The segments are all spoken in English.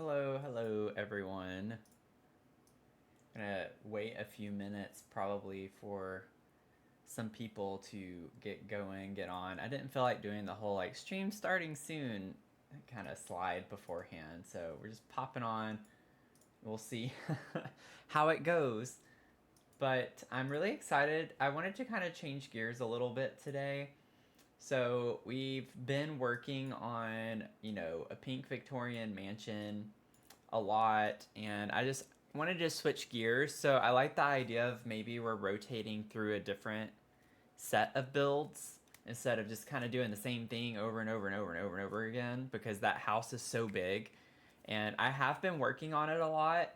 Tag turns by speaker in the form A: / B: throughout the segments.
A: Hello everyone. Gonna wait a few minutes probably for some people to get going, get on. I didn't feel like doing the whole like stream starting soon kind of slide beforehand, so we're just popping on. We'll see how it goes. But I'm really excited. I wanted to kind of change gears a little bit today. So we've been working on, a pink Victorian mansion a lot, and I just wanted to switch gears. So I like the idea of maybe we're rotating through a different set of builds instead of just kind of doing the same thing over and over and over and over and over again, because that house is so big and I have been working on it a lot.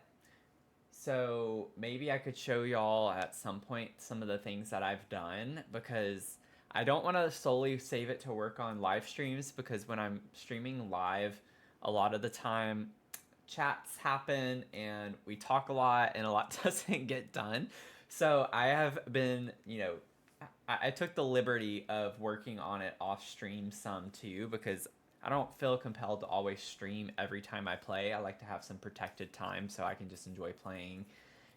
A: So maybe I could show y'all at some point some of the things that I've done, because I don't want to solely save it to work on live streams, because when I'm streaming live, a lot of the time chats happen and we talk a lot and a lot doesn't get done. So I have been, I took the liberty of working on it off stream some too, because I don't feel compelled to always stream every time I play. I like to have some protected time so I can just enjoy playing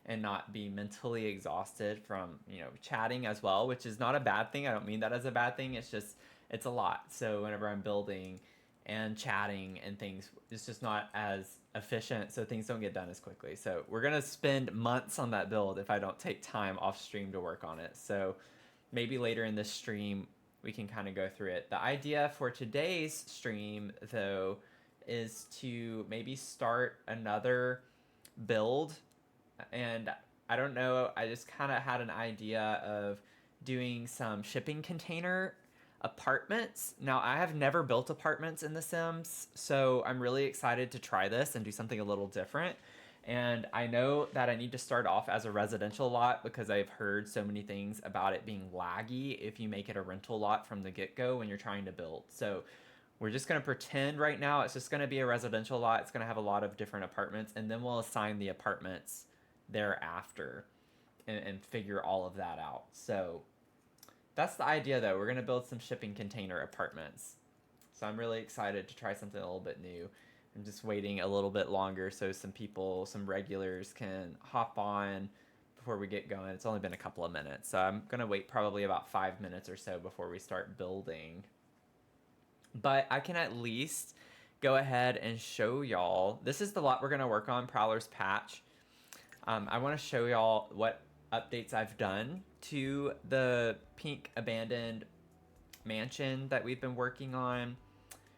A: and not be mentally exhausted from, chatting as well, which is not a bad thing. I don't mean that as a bad thing. It's just, it's a lot. So whenever I'm building and chatting and things, it's just not as efficient, so things don't get done as quickly. So we're gonna spend months on that build if I don't take time off stream to work on it. So maybe later in this stream we can kind of go through it. The idea for today's stream, though, is to maybe start another build. And I don't know, I just kind of had an idea of doing some shipping container apartments. Now, I have never built apartments in The Sims, so I'm really excited to try this and do something a little different. And I know that I need to start off as a residential lot, because I've heard so many things about it being laggy if you make it a rental lot from the get-go when you're trying to build. So we're just going to pretend right now it's just going to be a residential lot. It's going to have a lot of different apartments, and then we'll assign the apartments thereafter and figure all of that out. So that's the idea, though. We're going to build some shipping container apartments. So I'm really excited to try something a little bit new. I'm just waiting a little bit longer so some people, some regulars, can hop on before we get going. It's only been a couple of minutes, so I'm going to wait probably about 5 minutes or so before we start building. But I can at least go ahead and show y'all. This is the lot we're going to work on, Prowler's Patch. I want to show y'all what updates I've done to the pink abandoned mansion that we've been working on.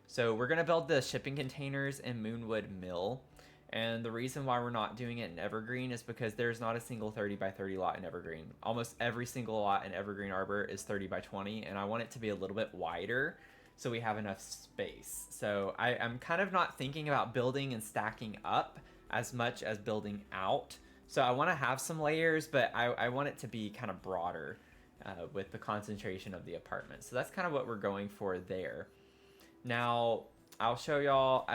A: So we're going to build the shipping containers in Moonwood Mill. And the reason why we're not doing it in Evergreen is because there's not a single 30 by 30 lot in Evergreen. Almost every single lot in Evergreen Arbor is 30 by 20, and I want it to be a little bit wider so we have enough space. So I'm kind of not thinking about building and stacking up as much as building out. So I want to have some layers, but I want it to be kind of broader with the concentration of the apartment. So that's kind of what we're going for there. Now, I'll show y'all,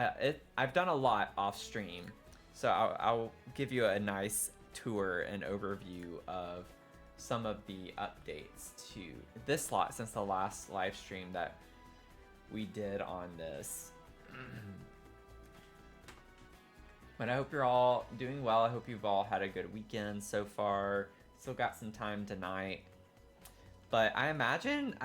A: I've done a lot off stream, so I'll give you a nice tour and overview of some of the updates to this lot since the last live stream that we did on this. But I hope you're all doing well. I hope you've all had a good weekend so far. Still got some time tonight. But I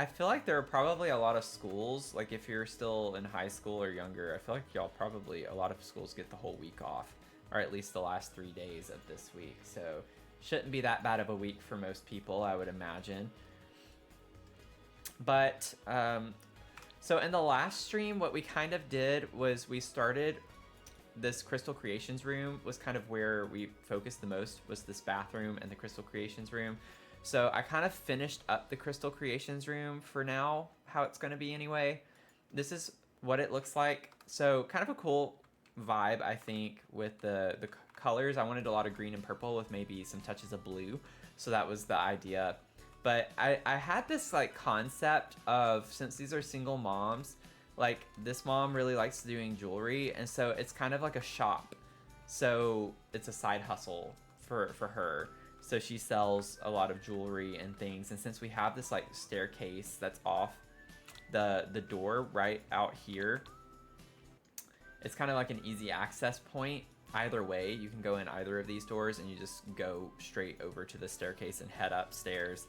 A: feel like there are probably a lot of schools, like if you're still in high school or younger, I feel like a lot of schools get the whole week off, or at least the last 3 days of this week. So shouldn't be that bad of a week for most people, I would imagine. But, so in the last stream, what we kind of did was we started this Crystal Creations room was kind of where we focused the most, was this bathroom and the Crystal Creations room. So I kind of finished up the Crystal Creations room for now, how it's going to be anyway. This is what it looks like. So kind of a cool vibe, I think, with the colors. I wanted a lot of green and purple with maybe some touches of blue. So that was the idea. But I had this like concept of, since these are single moms, like this mom really likes doing jewelry, and so it's kind of like a shop. So it's a side hustle for her. So she sells a lot of jewelry and things, and since we have this like staircase that's off the door right out here, It's kind of like an easy access point. Either way, you can go in either of these doors and you just go straight over to the staircase and head upstairs.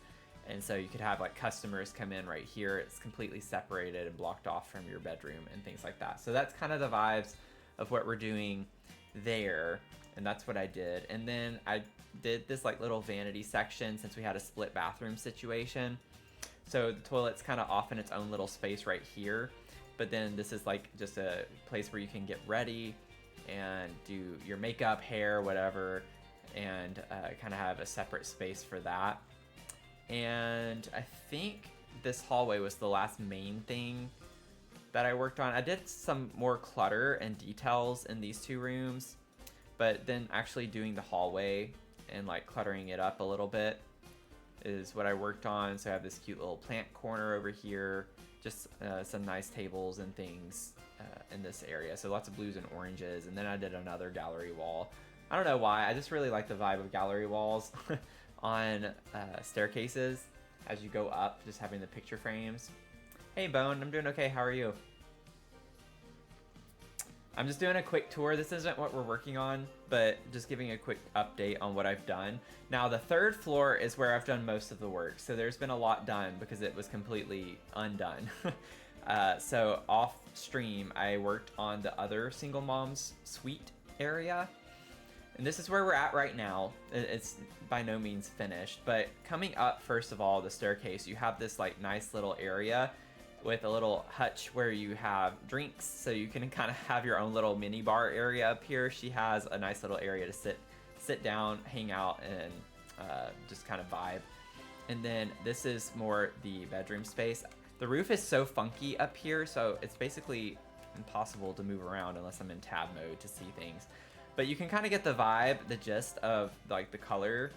A: And so you could have like customers come in right here. It's completely separated and blocked off from your bedroom and things like that. So that's kind of the vibes of what we're doing there. And that's what I did. And then I did this like little vanity section since we had a split bathroom situation. So the toilet's kind of off in its own little space right here. But then this is like just a place where you can get ready and do your makeup, hair, whatever, and kind of have a separate space for that. And I think this hallway was the last main thing that I worked on. I did some more clutter and details in these two rooms, but then actually doing the hallway and like cluttering it up a little bit is what I worked on. So I have this cute little plant corner over here, just some nice tables and things in this area. So lots of blues and oranges. And then I did another gallery wall. I don't know why, I just really like the vibe of gallery walls on staircases as you go up, just having the picture frames. Hey Bone, I'm doing okay, how are you? I'm just doing a quick tour. This isn't what we're working on, but just giving a quick update on what I've done. Now the third floor is where I've done most of the work, so there's been a lot done because it was completely undone. So off stream, I worked on the other single mom's suite area, and this is where we're at right now. It's by no means finished, but coming up, first of all, the staircase, you have this like nice little area with a little hutch where you have drinks, so you can kind of have your own little mini bar area up here. She has a nice little area to sit down, hang out, and just kind of vibe. And then this is more the bedroom space. The roof is so funky up here, so it's basically impossible to move around unless I'm in tab mode to see things. But you can kind of get the vibe, the gist of like the color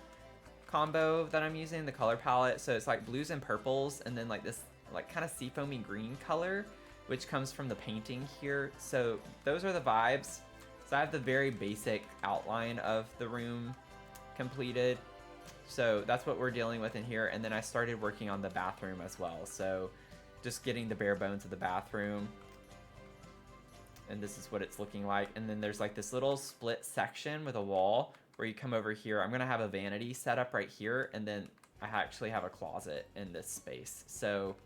A: combo that I'm using, the color palette. So it's like blues and purples, and then like this like kind of seafoamy green color, which comes from the painting here. So those are the vibes. So I have the very basic outline of the room completed. So that's what we're dealing with in here. And then I started working on the bathroom as well. So just getting the bare bones of the bathroom. And this is what it's looking like. And then there's like this little split section with a wall where you come over here. I'm gonna have a vanity set up right here, and then I actually have a closet in this space. So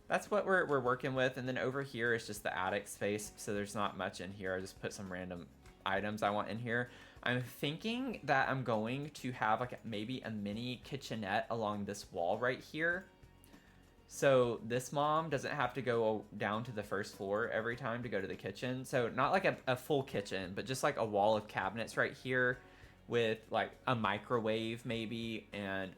A: that's what we're working with. And then over here is just the attic space, so there's not much in here. I just put some random items I want in here. I'm thinking that I'm going to have like maybe a mini kitchenette along this wall right here, so this mom doesn't have to go down to the first floor every time to go to the kitchen. So not like a full kitchen, but just like a wall of cabinets right here with like a microwave maybe, and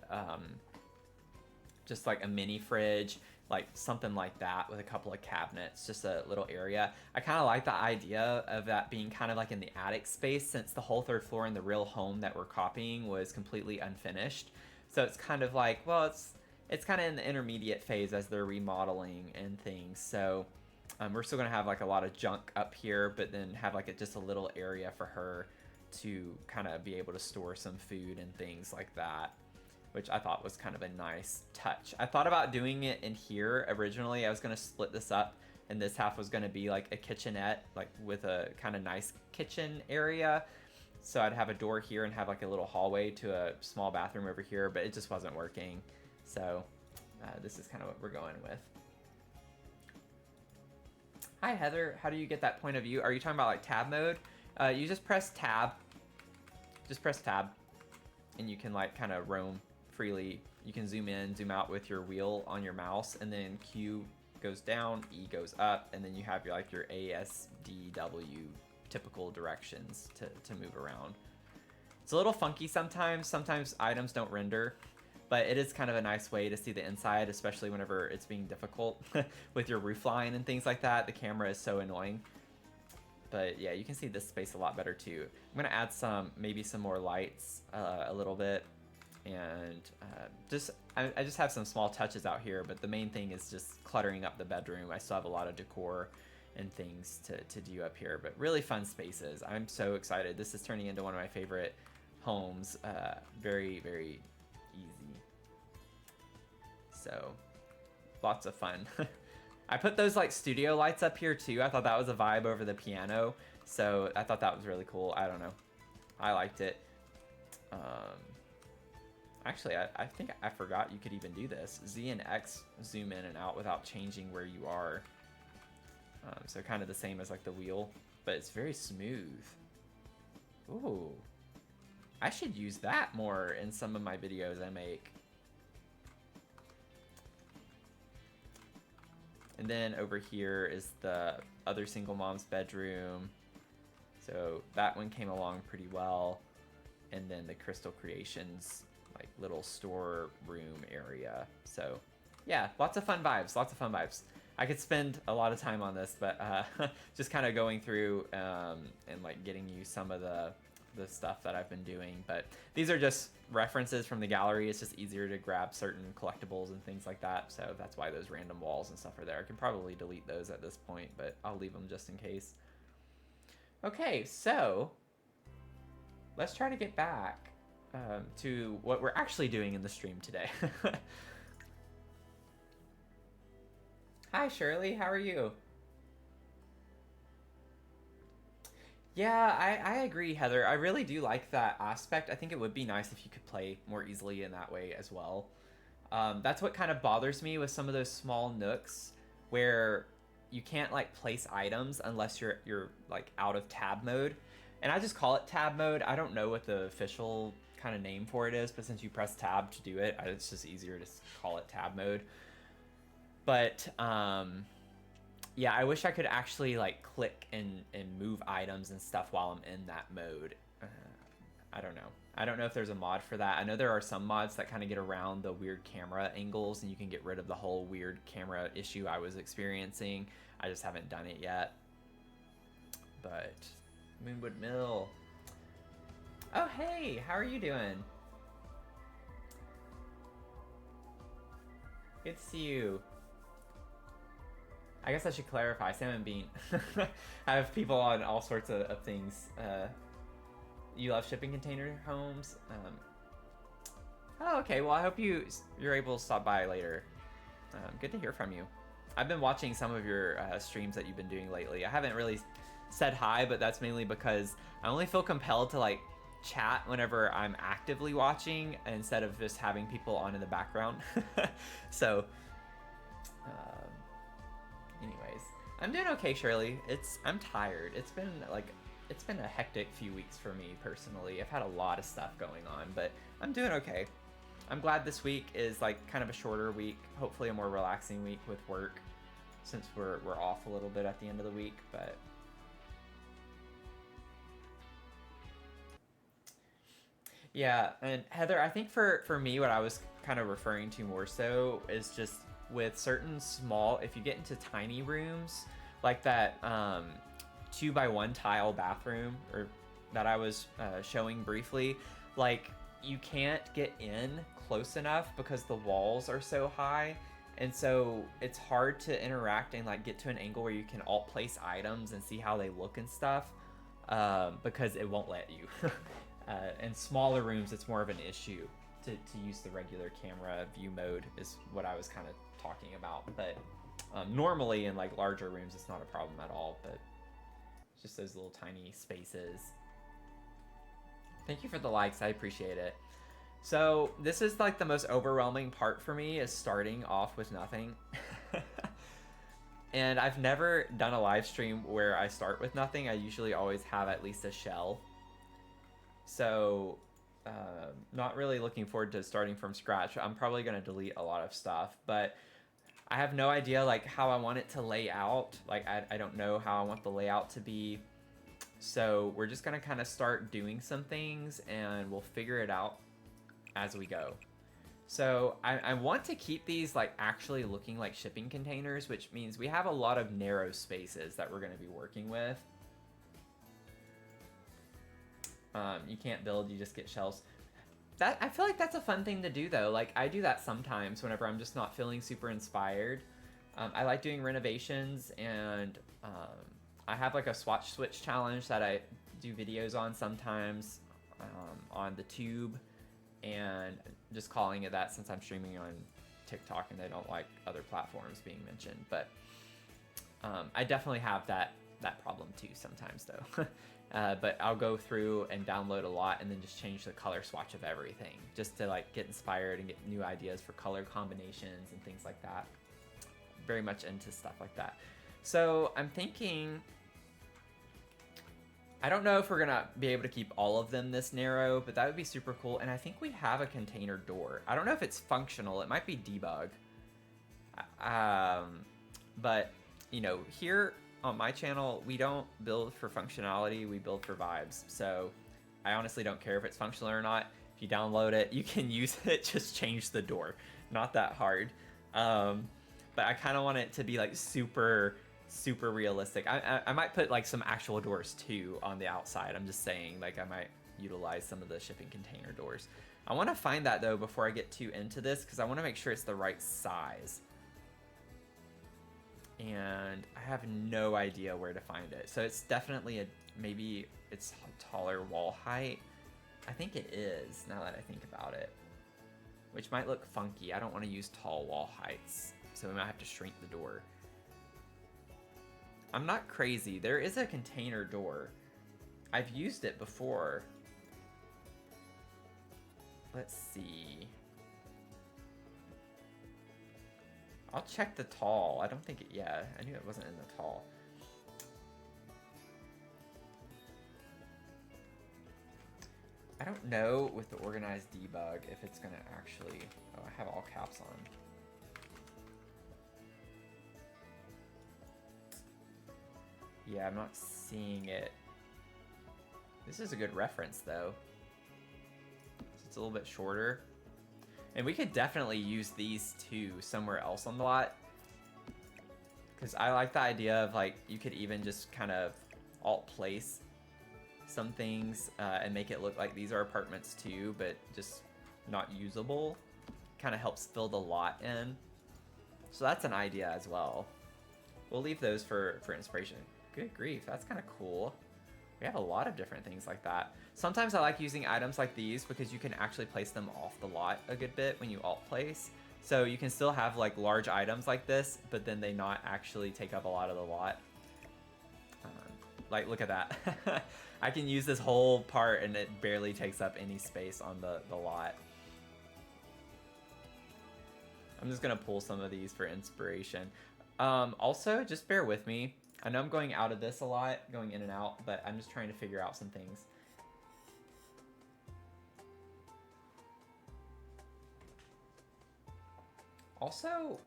A: just like a mini fridge, like something like that with a couple of cabinets, just a little area. I kind of like the idea of that being kind of like in the attic space, since the whole third floor in the real home that we're copying was completely unfinished. So it's kind of like, well, it's kind of in the intermediate phase as they're remodeling and things. So we're still gonna have like a lot of junk up here, but then have like just a little area for her to kind of be able to store some food and things like that, which I thought was kind of a nice touch. I thought about doing it in here originally. I was gonna split this up, and this half was gonna be like a kitchenette, like with a kind of nice kitchen area. So I'd have a door here and have like a little hallway to a small bathroom over here, but it just wasn't working. So this is kind of what we're going with. Hi Heather, how do you get that point of view? Are you talking about like tab mode? You just press tab. Just press tab, and you can like kind of roam freely. You can zoom in, zoom out with your wheel on your mouse, and then Q goes down, E goes up, and then you have your like your ASDW typical directions to move around. It's a little funky sometimes. Sometimes items don't render, but it is kind of a nice way to see the inside, especially whenever it's being difficult with your roof line and things like that. The camera is so annoying. But yeah, you can see this space a lot better too. I'm gonna add maybe some more lights a little bit, and I just have some small touches out here, but the main thing is just cluttering up the bedroom. I still have a lot of decor and things to do up here, but really fun spaces. I'm so excited. This is turning into one of my favorite homes. Very, very easy. So lots of fun. I put those like studio lights up here too. I thought that was a vibe over the piano. So I thought that was really cool. I don't know. I liked it. Actually, I think I forgot you could even do this. Z and X zoom in and out without changing where you are. So kind of the same as like the wheel, but it's very smooth. Ooh. I should use that more in some of my videos I make. And then over here is the other single mom's bedroom. So that one came along pretty well. And then the Crystal Creations like little store room area. So yeah, lots of fun vibes, lots of fun vibes. I could spend a lot of time on this, but just kind of going through and like getting you some of the stuff that I've been doing. But these are just references from the gallery. It's just easier to grab certain collectibles and things like that. So that's why those random walls and stuff are there. I can probably delete those at this point, but I'll leave them just in case. Okay, so let's try to get back to what we're actually doing in the stream today. Hi, Shirley. How are you? Yeah, I agree, Heather. I really do like that aspect. I think it would be nice if you could play more easily in that way as well. That's what kind of bothers me with some of those small nooks where you can't like place items unless you're like out of tab mode. And I just call it tab mode. I don't know what the official kind of name for it is, but since you press tab to do it, it's just easier to call it tab mode. But yeah, I wish I could actually like click and move items and stuff while I'm in that mode. I don't know. I don't know if there's a mod for that. I know there are some mods that kind of get around the weird camera angles and you can get rid of the whole weird camera issue I was experiencing. I just haven't done it yet. But Moonwood Mill. Oh, hey, how are you doing? Good to see you. I guess I should clarify, Salmon Bean. I have people on all sorts of things. You love shipping container homes? Oh, okay, well I hope you're able to stop by later. Good to hear from you. I've been watching some of your streams that you've been doing lately. I haven't really said hi, but that's mainly because I only feel compelled to like chat whenever I'm actively watching instead of just having people on in the background. So, anyways, I'm doing okay, Shirley. I'm tired. It's been a hectic few weeks for me personally. I've had a lot of stuff going on, but I'm doing okay. I'm glad this week is like kind of a shorter week, hopefully a more relaxing week with work since we're off a little bit at the end of the week, but yeah. And Heather, I think for me, what I was kind of referring to more so is just with certain small, if you get into tiny rooms, like that 2x1 tile bathroom, or that I was showing briefly, like you can't get in close enough because the walls are so high, and so it's hard to interact and like get to an angle where you can alt place items and see how they look and stuff, because it won't let you. In smaller rooms, it's more of an issue to use the regular camera view mode is what I was kind of talking about. But normally in like larger rooms, it's not a problem at all, but it's just those little tiny spaces. Thank you for the likes, I appreciate it. So this is like the most overwhelming part for me, is starting off with nothing. And I've never done a live stream where I start with nothing. I usually always have at least a shell. So not really looking forward to starting from scratch. I'm probably going to delete a lot of stuff, but I have no idea like how I want it to lay out. Like I don't know how I want the layout to be. So we're just going to kind of start doing some things and we'll figure it out as we go. So I want to keep these like actually looking like shipping containers, which means we have a lot of narrow spaces that we're going to be working with. You can't build, you just get shells. That, I feel like that's a fun thing to do though. Like I do that sometimes whenever I'm just not feeling super inspired. I like doing renovations, and I have like a swatch switch challenge that I do videos on sometimes on the tube, and just calling it that since I'm streaming on TikTok and they don't like other platforms being mentioned. But I definitely have that problem too sometimes though. But I'll go through and download a lot and then just change the color swatch of everything just to like get inspired and get new ideas for color combinations and things like that. Very much into stuff like that. So I'm thinking, I don't know if we're gonna be able to keep all of them this narrow, but that would be super cool. And I think we have a container door. I don't know if it's functional. It might be debug. But you know, here on my channel, we don't build for functionality, we build for vibes. So I honestly don't care if it's functional or not. If you download it, you can use it, just change the door. Not that hard. But I kind of want it to be like super realistic. I might put like some actual doors too on the outside. I'm just saying, like I might utilize some of the shipping container doors. I want to find that though before I get too into this, because I want to make sure it's the right size. And I have no idea where to find it. So it's definitely maybe it's taller wall height. I think it is, now that I think about it. Which might look funky. I don't want to use tall wall heights. So we might have to shrink the door. I'm not crazy. There is a container door. I've used it before. Let's see. I'll check the tall. I don't think it, yeah, I knew it wasn't in the tall. I don't know with the organized debug if it's gonna actually, oh, I have all caps on. Yeah, I'm not seeing it. This is a good reference though. It's a little bit shorter. And we could definitely use these two somewhere else on the lot. Because I like the idea of like, you could even just kind of alt place some things and make it look like these are apartments too, but just not usable. Kind of helps fill the lot in. So that's an idea as well. We'll leave those for inspiration. Good grief, that's kind of cool. We have a lot of different things like that. Sometimes I like using items like these because you can actually place them off the lot a good bit when you alt place. So you can still have like large items like this, but then they not actually take up a lot of the lot. Like, look at that. I can use this whole part and it barely takes up any space on the lot. I'm just gonna pull some of these for inspiration. Also, just bear with me. I know I'm going out of this a lot, going in and out, but I'm just trying to figure out some things. Also,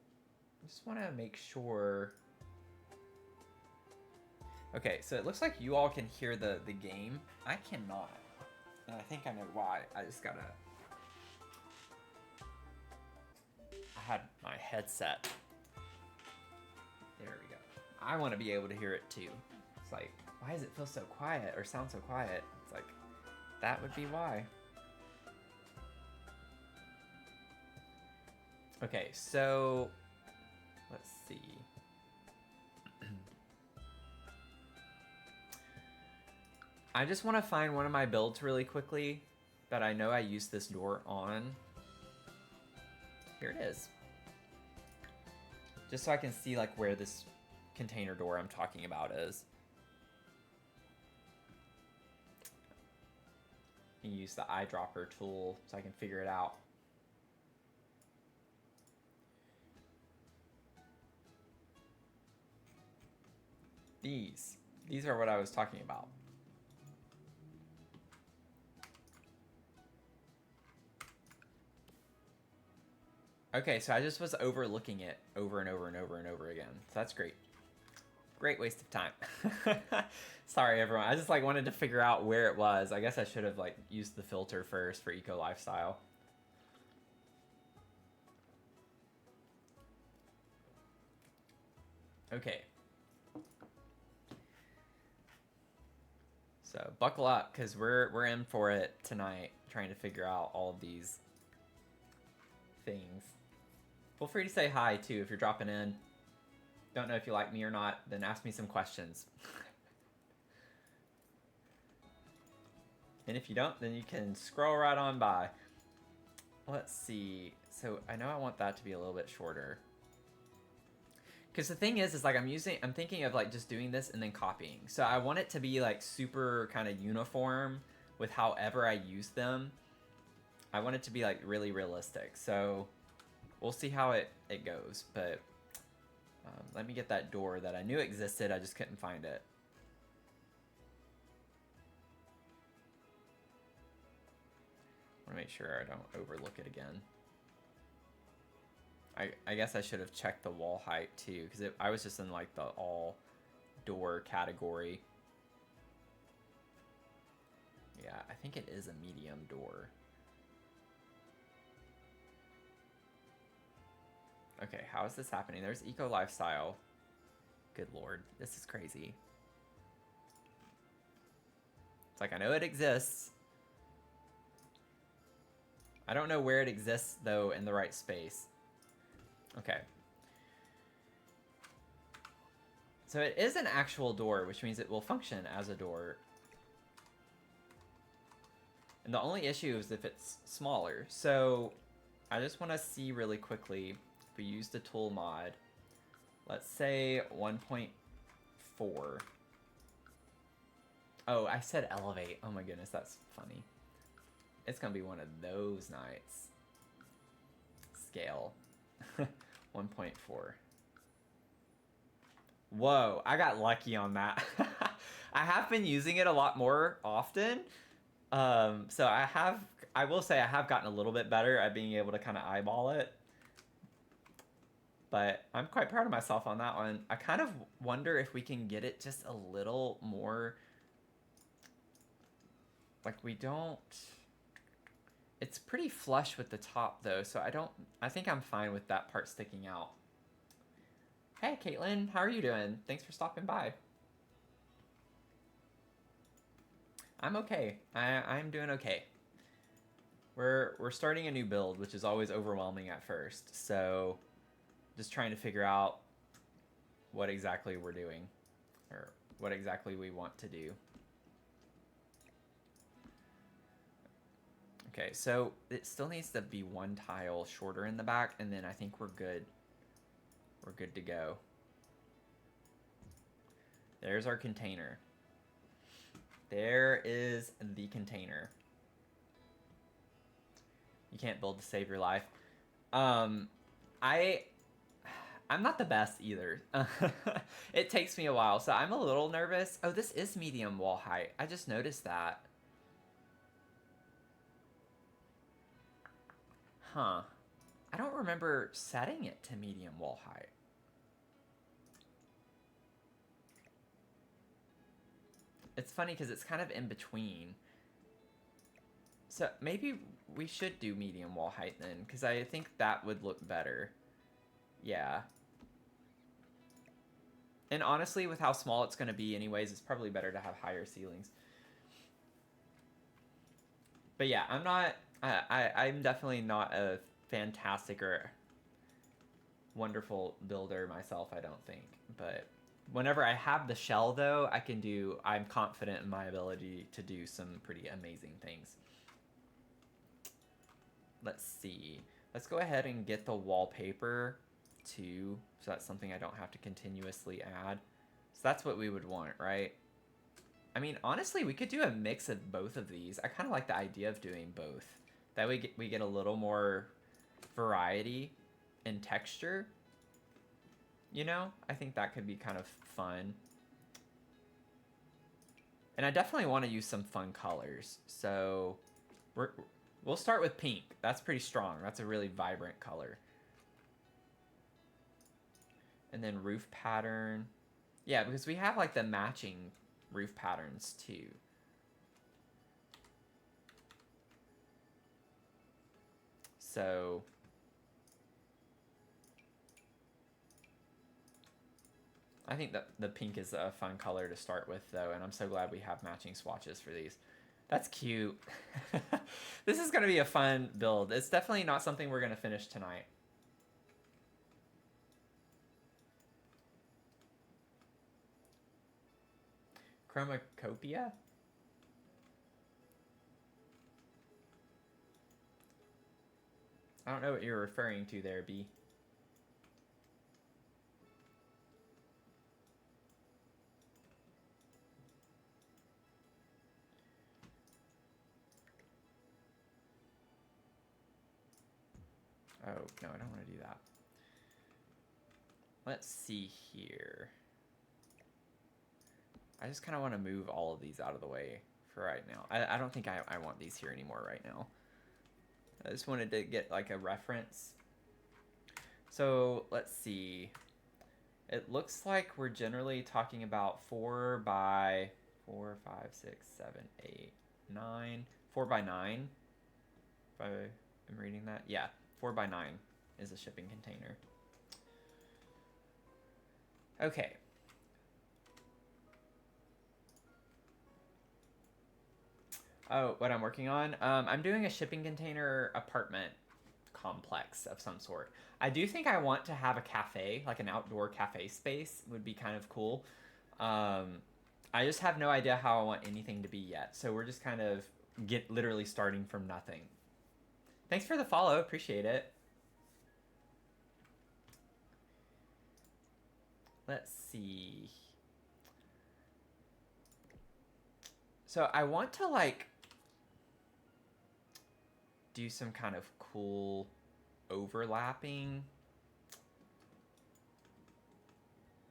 A: I just want to make sure. Okay, so it looks like you all can hear the game. I cannot. And I think I know why. I just gotta... I had my headset. There we go. I want to be able to hear it too. It's like, why does it feel so quiet or sound so quiet? It's like, that would be why. Okay, so let's see. I just want to find one of my builds really quickly that I know I used this door on. Here it is. Just so I can see like where this container door I'm talking about is. And use the eyedropper tool so I can figure it out. These are what I was talking about. Okay, so I just was overlooking it over and over and over and over again. So that's great. Great waste of time. Sorry, everyone. I just like wanted to figure out where it was. I guess I should have like used the filter first for eco lifestyle. Okay. So buckle up, because we're in for it tonight, trying to figure out all of these things. Feel free to say hi too if you're dropping in. Don't know if you like me or not, then ask me some questions. And if you don't, then you can scroll right on by. let's see. So I know I want that to be a little bit shorter. Because the thing is like I'm thinking of like just doing this and then copying. So I want it to be like super kind of uniform with however I use them. I want it to be like really realistic. So we'll see how it goes. But let me get that door that I knew existed. I just couldn't find it. I want to make sure I don't overlook it again. I guess I should have checked the wall height too, because I was just in like the all door category. Yeah, I think it is a medium door. Okay, how is this happening? There's eco lifestyle. Good lord, this is crazy. It's like I know it exists. I don't know where it exists though in the right space. Okay. So it is an actual door, which means it will function as a door. And the only issue is if it's smaller. So I just want to see really quickly if we use the tool mod. Let's say 1.4. Oh, I said elevate. Oh my goodness, that's funny. It's going to be one of those nights. Scale. 1.4. Whoa, I got lucky on that. I have been using it a lot more often. So I will say I have gotten a little bit better at being able to kind of eyeball it. But I'm quite proud of myself on that one. I kind of wonder if we can get it just a little more... Like, we don't... It's pretty flush with the top, though, so I think I'm fine with that part sticking out. Hey, Caitlin, how are you doing? Thanks for stopping by. I'm okay. I'm doing okay. We're starting a new build, which is always overwhelming at first, so just trying to figure out what exactly we're doing, or what exactly we want to do. Okay, so it still needs to be one tile shorter in the back, and then I think we're good. We're good to go. There's our container. There is the container. You can't build to save your life. I'm not the best either. It takes me a while, so I'm a little nervous. Oh, this is medium wall height. I just noticed that. Huh. I don't remember setting it to medium wall height. It's funny because it's kind of in between. So maybe we should do medium wall height then, because I think that would look better. Yeah. And honestly, with how small it's going to be anyways, it's probably better to have higher ceilings. But yeah, I'm definitely not a fantastic or wonderful builder myself, I don't think. But whenever I have the shell, though, I'm confident in my ability to do some pretty amazing things. Let's see. Let's go ahead and get the wallpaper too, so that's something I don't have to continuously add. So that's what we would want, right? I mean, honestly, we could do a mix of both of these. I kind of like the idea of doing both. That way we get a little more variety in texture. You know? I think that could be kind of fun. And I definitely want to use some fun colors. So we'll start with pink. That's pretty strong. That's a really vibrant color. And then roof pattern. Yeah, because we have like the matching roof patterns too. So I think that the pink is a fun color to start with though, and I'm so glad we have matching swatches for these. That's cute. This is going to be a fun build. It's definitely not something we're going to finish tonight. Chromacopia? I don't know what you're referring to there, B. Oh, no, I don't want to do that. Let's see here. I just kind of want to move all of these out of the way for right now. I don't think I want these here anymore right now. I just wanted to get like a reference. So let's see. It looks like we're generally talking about 4 by 4, 5, 6, 7, 8, 9. 4 by 9. If I am reading that. Yeah, 4 by 9 is a shipping container. Okay. Oh, what I'm working on? I'm doing a shipping container apartment complex of some sort. I do think I want to have a cafe, like an outdoor cafe space would be kind of cool. I just have no idea how I want anything to be yet. So we're just kind of literally starting from nothing. Thanks for the follow. Appreciate it. Let's see. So I want to like do some kind of cool overlapping.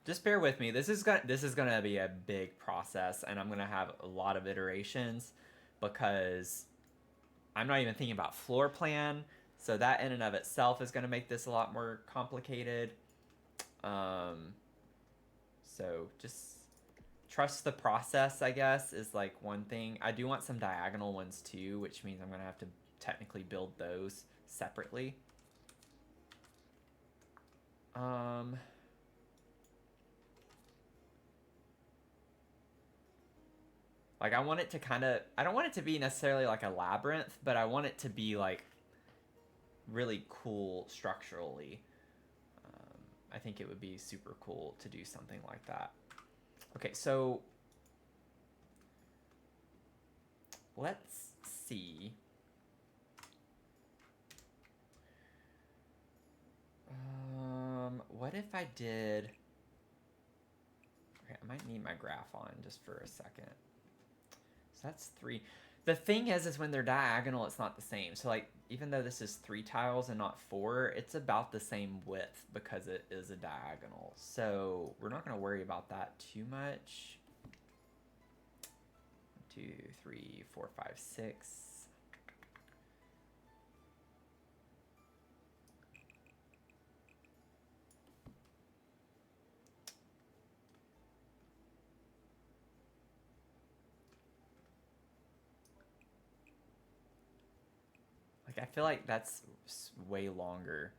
A: Just bear with me. This is gonna be a big process, and I'm gonna have a lot of iterations because I'm not even thinking about floor plan. So that in and of itself is gonna make this a lot more complicated. So just trust the process, I guess, is like one thing. I do want some diagonal ones too, which means I'm gonna have to technically build those separately. Like I want it to kind of, I don't want it to be necessarily like a labyrinth, but I want it to be like really cool structurally. I think it would be super cool to do something like that. Okay, so let's see. What if I did... Okay, I might need my graph on just for a second. So that's 3. The thing is when they're diagonal, it's not the same. So like, even though this is 3 tiles and not 4, it's about the same width because it is a diagonal. So we're not going to worry about that too much. 1, 2, 3, 4, 5, 6. Like, I feel like that's way longer.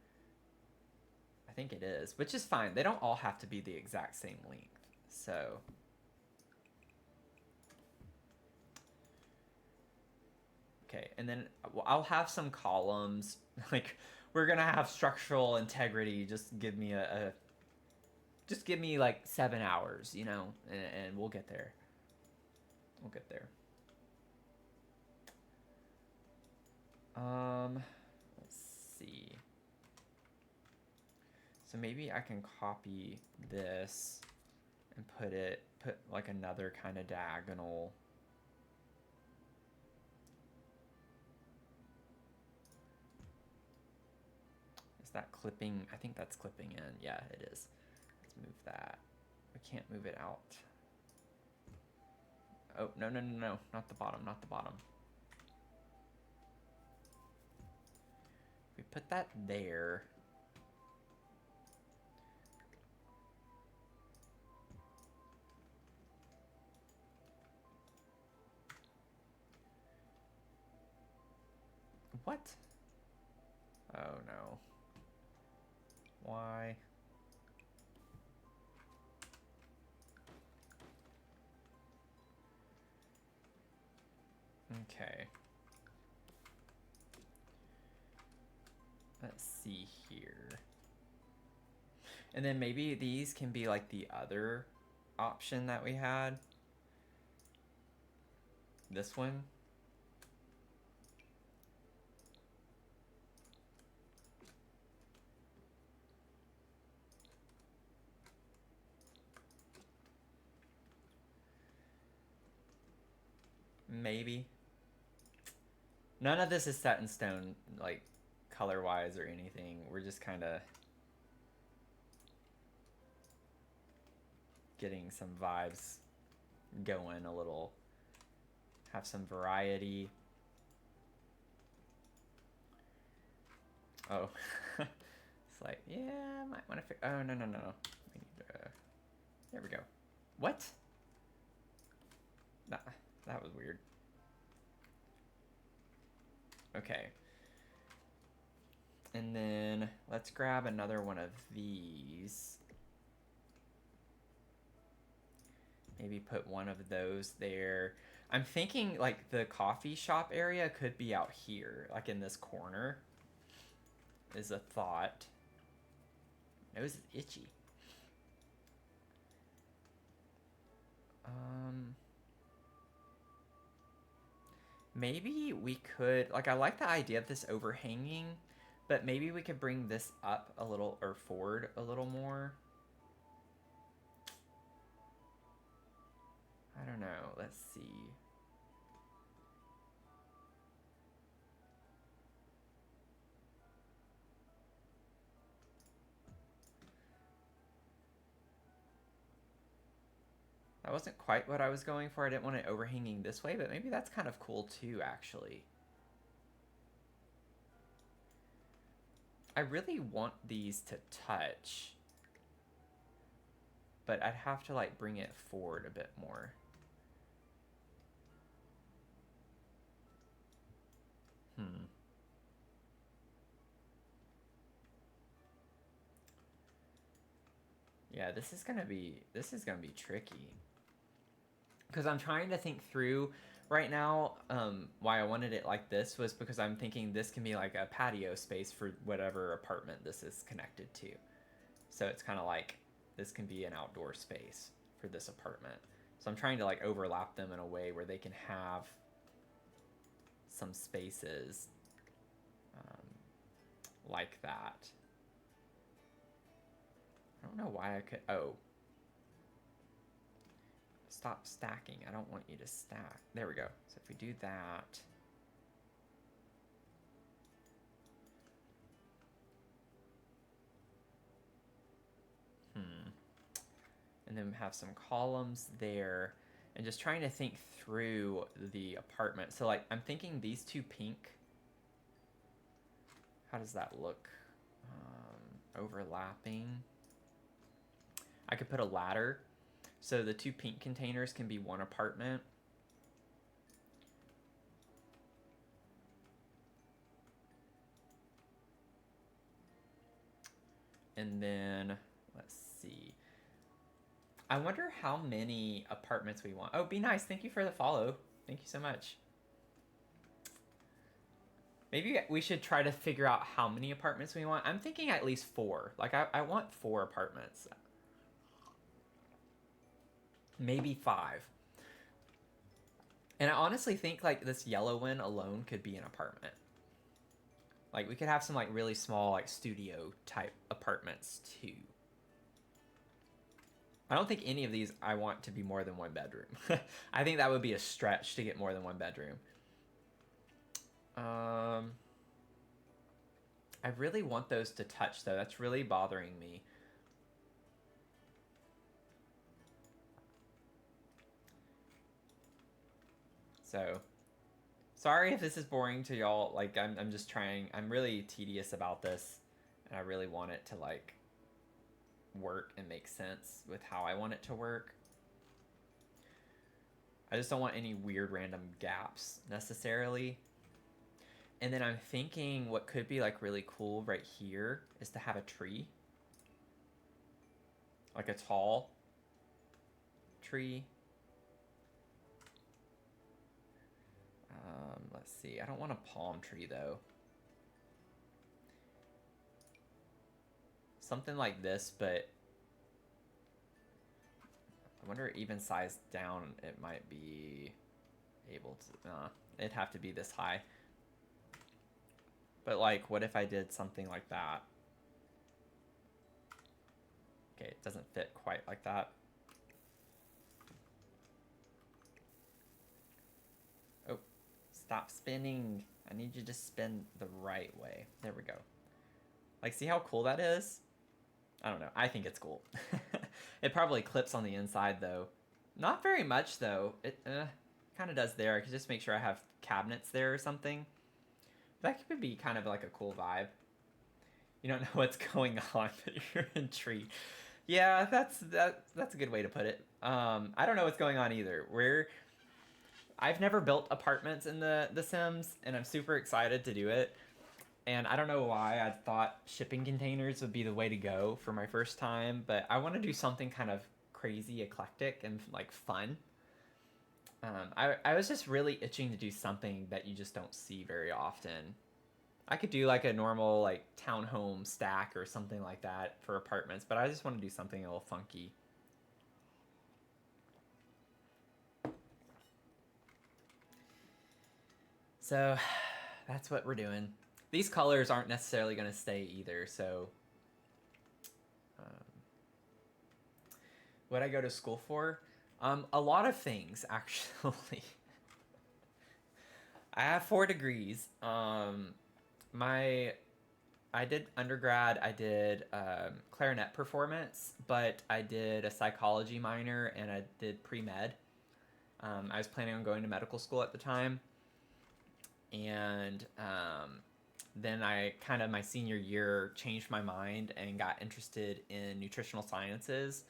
A: I think it is, which is fine. They don't all have to be the exact same length. So okay, and then I'll have some columns. Like, we're gonna have structural integrity. Just give me just give me like 7 hours, you know, and we'll get there. We'll get there. Let's see. So maybe I can copy this and put like another kind of diagonal. Is that clipping? I think that's clipping in. Yeah, it is. Let's move that. We can't move it out. Oh, no, no, no, no. Not the bottom, not the bottom. We put that there. What? Oh no. Why? Okay. Let's see here. And then maybe these can be like the other option that we had. This one. Maybe. None of this is set in stone, like, color-wise or anything. We're just kind of getting some vibes going a little. Have some variety. Oh. It's like, yeah, I might want to... Oh, no. We need to... There we go. What? Nah, that was weird. Okay. And then let's grab another one of these. Maybe put one of those there. I'm thinking like the coffee shop area could be out here, like in this corner. Is a thought. Nose is itchy. Maybe we could, like, I like the idea of this overhanging, but maybe we could bring this up a little, or forward a little more. I don't know. Let's see. That wasn't quite what I was going for. I didn't want it overhanging this way, but maybe that's kind of cool too, actually. I really want these to touch, but I'd have to like bring it forward a bit more. Yeah, this is gonna be tricky. Because I'm trying to think through right now. Why I wanted it like this was because I'm thinking this can be like a patio space for whatever apartment this is connected to. So it's kind of like this can be an outdoor space for this apartment. So I'm trying to like overlap them in a way where they can have some spaces like that. I don't know why I could... Oh. Stop stacking. I don't want you to stack. There we go. So if we do that... And then have some columns there. And just trying to think through the apartment. So like, I'm thinking these two pink. How does that look? Overlapping. I could put a ladder. So the two pink containers can be one apartment. And then, let's see. I wonder how many apartments we want. Oh, Be Nice. Thank you for the follow. Thank you so much. Maybe we should try to figure out how many apartments we want. I'm thinking at least 4. Like, I want 4 apartments. Maybe 5. And I honestly think, like, this yellow one alone could be an apartment. Like, we could have some, like, really small, like, studio-type apartments, too. I don't think any of these I want to be more than 1 bedroom. I think that would be a stretch to get more than 1 bedroom. I really want those to touch, though. That's really bothering me. So, sorry if this is boring to y'all. Like, I'm just trying. I'm really tedious about this, and I really want it to, like, work and make sense with how I want it to work. I just don't want any weird random gaps necessarily. And then I'm thinking what could be like really cool right here is to have a tree. Like a tall tree. Let's see. I don't want a palm tree though. Something like this, but I wonder even sized down it might be able to... it'd have to be this high. But like, what if I did something like that? Okay, it doesn't fit quite like that. Stop spinning. I need you to spin the right way. There we go. Like, see how cool that is? I don't know. I think it's cool. It probably clips on the inside, though. Not very much, though. It kind of does there. I could just make sure I have cabinets there or something. That could be kind of like a cool vibe. You don't know what's going on, but you're intrigued. Yeah, that's a good way to put it. I don't know what's going on either. I've never built apartments in the Sims, and I'm super excited to do it. And I don't know why I thought shipping containers would be the way to go for my first time, but I want to do something kind of crazy, eclectic, and like fun. I was just really itching to do something that you just don't see very often. I could do like a normal like townhome stack or something like that for apartments, but I just want to do something a little funky. So that's what we're doing. These colors aren't necessarily going to stay either, so what I go to school for? A lot of things, actually. I have 4 degrees. I did undergrad. I did clarinet performance, but I did a psychology minor and I did pre-med. I was planning on going to medical school at the time, and then I kind of my senior year changed my mind and got interested in nutritional sciences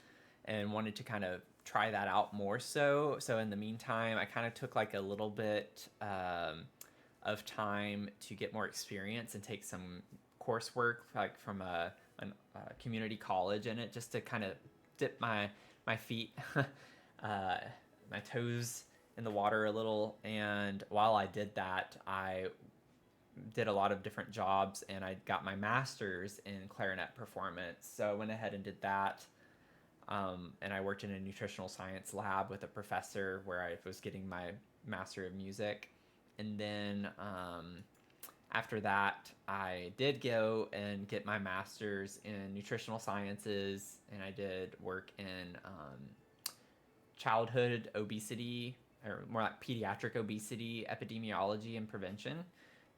A: and wanted to kind of try that out more so. So in the meantime, I kind of took like a little bit of time to get more experience and take some coursework like from a community college in it, just to kind of dip my feet, my toes in the water a little. And while I did that, I did a lot of different jobs, and I got my master's in clarinet performance. So I went ahead and did that. And I worked in a nutritional science lab with a professor where I was getting my master of music. And then after that, I did go and get my master's in nutritional sciences, and I did work in childhood obesity, or more like pediatric obesity, epidemiology, and prevention.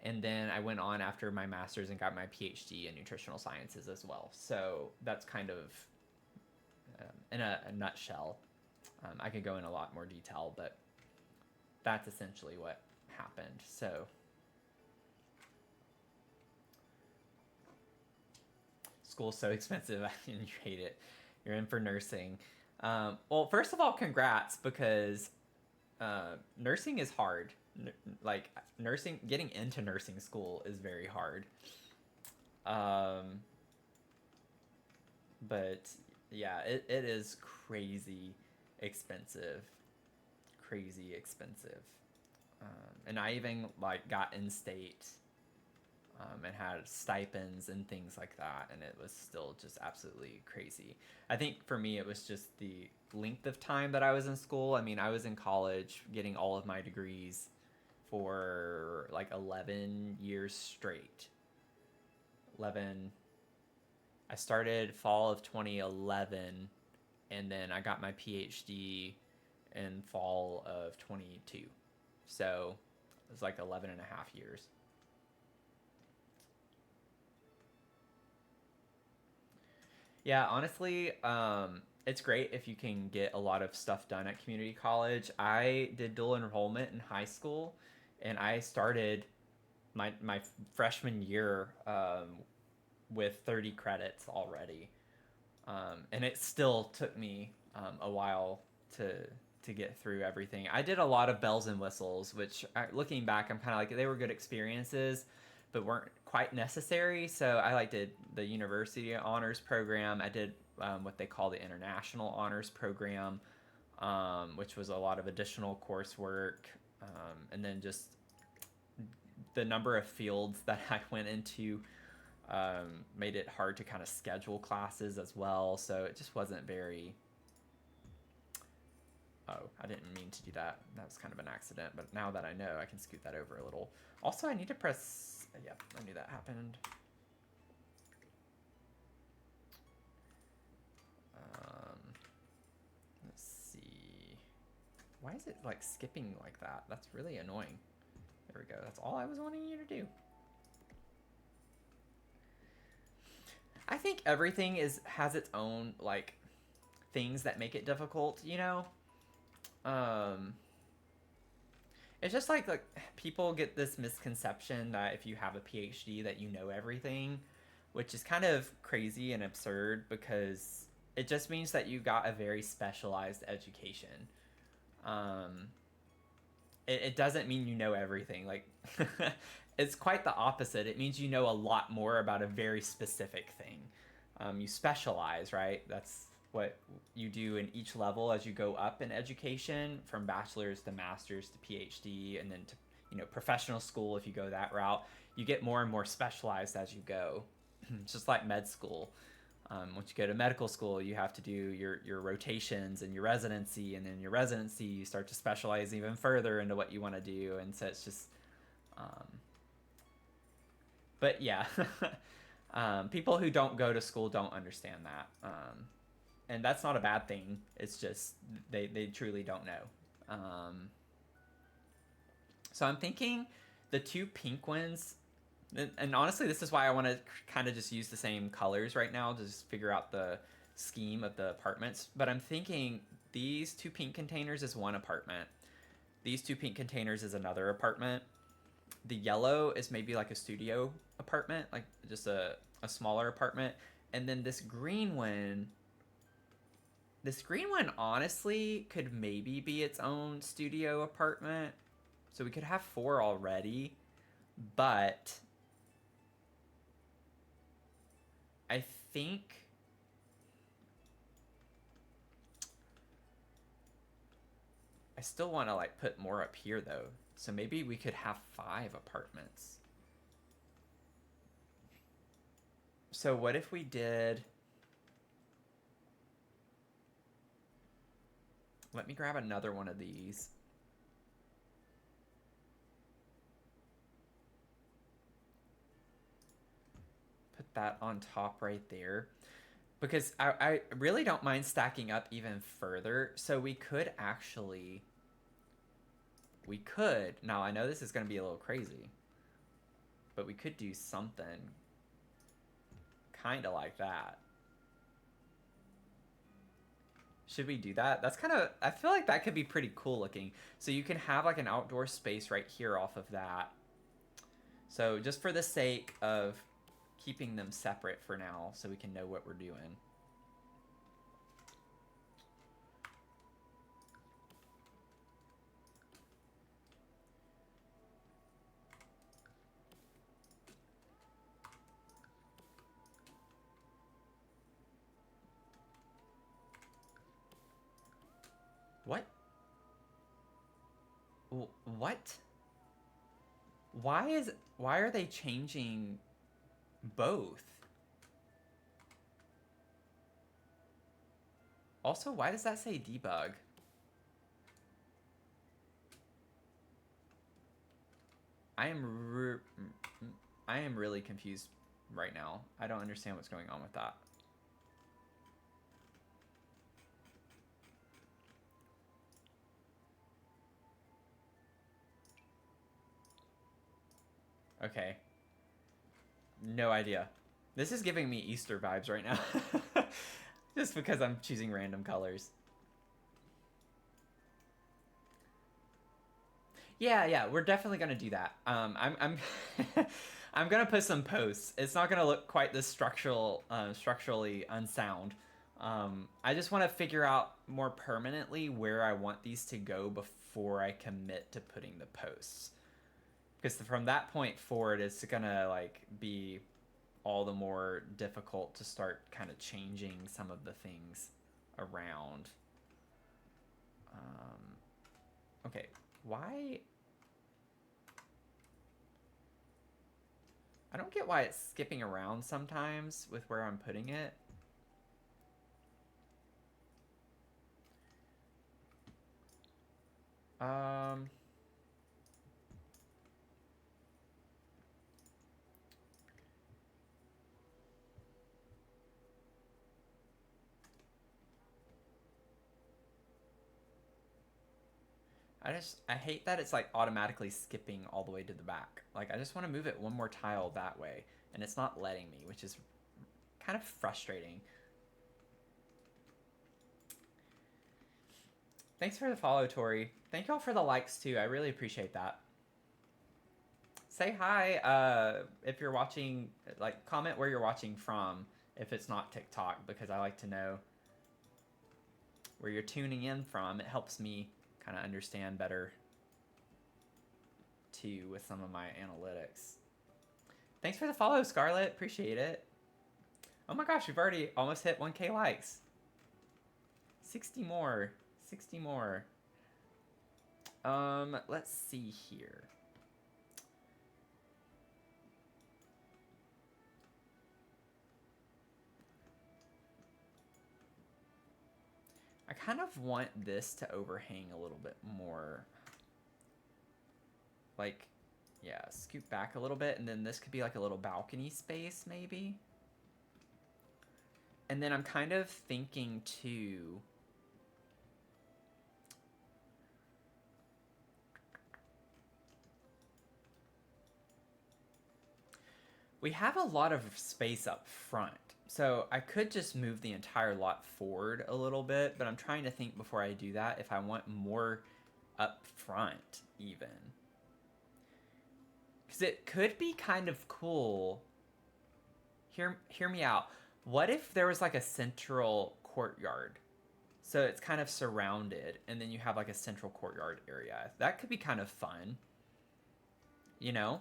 A: And then I went on after my master's and got my PhD in nutritional sciences as well. So that's kind of in a nutshell. I could go in a lot more detail, but that's essentially what happened. So school's so expensive, and you hate it. You're in for nursing. Well, first of all, congrats, because nursing is hard. Like nursing, getting into nursing school is very hard. But yeah, it is crazy expensive. Crazy expensive. And I even like got in state and had stipends and things like that, and it was still just absolutely crazy. I think for me it was just the length of time that I was in school. I mean, I was in college getting all of my degrees for like 11 years straight. 11. I started fall of 2011, and then I got my PhD in fall of 22. So it was like 11 and a half years. Yeah, honestly, it's great if you can get a lot of stuff done at community college. I did dual enrollment in high school, and I started my freshman year with 30 credits already, and it still took me a while to get through everything. I did a lot of bells and whistles, which looking back, I'm kind of like they were good experiences, but weren't quite necessary. So I like did the university honors program. I did what they call the international honors program, which was a lot of additional coursework, and then just the number of fields that I went into made it hard to kind of schedule classes as well. So it just wasn't very. Oh, I didn't mean to do that. That was kind of an accident, but now that I know, I can scoot that over a little. Also, I need to press. Yep, I knew that happened. Let's see. Why is it like skipping like that? That's really annoying. There we go. That's all I was wanting you to do. I think everything has its own like things that make it difficult, you know? Um it's just like people get this misconception that if you have a PhD that you know everything, which is kind of crazy and absurd because it just means that you got a very specialized education. Um it doesn't mean you know everything. Like it's quite the opposite. It means you know a lot more about a very specific thing. You specialize, right? That's what you do in each level as you go up in education, from bachelor's to master's to PhD, and then to professional school. If you go that route, you get more and more specialized as you go. It's just like med school. Once you go to medical school, you have to do your rotations and your residency, and then your residency you start to specialize even further into what you want to do, and so it's just but yeah. People who don't go to school don't understand that, and that's not a bad thing. It's just they truly don't know. So I'm thinking the two pink ones, and honestly, this is why I want to kind of just use the same colors right now to just figure out the scheme of the apartments. But I'm thinking these two pink containers is one apartment. These two pink containers is another apartment. The yellow is maybe like a studio apartment, like just a smaller apartment. And then this green one honestly could maybe be its own studio apartment. So we could have 4 already, but I think I still want to like put more up here though. So maybe we could have 5 apartments. So what if we did... Let me grab another one of these. Put that on top right there. Because I really don't mind stacking up even further. So we could actually... Now I know this is going to be a little crazy, but we could do something kind of like that. Should we do that? That's kind of... I feel like that could be pretty cool looking. So you can have like an outdoor space right here off of that. So just for the sake of keeping them separate for now so we can know what we're doing. What? What? Why are they changing both? Also, why does that say debug? I am really confused right now. I don't understand what's going on with that. Okay. No idea. This is giving me Easter vibes right now. Just because I'm choosing random colors. Yeah, we're definitely gonna do that. I'm I'm gonna put some posts. It's not gonna look quite this structurally unsound. I just want to figure out more permanently where I want these to go before I commit to putting the posts. Because from that point forward, it's gonna like be all the more difficult to start kind of changing some of the things around. Okay, why? I don't get why it's skipping around sometimes with where I'm putting it. I hate that it's like automatically skipping all the way to the back. Like I just want to move it one more tile that way, and it's not letting me, which is kind of frustrating. Thanks for the follow, Tori. Thank y'all for the likes too. I really appreciate that. Say hi if you're watching, like comment where you're watching from if it's not TikTok, because I like to know where you're tuning in from. It helps me kind of understand better too with some of my analytics. Thanks for the follow, Scarlett. Appreciate it. Oh my gosh, we've already almost hit 1K likes. 60 more. 60 more. Let's see here. I kind of want this to overhang a little bit more. Like, yeah, scoot back a little bit, and then this could be like a little balcony space, maybe. And then I'm kind of thinking too, we have a lot of space up front. So I could just move the entire lot forward a little bit, but I'm trying to think before I do that if I want more up front even. Because it could be kind of cool. Hear me out. What if there was like a central courtyard? So it's kind of surrounded, and then you have like a central courtyard area. That could be kind of fun. You know?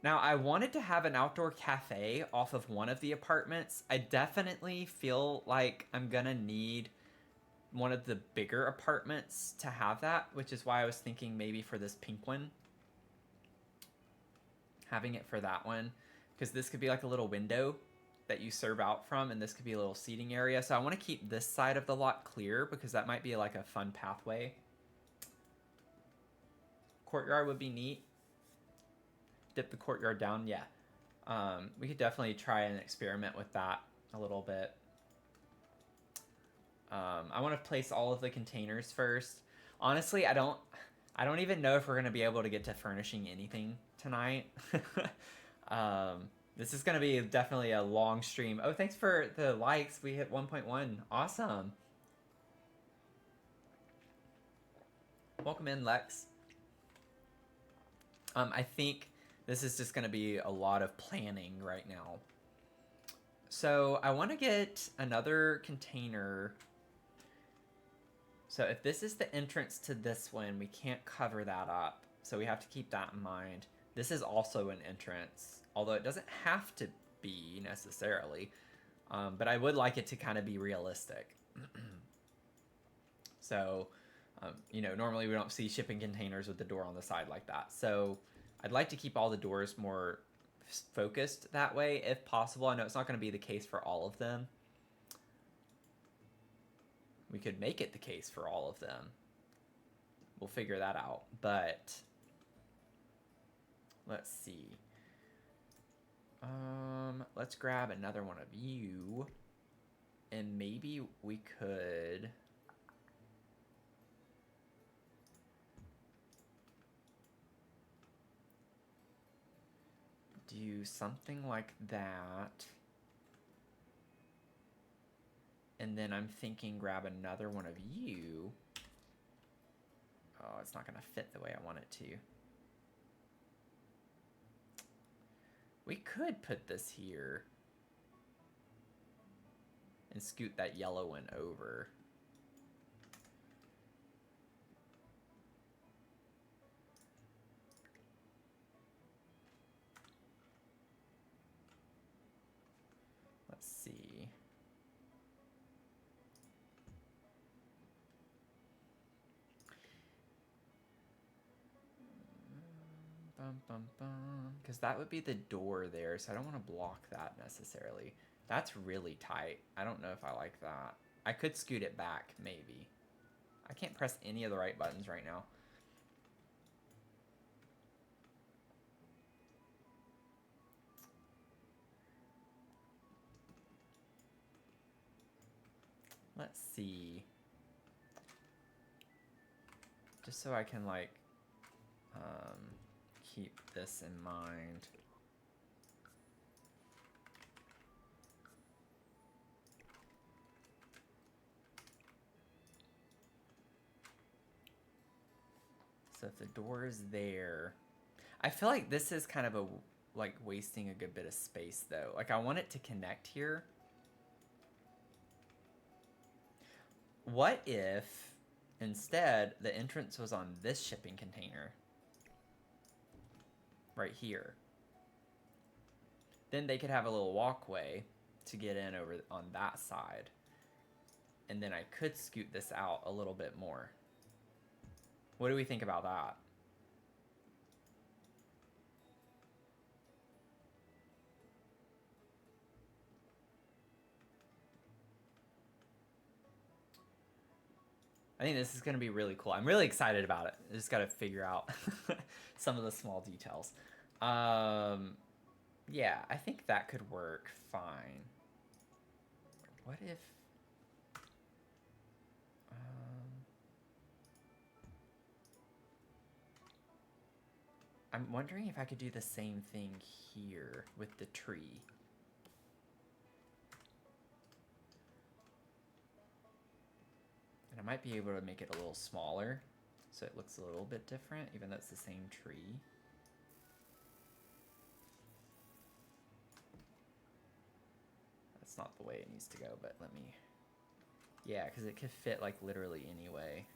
A: Now, I wanted to have an outdoor cafe off of one of the apartments. I definitely feel like I'm gonna need one of the bigger apartments to have that, which is why I was thinking maybe for this pink one, having it for that one, because this could be like a little window that you serve out from, and this could be a little seating area. So I want to keep this side of the lot clear because that might be like a fun pathway. Courtyard would be neat. Dip the courtyard down, yeah. We could definitely try and experiment with that a little bit. I want to place all of the containers first. Honestly, I don't even know if we're gonna be able to get to furnishing anything tonight. This is gonna be definitely a long stream. Oh, thanks for the likes. We hit 1.1. Awesome. Welcome in, Lex. I think this is just gonna be a lot of planning right now. So I want to get another container. So if this is the entrance to this one, we can't cover that up. So we have to keep that in mind. This is also an entrance, although it doesn't have to be necessarily. But I would like it to kind of be realistic. So, you know, normally we don't see shipping containers with the door on the side like that. So I'd like to keep all the doors more focused that way if possible. I know it's not going to be the case for all of them. We could make it the case for all of them. We'll figure that out. But let's see. Let's grab another one of you. And maybe we could do something like that. And then I'm thinking grab another one of you. Oh, it's not gonna fit the way I want it to. We could put this here and scoot that yellow one over. Let's see. Because that would be the door there, so I don't want to block that necessarily. That's really tight. I don't know if I like that. I could scoot it back, maybe. I can't press any of the right buttons right now. Let's see. just so I can like keep this in mind. So if the door is there, I feel like this is kind of a like wasting a good bit of space though. Like I want it to connect here. What if instead the entrance was on this shipping container right here? Then they could have a little walkway to get in over on that side. And then I could scoot this out a little bit more. What do we think about that? I think this is going to be really cool. I'm really excited about it. I just got to figure out some of the small details. Yeah, I think that could work fine. What if... I'm wondering if I could do the same thing here with the tree. And I might be able to make it a little smaller so it looks a little bit different, even though it's the same tree. That's not the way it needs to go, but let me... Yeah, because it could fit like literally anyway.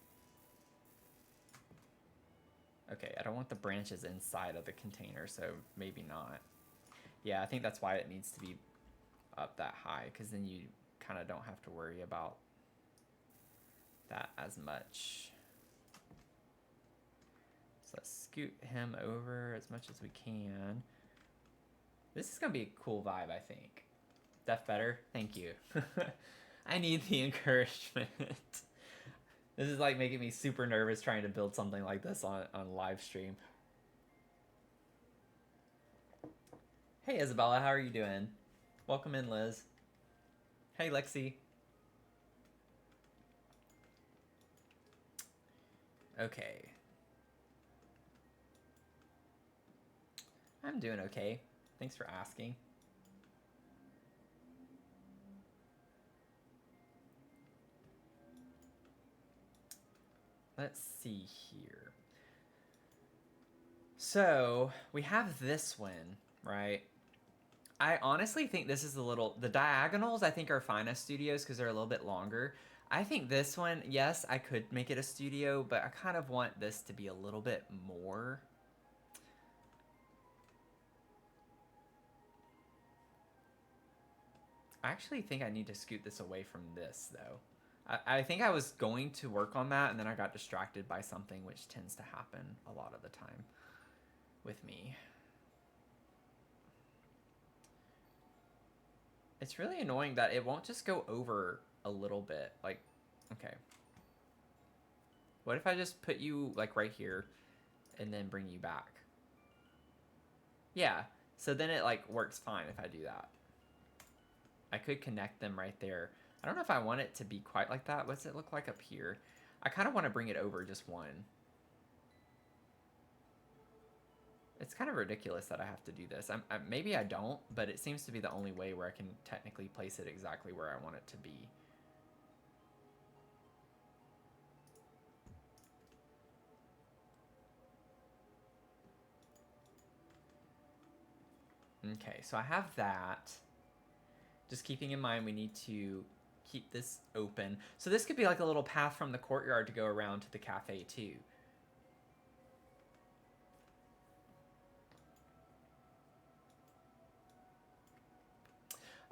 A: Okay, I don't want the branches inside of the container, so maybe not. Yeah, I think that's why it needs to be up that high, because then you kind of don't have to worry about that as much. So let's scoot him over as much as we can. This is going to be a cool vibe, I think. Def better? Thank you. I need the encouragement. This is like making me super nervous trying to build something like this on live stream. Hey Isabella, how are you doing? Welcome in, Liz. Hey Lexi. Okay. I'm doing okay. Thanks for asking. Let's see here. So we have this one, right? I honestly think this is a little... The diagonals I think are fine as studios because they're a little bit longer. I think this one, yes, I could make it a studio, but I kind of want this to be a little bit more. I actually think I need to scoot this away from this, though. I think I was going to work on that, and then I got distracted by something, which tends to happen a lot of the time with me. It's really annoying that it won't just go over a little bit. Like, okay. What if I just put you, like, right here, and then bring you back? Yeah, so then it, like, works fine if I do that. I could connect them right there. I don't know if I want it to be quite like that. What's it look like up here? I kind of want to bring it over just one. It's kind of ridiculous that I have to do this. Maybe I don't, but it seems to be the only way where I can technically place it exactly where I want it to be. Okay, so I have that. Just keeping in mind we need to keep this open. So this could be like a little path from the courtyard to go around to the cafe too.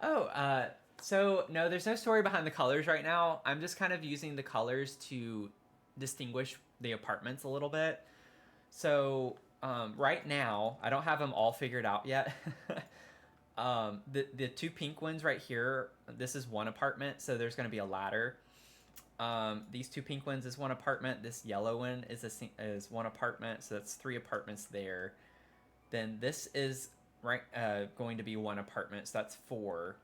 A: Oh, so no, there's no story behind the colors right now. I'm just kind of using the colors to distinguish the apartments a little bit. So right now, I don't have them all figured out yet. The two pink ones right here, this is one apartment, so there's going to be a ladder. These two pink ones is one apartment. This yellow one is one apartment, so that's 3 apartments there. Then this is going to be one apartment, so that's 4.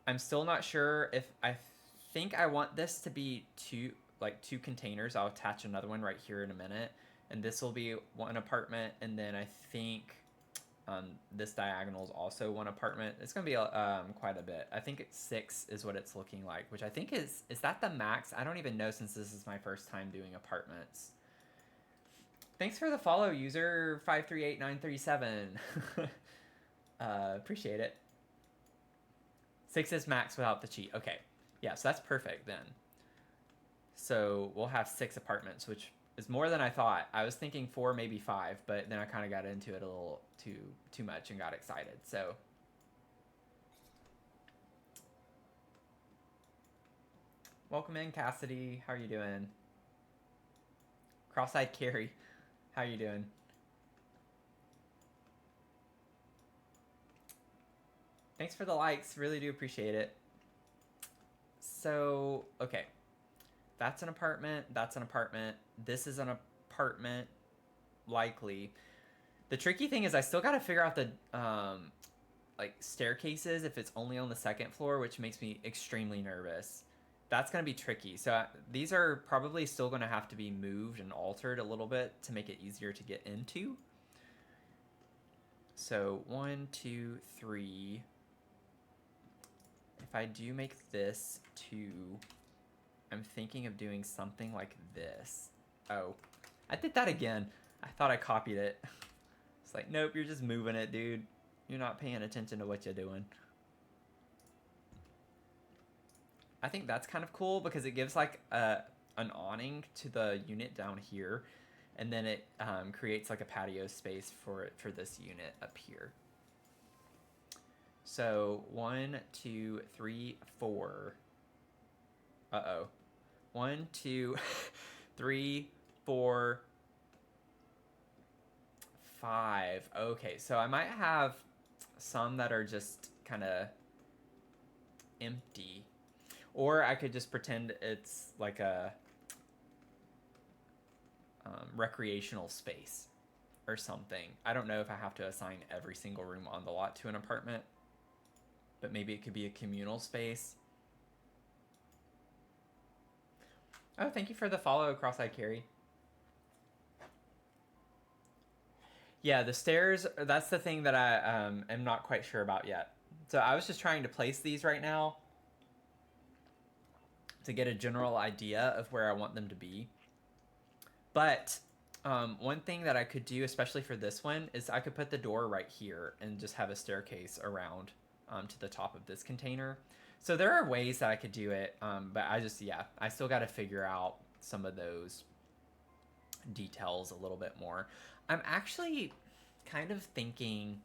A: I'm still not sure if I think I want this to be 2. like two containers. I'll attach another one right here in a minute, and this will be one apartment, and then I think this diagonal is also one apartment. It's gonna be quite a bit. I think it's 6 is what it's looking like, which I think is that the max? I don't even know, since this is my first time doing apartments. Thanks for the follow, user 538937. Appreciate it. 6 is max without the cheat. Okay, yeah, so that's perfect then. So we'll have 6 apartments, which is more than I thought. I was thinking 4, maybe 5, but then I kind of got into it a little too much and got excited. So welcome in, Cassidy. How are you doing? Cross-eyed Carrie, how are you doing? Thanks for the likes. Really do appreciate it. So, okay. That's an apartment. That's an apartment. This is an apartment, likely. The tricky thing is I still got to figure out the like staircases if it's only on the second floor, which makes me extremely nervous. That's going to be tricky. So these are probably still going to have to be moved and altered a little bit to make it easier to get into. So 1, 2, 3. If I do make this 2, I'm thinking of doing something like this. Oh, I did that again. I thought I copied it. It's like, nope, you're just moving it, dude. You're not paying attention to what you're doing. I think that's kind of cool because it gives like an awning to the unit down here, and then it creates like a patio space for this unit up here. So 1, 2, 3, 4. 1, 2, 3, 4, 5. Okay, so I might have some that are just kind of empty, or I could just pretend it's like a recreational space or something. I don't know if I have to assign every single room on the lot to an apartment, but maybe it could be a communal space. Oh, thank you for the follow, Cross-eyed Carrie. Yeah, the stairs, that's the thing that I am not quite sure about yet. So I was just trying to place these right now to get a general idea of where I want them to be. But one thing that I could do, especially for this one, is I could put the door right here and just have a staircase around to the top of this container. So there are ways that I could do it, but I still got to figure out some of those details a little bit more. I'm actually kind of thinking,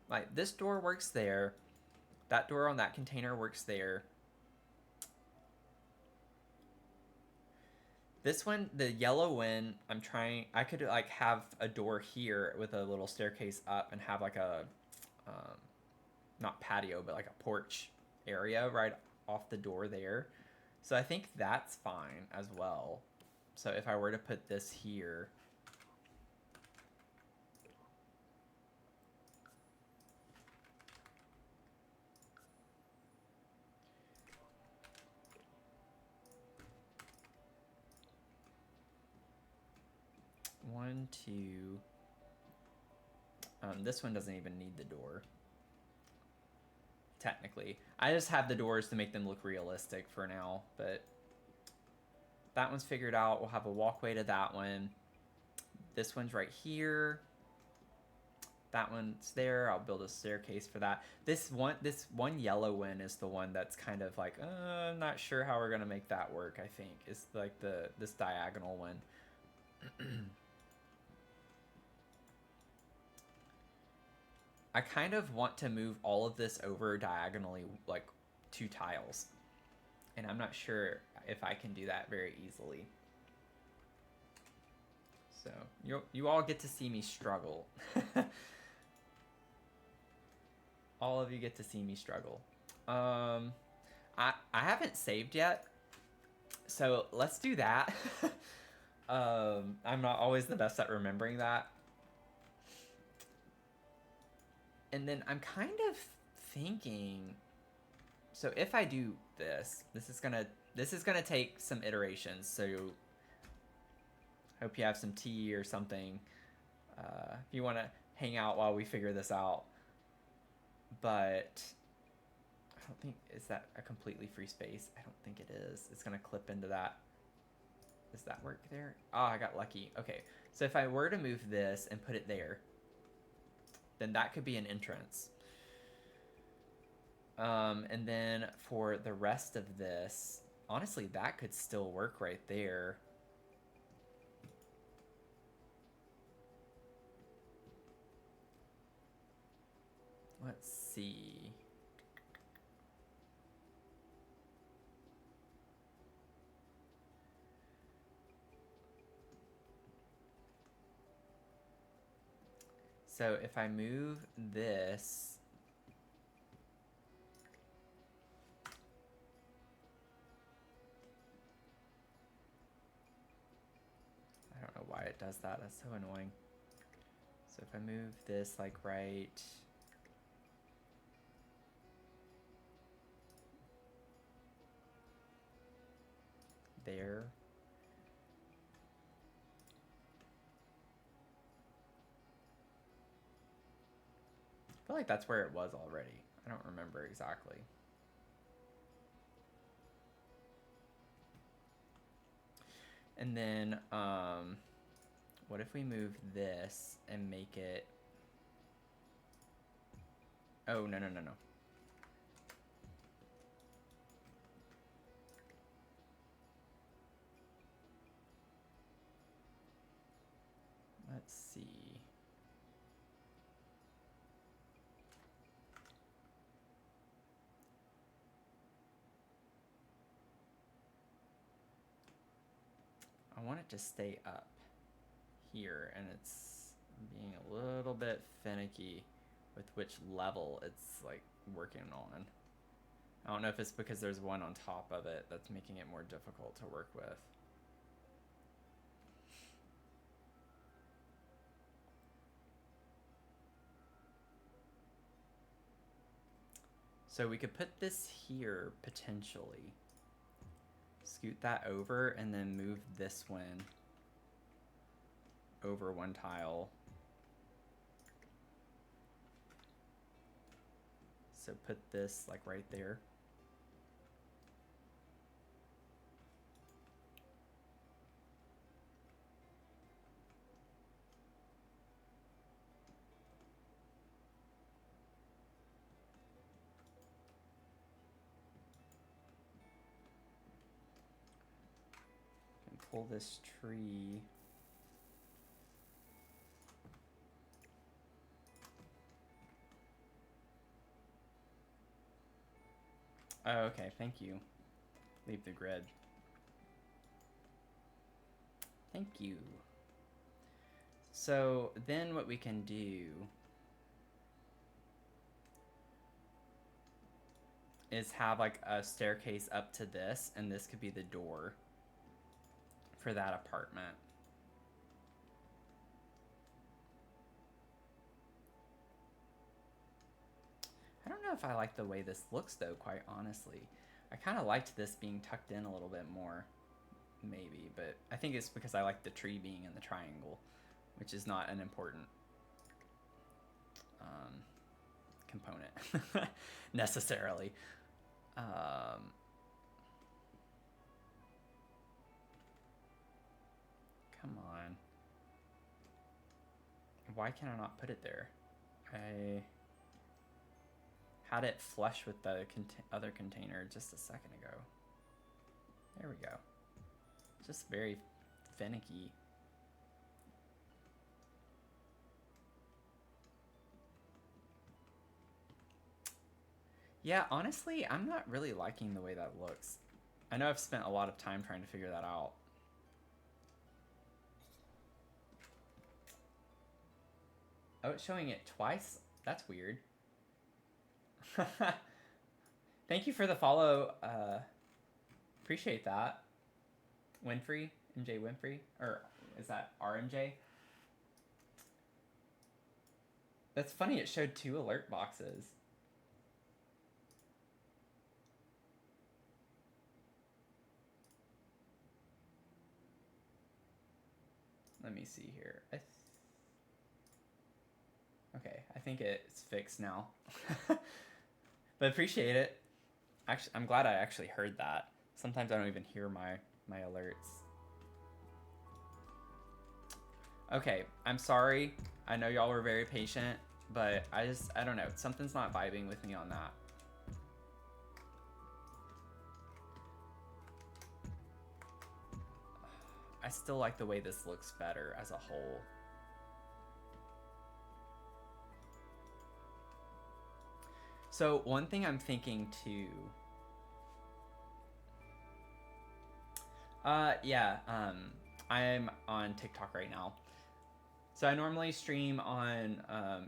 A: like, this door works there, that door on that container works there. This one, the yellow one, I could like have a door here with a little staircase up and have like a not patio, but like a porch area right off the door there. So I think that's fine as well. So if I were to put this here, one, two. This one doesn't even need the door. Technically, I just have the doors to make them look realistic for now, but that one's figured out. We'll have a walkway to that one. This one's right here. That one's there. I'll build a staircase for that. This one yellow one is the one that's kind of like, I'm not sure how we're gonna make that work. I think it's like this diagonal one. I kind of want to move all of this over diagonally, like 2 tiles. And I'm not sure if I can do that very easily. So you all get to see me struggle. All of you get to see me struggle. I haven't saved yet, so let's do that. I'm not always the best at remembering that. And then I'm kind of thinking, so if I do this is gonna This is going to take some iterations, so hope you have some tea or something if you want to hang out while we figure this out. But I don't think, is that a completely free space? I don't think it is. It's going to clip into that. Does that work there? Oh, I got lucky. Okay, so if I were to move this and put it there, then that could be an entrance. And then for the rest of this, honestly, that could still work right there. Let's see. So if I move this, I don't know why it does that. That's so annoying. So if I move this like right there. I feel like that's where it was already. I don't remember exactly. And then, what if we move this and make it... Oh, no. Let's see. I want it to stay up here, and it's being a little bit finicky with which level it's like working on. I don't know if it's because there's one on top of it that's making it more difficult to work with. So we could put this here potentially. Scoot that over and then move this one over one tile. So put this like right there. And pull this tree. Oh, okay, thank you. Leave the grid. Thank you. So then what we can do is have like a staircase up to this, and this could be the door for that apartment. I don't know if I like the way this looks though, quite honestly. I kind of liked this being tucked in a little bit more, maybe, but I think it's because I like the tree being in the triangle, which is not an important component necessarily. Come on. Why can I not put it there? I had it flush with the other container just a second ago. There we go. Just very finicky. Yeah, honestly, I'm not really liking the way that looks. I know I've spent a lot of time trying to figure that out. Oh, it's showing it twice? That's weird. Thank you for the follow. Appreciate that. Wintry? MJ Wintry? Or is that RMJ? That's funny, it showed 2 alert boxes. let me see here. Okay, I think it's fixed now. But appreciate it. Actually, I'm glad I actually heard that. Sometimes I don't even hear my alerts. Okay, I'm sorry. I know y'all were very patient, but I don't know. Something's not vibing with me on that. I still like the way this looks better as a whole. So one thing I'm thinking too. Yeah, I'm on TikTok right now. So I normally stream on,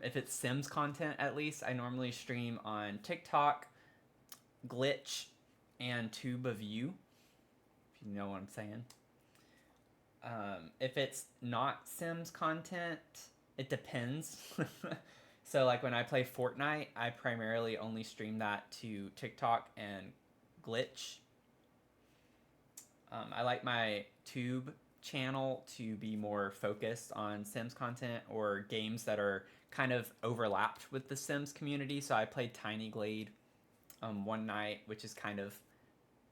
A: if it's Sims content at least, I normally stream on TikTok, Glitch, and TubeView, if you know what I'm saying. If it's not Sims content, it depends. So like when I play Fortnite, I primarily only stream that to TikTok and Glitch. I like my Tube channel to be more focused on Sims content or games that are kind of overlapped with the Sims community. So I played Tiny Glade one night, which is kind of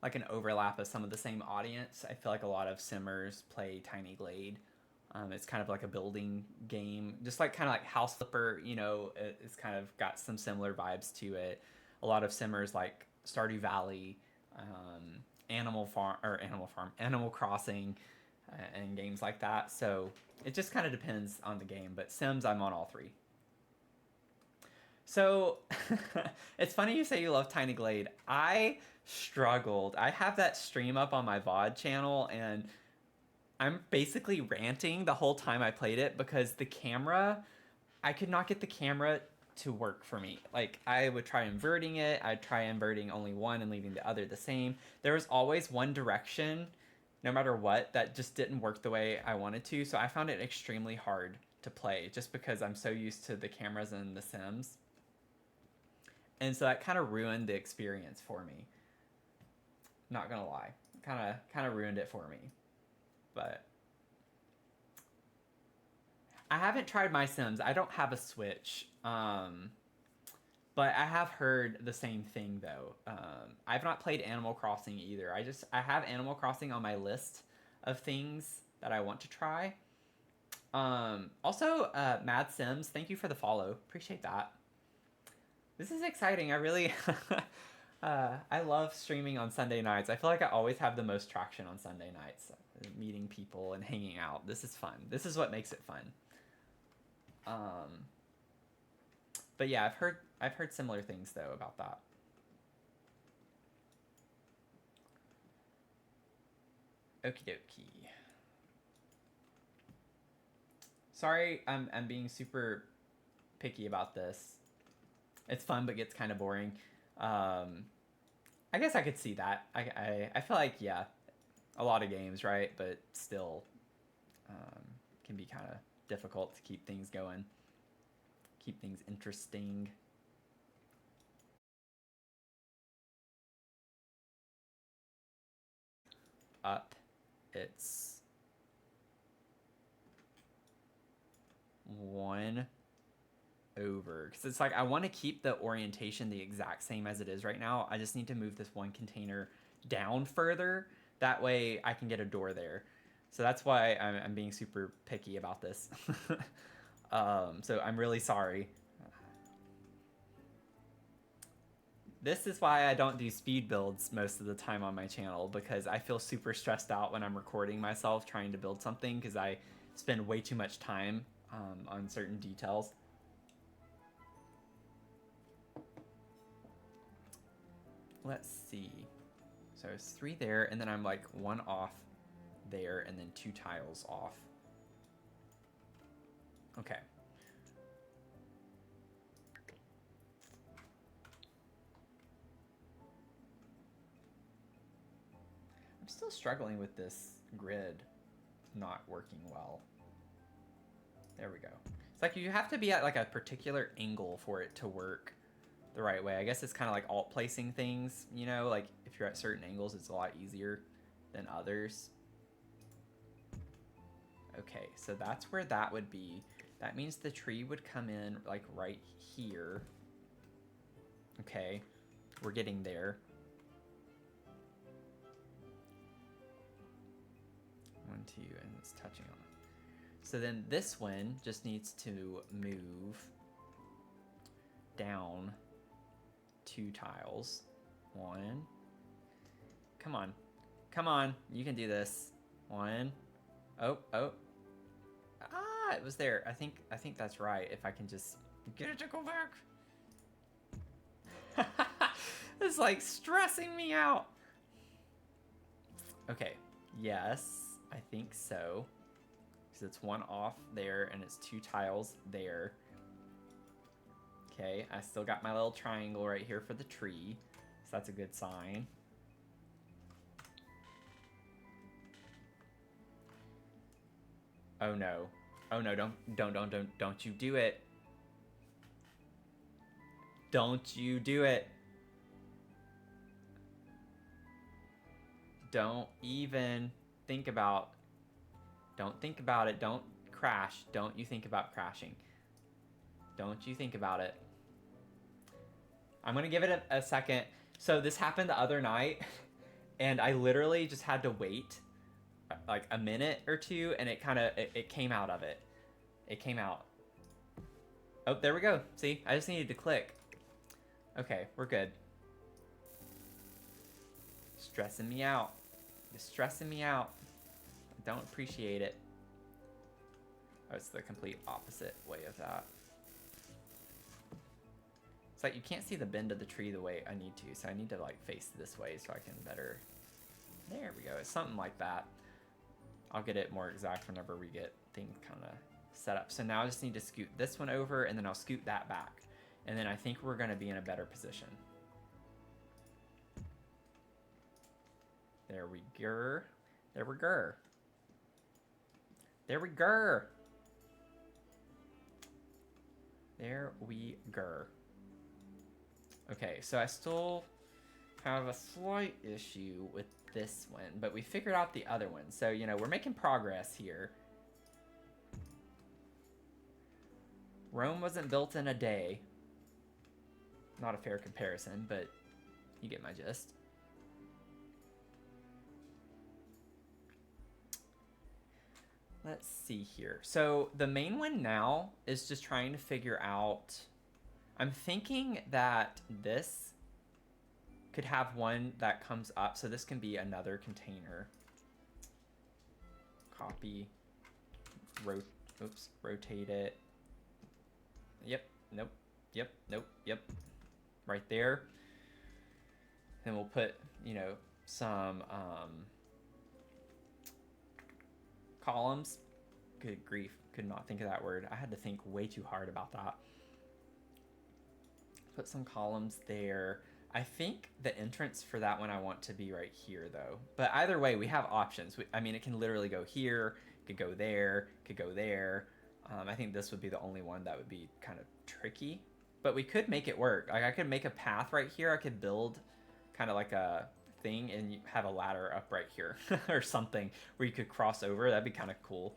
A: like an overlap of some of the same audience. I feel like a lot of Simmers play Tiny Glade. It's kind of like a building game, just like kind of like House Flipper, you know, it's kind of got some similar vibes to it. A lot of Simmers like Stardew Valley, Animal Crossing, and games like that. So it just kind of depends on the game, but Sims, I'm on all three. So it's funny you say you love Tiny Glade. I struggled. I have that stream up on my VOD channel, and I'm basically ranting the whole time I played it because the camera, I could not get the camera to work for me. Like I would try inverting it, I'd try inverting only one and leaving the other the same. There was always one direction, no matter what, that just didn't work the way I wanted to. So I found it extremely hard to play just because I'm so used to the cameras in The Sims. And so that kind of ruined the experience for me. Not gonna lie, kind of ruined it for me. But I haven't tried My Sims. I don't have a Switch. But I have heard the same thing though. I've not played Animal Crossing either. I have Animal Crossing on my list of things that I want to try. Also, Mad Sims, thank you for the follow. Appreciate that. This is exciting. I really, I love streaming on Sunday nights. I feel like I always have the most traction on Sunday nights, meeting people and hanging out. This is fun. This is what makes it fun. But yeah, I've heard similar things though about that. Okie dokie. Sorry, I'm being super picky about this. It's fun, but gets kind of boring. I guess I could see that. I feel like, yeah, a lot of games, right? But still, can be kind of difficult to keep things going, keep things interesting. Up, it's 1 over, because it's like I want to keep the orientation the exact same as it is right now. I just need to move this one container down further. That way I can get a door there. So that's why I'm being super picky about this. So I'm really sorry. This is why I don't do speed builds most of the time on my channel, because I feel super stressed out when I'm recording myself trying to build something, because I spend way too much time on certain details. Let's see. So it's 3 there, and then I'm like 1 off there, and then 2 tiles off. Okay. I'm still struggling with this grid not working well. There we go. It's like you have to be at like a particular angle for it to work the right way. I guess it's kind of like alt placing things, you know, like if you're at certain angles, it's a lot easier than others. Okay, so that's where that would be. That means the tree would come in like right here. Okay, we're getting there. 1, 2, and it's touching on. So then this one just needs to move down 2 tiles. 1. Come on. Come on. You can do this. 1. Oh. Ah, it was there. I think that's right. If I can just get it to go back. It's like stressing me out. Okay. Yes, I think so. Because it's 1 off there and it's 2 tiles there. Okay, I still got my little triangle right here for the tree. So that's a good sign. Oh no. Oh no, don't you do it. Don't you do it. Don't even think about. Don't think about it. Don't crash. Don't you think about crashing. Don't you think about it. I'm gonna give it a second. So this happened the other night, and I literally just had to wait like a minute or two, and it kind of it came out of it. It came out. Oh, there we go. See, I just needed to click. Okay, we're good. Stressing me out. You're stressing me out. I don't appreciate it. Oh, it's the complete opposite way of that. It's like you can't see the bend of the tree the way I need to, so I need to like face this way so I can better. There we go. It's something like that. I'll get it more exact whenever we get things kind of set up. So now I just need to scoot this one over, and then I'll scoot that back. And then I think we're going to be in a better position. There we go. There we go. There we go. There we go. Okay, so I still have a slight issue with this one, but we figured out the other one. So, you know, we're making progress here. Rome wasn't built in a day. Not a fair comparison, but you get my gist. Let's see here. So the main one now is just trying to figure out. I'm thinking that this could have one that comes up. So this can be another container. Copy. Rotate it. Yep. Nope. Yep. Nope. Yep. Right there. Then we'll put, you know, some columns. Good grief. Could not think of that word. I had to think way too hard about that. Put some columns there. I think the entrance for that one I want to be right here though. But either way, we have options. I mean, it can literally go here, it could go there, it could go there. I think this would be the only one that would be kind of tricky. But we could make it work. Like I could make a path right here. I could build kind of like a thing and you have a ladder up right here or something where you could cross over. That'd be kind of cool.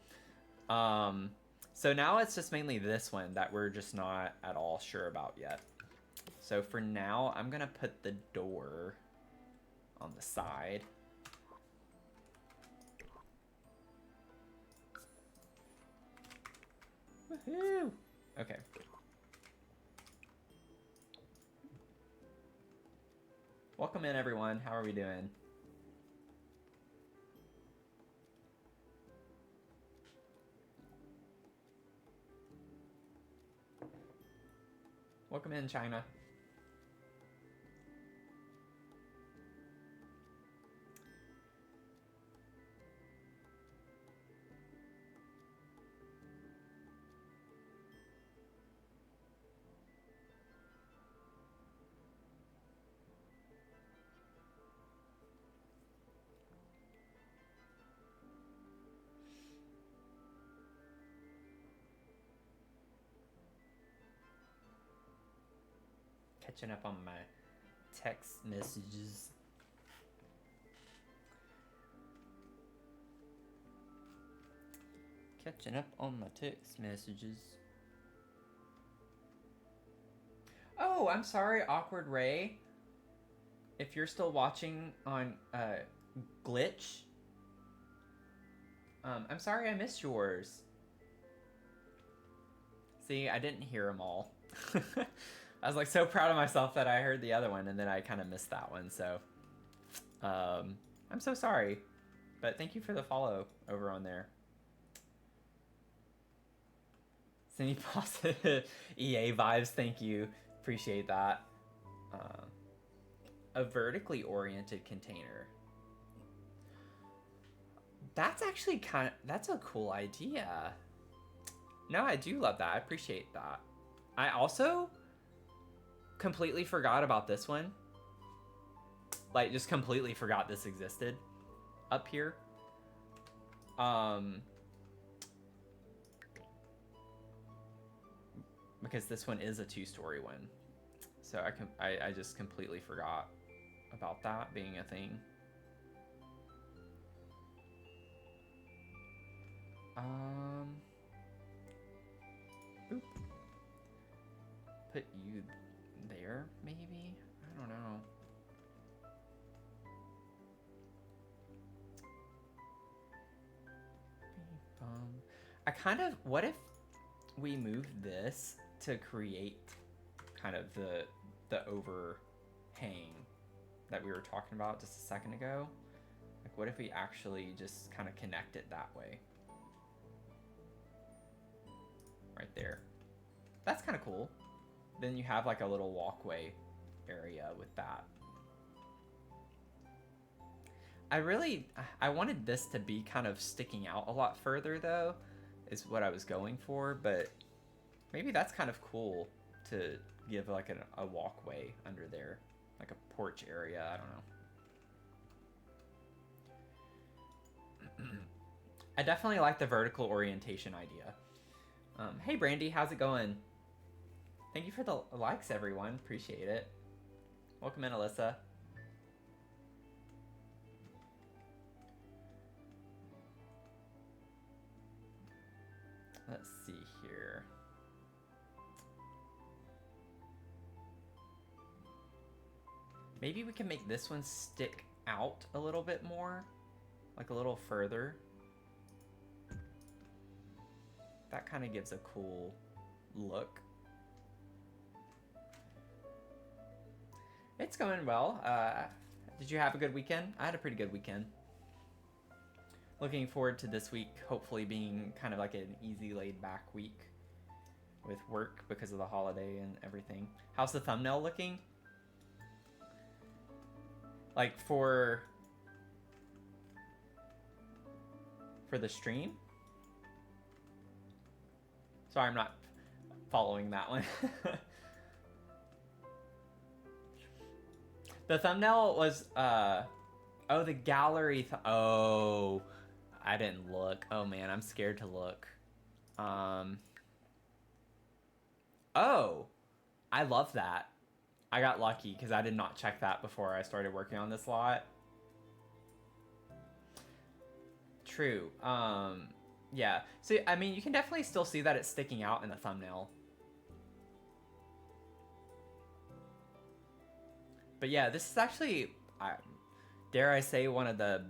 A: So now it's just mainly this one that we're just not at all sure about yet. So for now, I'm going to put the door on the side. Woohoo! Okay. Welcome in, everyone. How are we doing? Welcome in, China. Catching up on my text messages. Catching up on my text messages. Oh, I'm sorry, Awkward Ray. If you're still watching on Glitch, I'm sorry I missed yours. See, I didn't hear them all. I was like so proud of myself that I heard the other one, and then I kind of missed that one. So, I'm so sorry, but thank you for the follow over on there. Cindy positive EA vibes, thank you, appreciate that. A vertically oriented container. That's actually that's a cool idea. No, I do love that. I appreciate that. I also completely forgot about this one. Like, just completely forgot this existed up here. Because this one is a 2-story one. So I just completely forgot about that being a thing. Oop. Put you there, maybe? I don't know. I kind of, what if we move this to create kind of the overhang that we were talking about just a second ago? Like, what if we actually just kind of connect it that way? Right there. That's kind of cool. Then you have like a little walkway area with that. I wanted this to be kind of sticking out a lot further though, is what I was going for, but maybe that's kind of cool to give like a walkway under there, like a porch area, I don't know. I definitely like the vertical orientation idea. Hey Brandy, how's it going? Thank you for the likes, everyone. Appreciate it. Welcome in, Alyssa. Let's see here. Maybe we can make this one stick out a little bit more, like a little further. That kind of gives a cool look. It's going well. Did you have a good weekend? I had a pretty good weekend. Looking forward to this week hopefully being kind of like an easy laid back week with work because of the holiday and everything. How's the thumbnail looking? Like for the stream? Sorry, I'm not following that one. The thumbnail was, oh, the gallery, oh, I didn't look. Oh man, I'm scared to look. Oh, I love that. I got lucky because I did not check that before I started working on this lot. True. Yeah. So, I mean, you can definitely still see that it's sticking out in the thumbnail. But yeah, this is actually, dare I say, one of the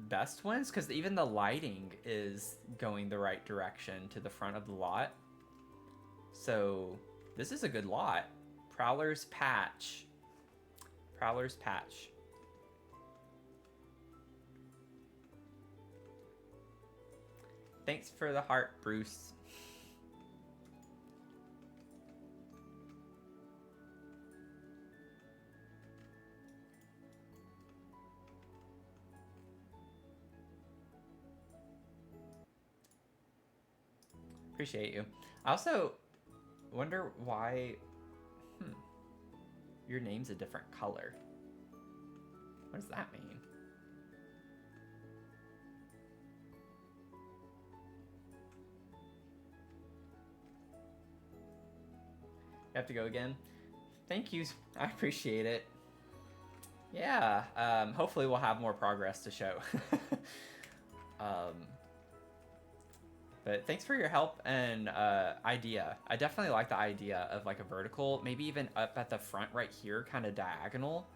A: best ones, because even the lighting is going the right direction to the front of the lot. So this is a good lot. Prowler's Patch. Prowler's Patch. Thanks for the heart, Bruce. Appreciate you. I also wonder why your name's a different color. What does that mean? You have to go again? Thank you. I appreciate it. Yeah, hopefully we'll have more progress to show. But thanks for your help and idea. I definitely like the idea of like a vertical, maybe even up at the front right here, kind of diagonal.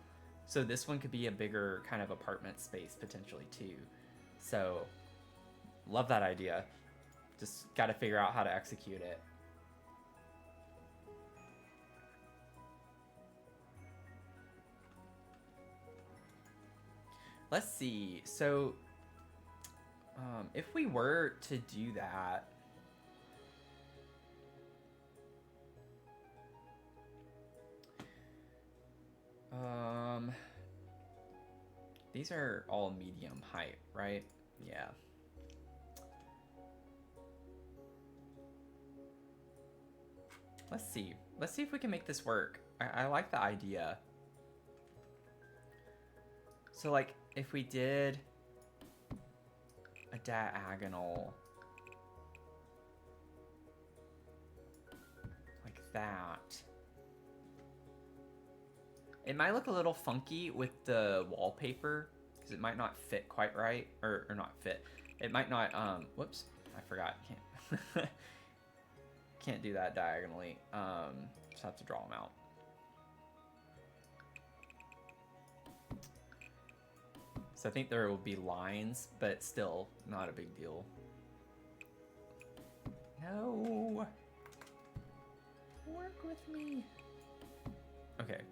A: So this one could be a bigger kind of apartment space potentially too. So love that idea. Just got to figure out how to execute it. Let's see. So if we were to do that, these are all medium height, right? Yeah. Let's see. Let's see if we can make this work. I like the idea. So like if we did a diagonal like that, it might look a little funky with the wallpaper because it might not fit quite right, or not fit. It might not, whoops, I forgot. Can't do that diagonally. Just have to draw them out. So I think there will be lines, but still not a big deal. No. Work with me. Okay.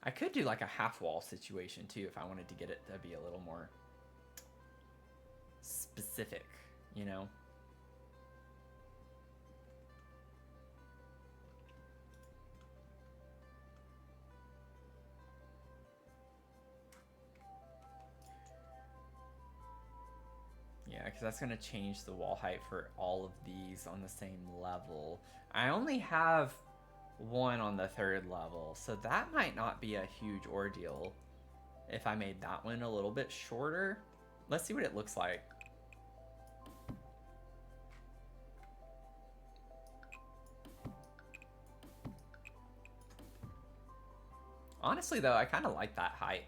A: I could do like a half wall situation too if I wanted to get it to be a little more specific, you know? Yeah, because that's going to change the wall height for all of these on the same level. I only have one on the third level, so that might not be a huge ordeal if I made that one a little bit shorter. Let's see what it looks like. Honestly, though, I kind of like that height.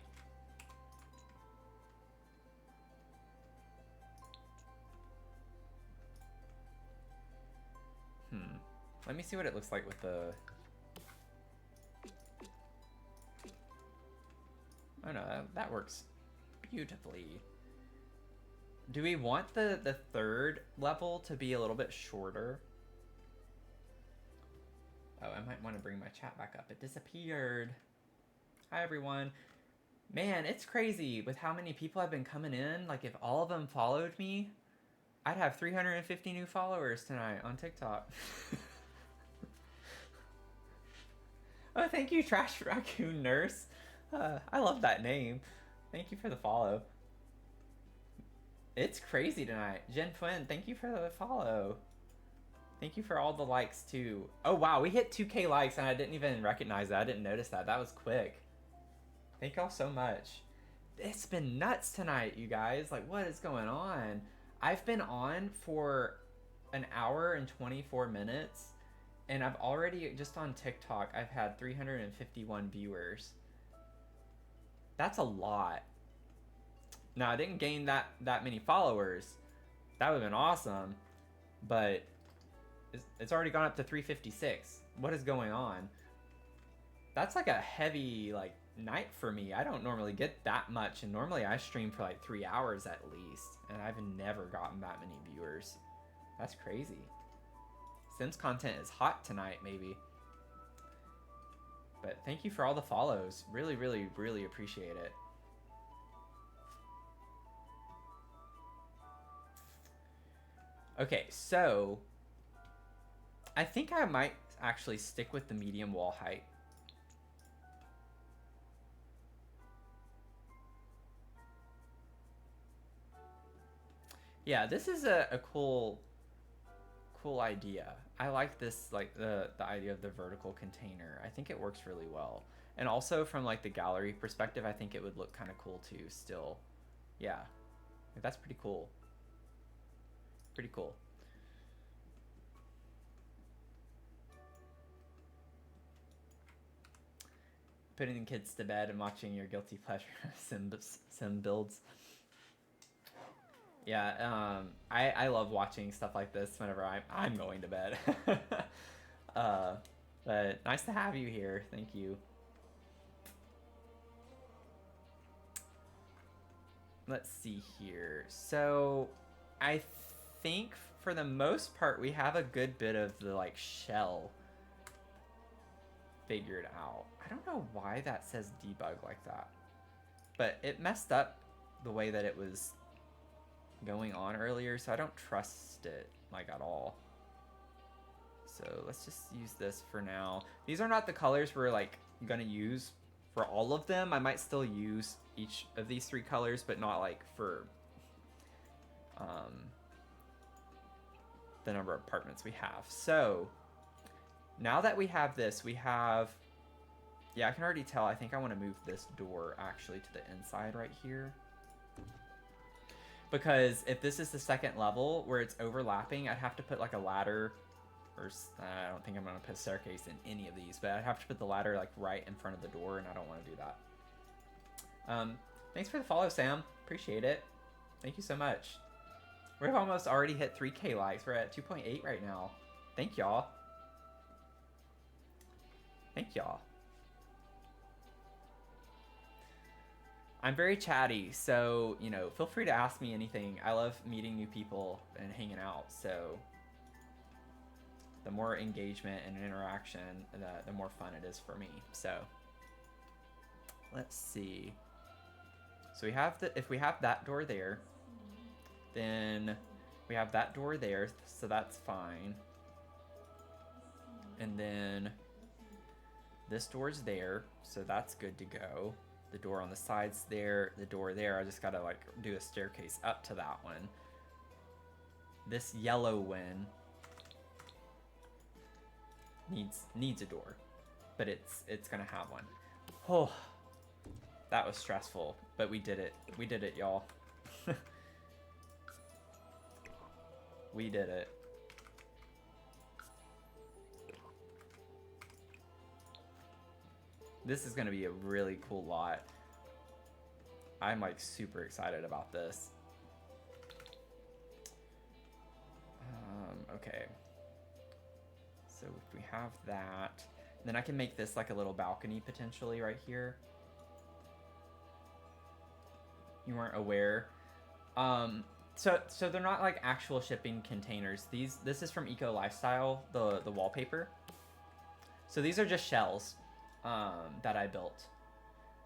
A: Let me see what it looks like with the... Oh no, that works beautifully. Do we want the third level to be a little bit shorter? Oh, I might want to bring my chat back up. It disappeared. Hi, everyone. Man, it's crazy with how many people have been coming in. Like, if all of them followed me, I'd have 350 new followers tonight on TikTok. Oh, thank you, Trash Raccoon Nurse. I love that name. Thank you for the follow. It's crazy tonight. Jen Twin, thank you for the follow. Thank you for all the likes, too. Oh, wow, we hit 2K likes, and I didn't even recognize that. I didn't notice that. That was quick. Thank y'all so much. It's been nuts tonight, you guys. Like, what is going on? I've been on for an hour and 24 minutes, and I've already, just on TikTok, I've had 351 viewers. That's a lot. Now, I didn't gain that many followers. That would have been awesome. But it's already gone up to 356. What is going on? That's like a heavy, like, night for me. I don't normally get that much, and normally I stream for like 3 hours at least, and I've never gotten that many viewers. That's crazy. Sims content is hot tonight, maybe. But thank you for all the follows. Really, really, really appreciate it. Okay, so I think I might actually stick with the medium wall height. Yeah, this is a cool idea. I like this, like the idea of the vertical container. I think it works really well. And also from like the gallery perspective, I think it would look kind of cool too still. Yeah, like, that's pretty cool. Pretty cool. putting the kids to bed and watching your guilty pleasure sim builds. Yeah, I love watching stuff like this whenever I'm going to bed. But nice to have you here. Thank you. Let's see here. So I think for the most part we have a good bit of the like shell figured out. I don't know why that says debug like that, but it messed up the way that it was going on earlier, so I don't trust it like at all. So let's just use this for now. These are not the colors we're like gonna use for all of them. I might still use each of these 3 colors, but not like for the number of apartments we have. So now that we have this, we have, yeah, I can already tell. I think I want to move this door actually to the inside right here. Because if this is the second level where it's overlapping, I'd have to put like a ladder, or I don't think I'm going to put a staircase in any of these, but I'd have to put the ladder like right in front of the door, and I don't want to do that. Thanks for the follow, Sam. Appreciate it. Thank you so much. We've almost already hit 3K likes. We're at 2.8 right now. Thank y'all. Thank y'all. I'm very chatty, so, you know, feel free to ask me anything. I love meeting new people and hanging out, so the more engagement and interaction, the more fun it is for me. So let's see. So we have if we have that door there, then we have that door there, so that's fine. And then this door's there, so that's good to go. The door on the side's there, the door there, I just gotta like do a staircase up to that one. This yellow one needs a door, but it's gonna have one. Oh, that was stressful, but we did it. We did it, y'all. We did it. This is gonna be a really cool lot. I'm like super excited about this. Okay. So if we have that, then I can make this like a little balcony potentially right here. You weren't aware. So they're not like actual shipping containers. This is from Eco Lifestyle, the wallpaper. So these are just shells that I built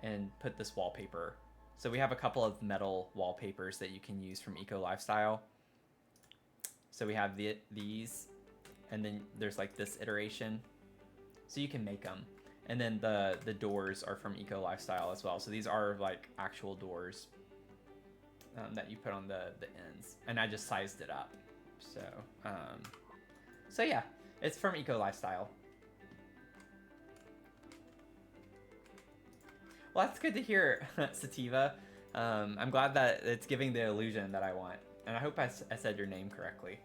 A: and put this wallpaper. So we have a couple of metal wallpapers that you can use from Eco Lifestyle. So we have these, and then there's like this iteration. So you can make them. And then the doors are from Eco Lifestyle as well. So these are like actual doors that you put on the ends. And I just sized it up. So yeah, it's from Eco Lifestyle. Well, that's good to hear, Sativa. I'm glad that it's giving the illusion that I want. And I hope I said your name correctly.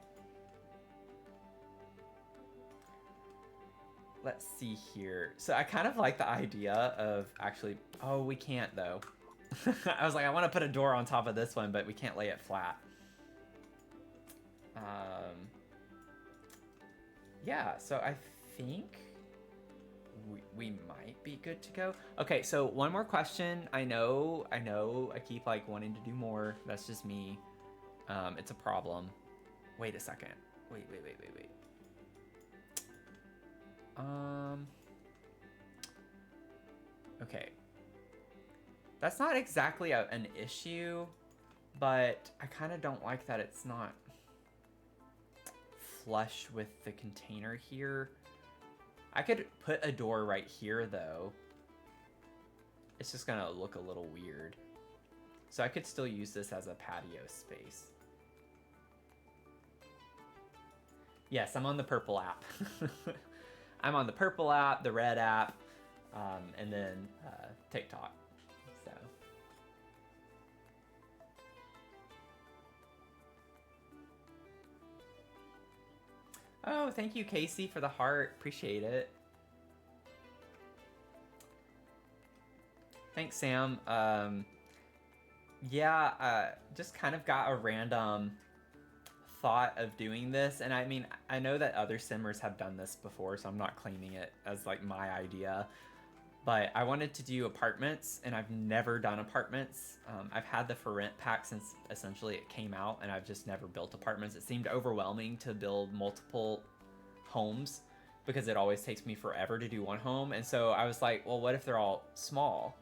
A: Let's see here. So I kind of like the idea of actually... Oh, we can't, though. I was like, I want to put a door on top of this one, but we can't lay it flat. Yeah, so I think... we might be good to go. Okay, so one more question. I know I keep like wanting to do more. That's just me. It's a problem. Wait a second. Wait. Okay. That's not exactly an issue, but I kind of don't like that it's not flush with the container here. I could put a door right here, though. It's just gonna look a little weird. So I could still use this as a patio space. Yes, I'm on the purple app. I'm on the purple app, the red app, and then TikTok. So. Oh, thank you, Casey, for the heart. Appreciate it. Thanks, Sam. Yeah, just kind of got a random thought of doing this, and I mean, I know that other simmers have done this before, so I'm not claiming it as like my idea, but I wanted to do apartments, and I've never done apartments. I've had the for rent pack since essentially it came out, and I've just never built apartments. It seemed overwhelming to build multiple homes because it always takes me forever to do one home, and so I was like, well, what if they're all small?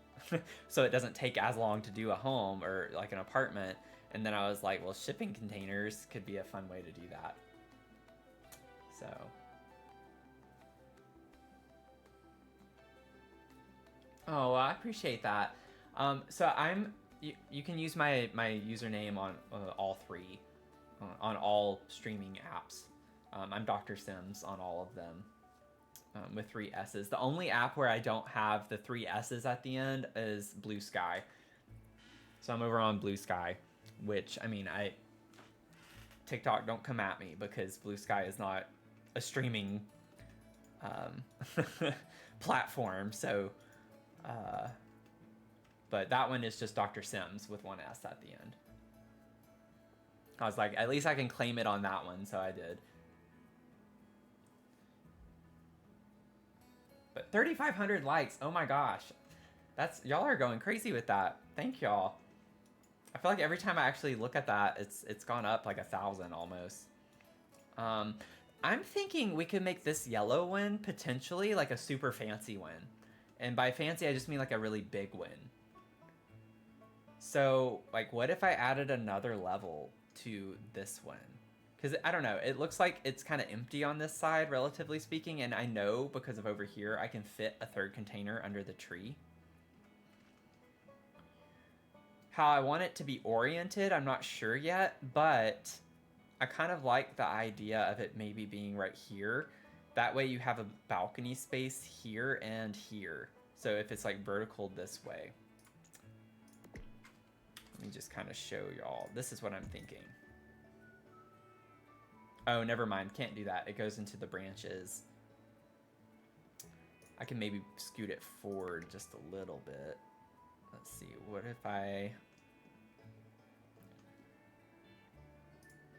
A: So it doesn't take as long to do a home or like an apartment. And then I was like, well, shipping containers could be a fun way to do that. So. Oh, well, I appreciate that. So you can use my username on all three, on all streaming apps. I'm Dr. Sims on all of them, with 3 S's. The only app where I don't have the 3 S's at the end is Blue Sky. So I'm over on Blue Sky. Which, I mean, TikTok, don't come at me because Blue Sky is not a streaming platform. So, but that one is just Dr. Sims with 1 S at the end. I was like, at least I can claim it on that one, so I did. But 3,500 likes, oh my gosh. Y'all are going crazy with that. Thank y'all. I feel like every time I actually look at that, it's gone up like 1,000 almost. I'm thinking we could make this yellow one potentially like a super fancy one. And by fancy, I just mean like a really big one. So, like, what if I added another level to this one? Because, I don't know, it looks like it's kind of empty on this side, relatively speaking. And I know because of over here, I can fit a 3rd container under the tree. How I want it to be oriented, I'm not sure yet, but I kind of like the idea of it maybe being right here. That way you have a balcony space here and here. So if it's like vertical this way. Let me just kind of show y'all. This is what I'm thinking. Oh, never mind. Can't do that. It goes into the branches. I can maybe scoot it forward just a little bit. Let's see. What if I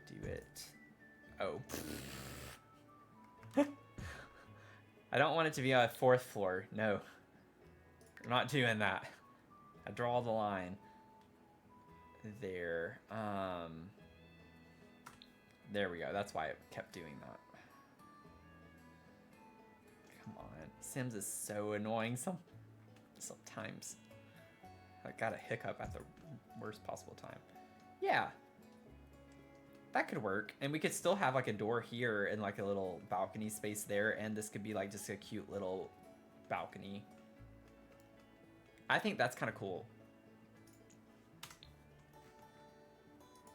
A: do it? Oh. I don't want it to be on a 4th floor. No. I'm not doing that. I draw the line. There. There we go. That's why it kept doing that. Come on. Sims is so annoying sometimes. I got a hiccup at the worst possible time. Yeah. That could work. And we could still have like a door here and like a little balcony space there. And this could be like just a cute little balcony. I think that's kind of cool.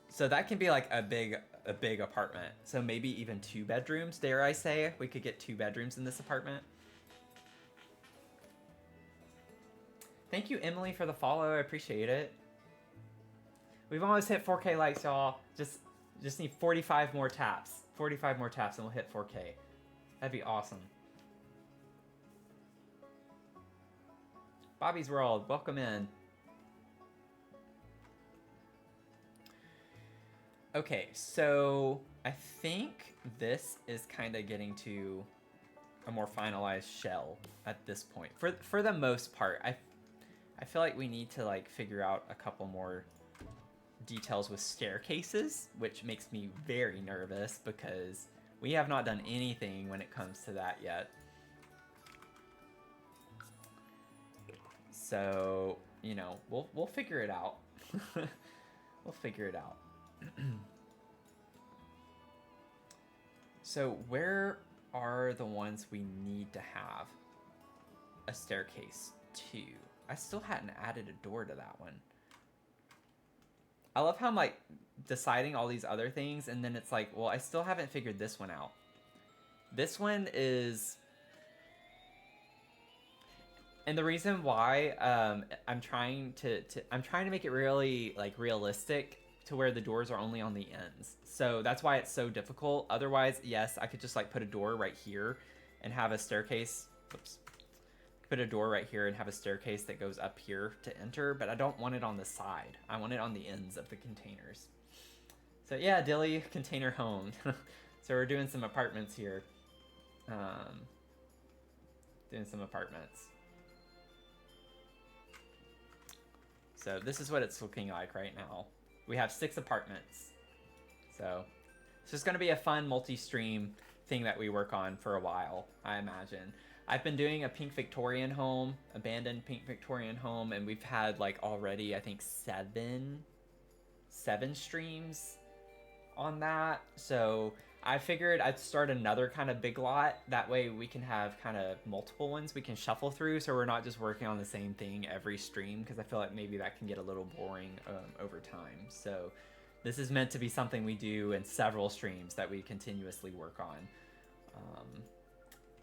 A: So that can be like a big apartment. So maybe even 2 bedrooms, dare I say. We could get 2 bedrooms in this apartment. Thank you, Emily, for the follow. I appreciate it. We've almost hit 4K likes, y'all. Just need 45 more taps. 45 more taps and we'll hit 4K. That'd be awesome. Bobby's World, welcome in. Okay, so I think this is kind of getting to a more finalized shell at this point. For the most part, I feel like we need to like figure out a couple more details with staircases, which makes me very nervous because we have not done anything when it comes to that yet. So, you know, we'll figure it out. We'll figure it out. So where are the ones we need to have a staircase to? I still hadn't added a door to that one. I love how I'm like deciding all these other things and then it's like, well, I still haven't figured this one out. This one is... And the reason why I'm trying to make it really like realistic to where the doors are only on the ends. So that's why it's so difficult. Otherwise, yes, I could just like put a door right here and have a staircase. Oops. put a door right here and have a staircase that goes up here to enter, but I don't want it on the side. I want it on the ends of the containers. So yeah, Dilly, container home. So we're doing some apartments here. Doing some apartments. So this is what it's looking like right now. We have 6 apartments. So it's just going to be a fun multi-stream thing that we work on for a while, I imagine. I've been doing a pink Victorian home, abandoned pink Victorian home, and we've had like already, I think, seven streams on that. So I figured I'd start another kind of big lot. That way we can have kind of multiple ones we can shuffle through, so we're not just working on the same thing every stream, because I feel like maybe that can get a little boring over time. So this is meant to be something we do in several streams that we continuously work on.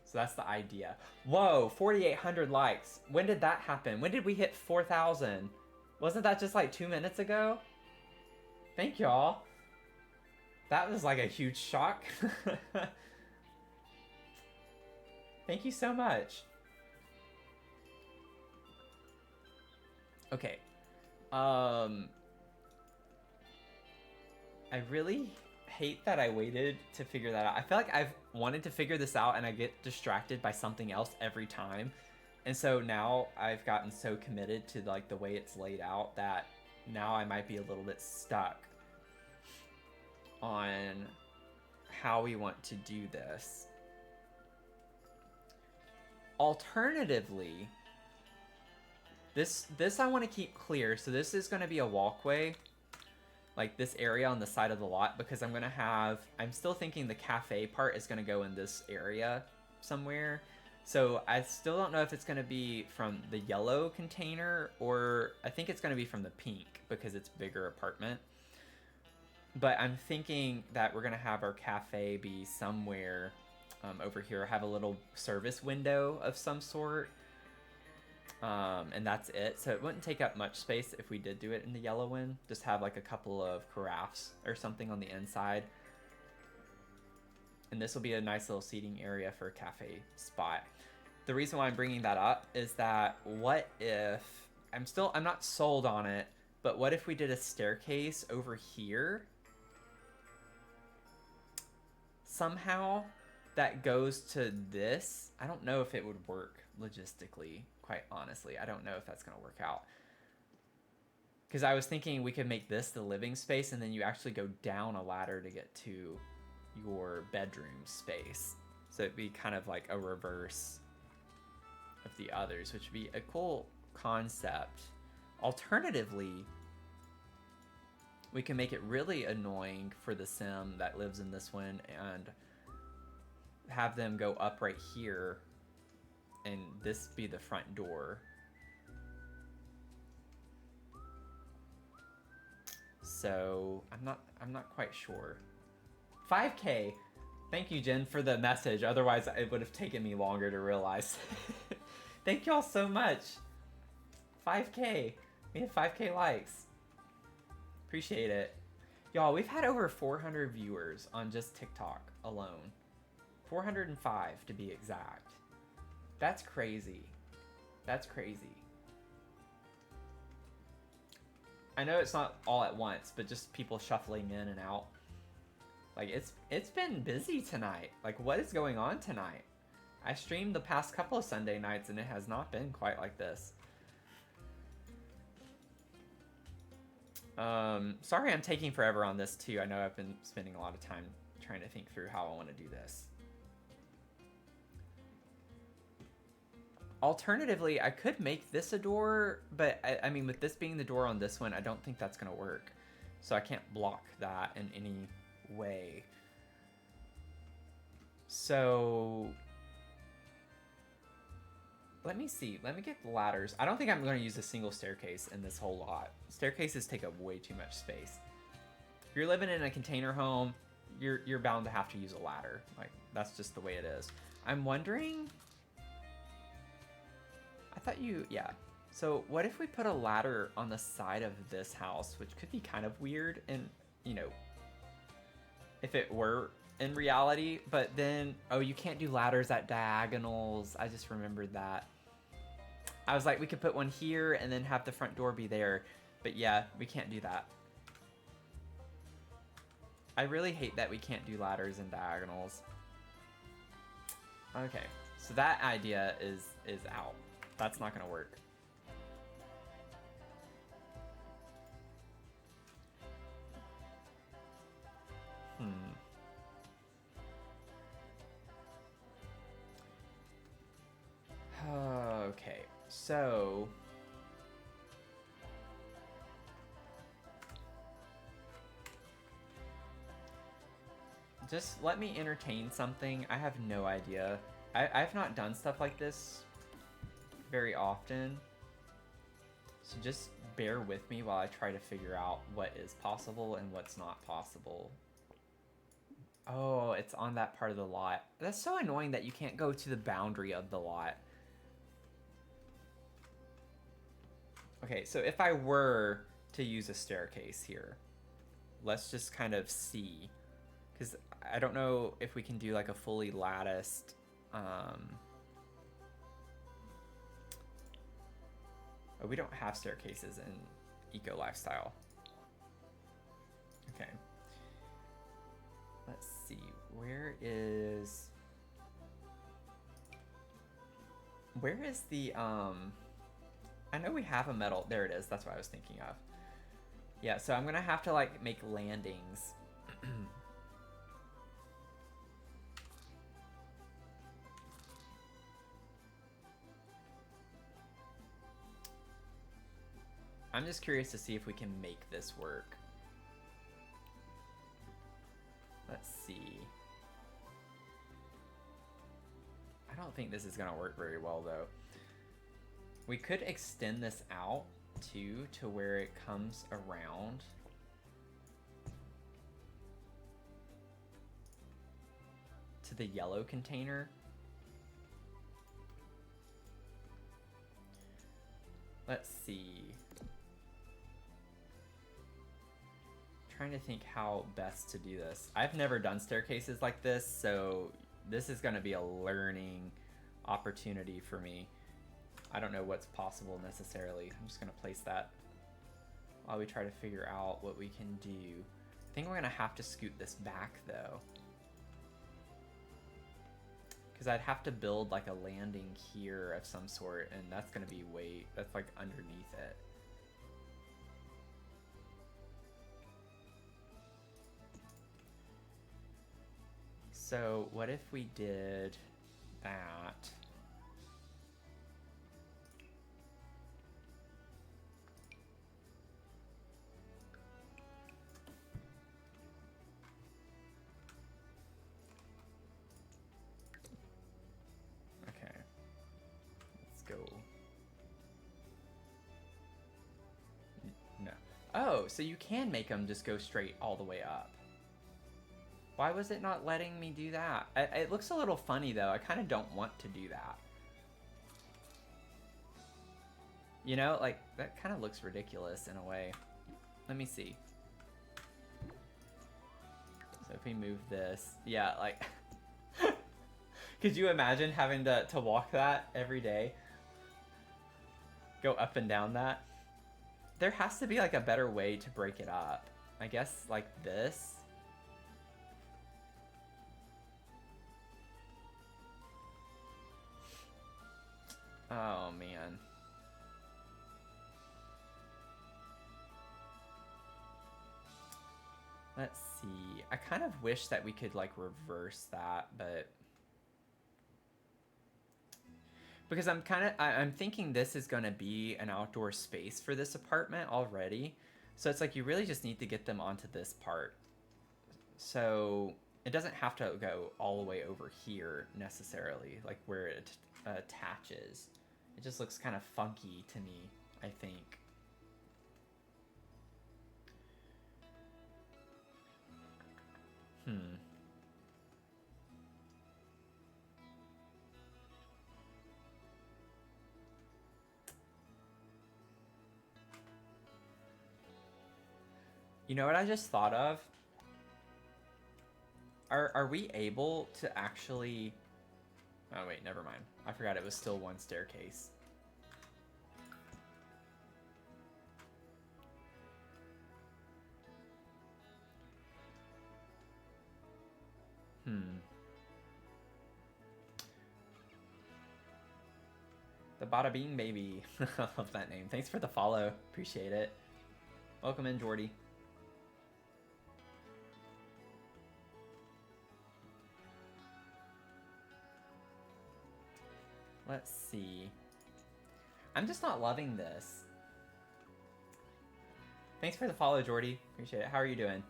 A: So that's the idea. Whoa, 4,800 likes. When did that happen? When did we hit 4,000? Wasn't that just like 2 minutes ago? Thank y'all. That was like a huge shock. Thank you so much. Okay. I really hate that I waited to figure that out. I feel like I've wanted to figure this out and I get distracted by something else every time. And so now I've gotten so committed to like the way it's laid out that now I might be a little bit stuck on how we want to do this. Alternatively, this I want to keep clear. So this is going to be a walkway, like this area on the side of the lot, because I'm still thinking the cafe part is going to go in this area somewhere. So I still don't know if it's going to be from the yellow container, or I think it's going to be from the pink because it's bigger apartment. But I'm thinking that we're going to have our cafe be somewhere over here, have a little service window of some sort. And that's it. So it wouldn't take up much space if we did do it in the yellow one. Just have like a couple of carafes or something on the inside. And this will be a nice little seating area for a cafe spot. The reason why I'm bringing that up is that what if, I'm not sold on it, but what if we did a staircase over here somehow that goes to this? I don't know if it would work logistically, quite honestly. I don't know if that's going to work out. Because I was thinking we could make this the living space, and then you actually go down a ladder to get to your bedroom space. So it'd be kind of like a reverse of the others, which would be a cool concept. Alternatively, we can make it really annoying for the sim that lives in this one and have them go up right here and this be the front door. So I'm not quite sure. 5K. Thank you, Jen, for the message. Otherwise, it would have taken me longer to realize. Thank y'all so much. 5K. We have 5K likes. Appreciate it. Y'all, we've had over 400 viewers on just TikTok alone. 405 to be exact. That's crazy. That's crazy. I know it's not all at once, but just people shuffling in and out. Like, it's been busy tonight. Like, what is going on tonight? I streamed the past couple of Sunday nights and it has not been quite like this. Sorry I'm taking forever on this too. I know I've been spending a lot of time trying to think through how I want to do this. Alternatively, I could make this a door, but I mean, with this being the door on this one, I don't think that's going to work. So I can't block that in any way. So let me see. Let me get the ladders. I don't think I'm going to use a single staircase in this whole lot. Staircases take up way too much space. If you're living in a container home, you're bound to have to use a ladder. Like, that's just the way it is. I'm wondering... I thought yeah. So what if we put a ladder on the side of this house, which could be kind of weird and, you know, if it were in reality, but then, oh, you can't do ladders at diagonals. I just remembered that. I was like, we could put one here and then have the front door be there. But yeah, we can't do that. I really hate that we can't do ladders and diagonals. Okay, so that idea is out. That's not gonna work. Okay, so just let me entertain something. I have no idea. I've not done stuff like this very often. So just bear with me while I try to figure out what is possible and what's not possible. Oh, it's on that part of the lot. That's so annoying that you can't go to the boundary of the lot. Okay, so if I were to use a staircase here, let's just kind of see. Because I don't know if we can do like a fully latticed... Oh, we don't have staircases in Eco Lifestyle. Okay. Let's see. Where is the... I know we have a metal... There it is. That's what I was thinking of. Yeah, so I'm going to have to like make landings. I'm just curious to see if we can make this work. Let's see. I don't think this is going to work very well, though. We could extend this out, too, to where it comes around. To the yellow container. Let's see. Trying to think how best to do this. I've never done staircases like this, so this is going to be a learning opportunity for me. I don't know what's possible necessarily. I'm just going to place that while we try to figure out what we can do. I think we're going to have to scoot this back, though. Because I'd have to build like a landing here of some sort, and that's going to be that's like underneath it. So what if we did that? Okay. Let's go. No. Oh, so you can make them just go straight all the way up. Why was it not letting me do that? It looks a little funny, though. I kind of don't want to do that. You know, like, that kind of looks ridiculous in a way. Let me see. So if we move this... Yeah, like... Could you imagine having to walk that every day? Go up and down that? There has to be, like, a better way to break it up. I guess, like this... Oh, man. Let's see. I kind of wish that we could, like, reverse that, but... Because I'm thinking this is going to be an outdoor space for this apartment already. So it's like you really just need to get them onto this part. So it doesn't have to go all the way over here, necessarily, like where it attaches. It just looks kind of funky to me, I think. You know what I just thought of? Are we able to actually... Oh wait, never mind. I forgot it was still one staircase. bada bing, baby. I love that name. Thanks for the follow. Appreciate it. Welcome in, Jordy. Let's see. I'm just not loving this. Thanks for the follow, Jordy. Appreciate it. How are you doing?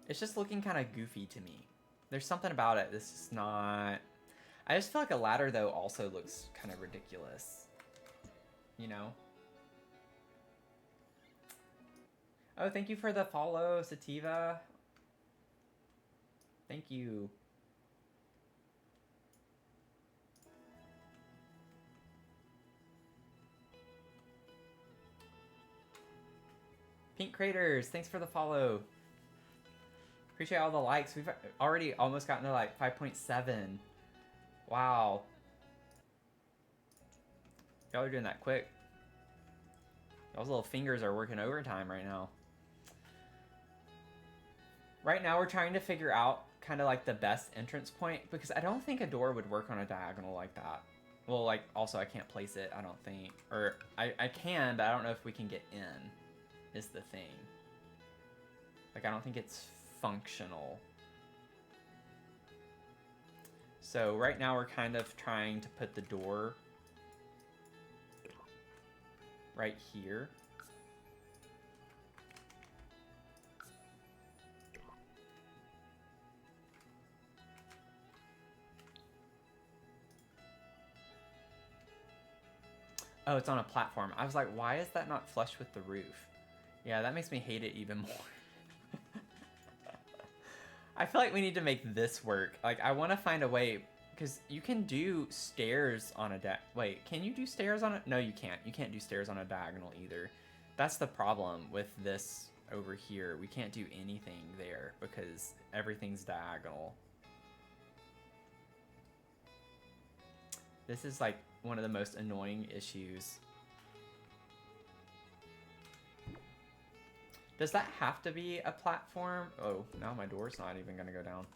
A: It's just looking kind of goofy to me. There's something about it. This is not... I just feel like a ladder, though, also looks kind of ridiculous. You know? Oh, thank you for the follow, Sativa. Thank you. Pink Craters, thanks for the follow. Appreciate all the likes. We've already almost gotten to like 5.7. Wow. Y'all are doing that quick. Y'all's little fingers are working overtime right now. Right now we're trying to figure out kind of like the best entrance point, because I don't think a door would work on a diagonal like that. Well, like, also I can't place it, I don't think. Or I can, but I don't know if we can get in, is the thing. Like, I don't think it's functional. So right now we're kind of trying to put the door right here. Oh, it's on a platform. I was like, why is that not flush with the roof? Yeah, that makes me hate it even more. I feel like we need to make this work. Like, I want to find a way, because you can do stairs on a wait, can you do stairs on it? No, you can't. You can't do stairs on a diagonal either. That's the problem with this over here. We can't do anything there because everything's diagonal. This is like one of the most annoying issues. Does that have to be a platform? Oh, now my door's not even gonna go down.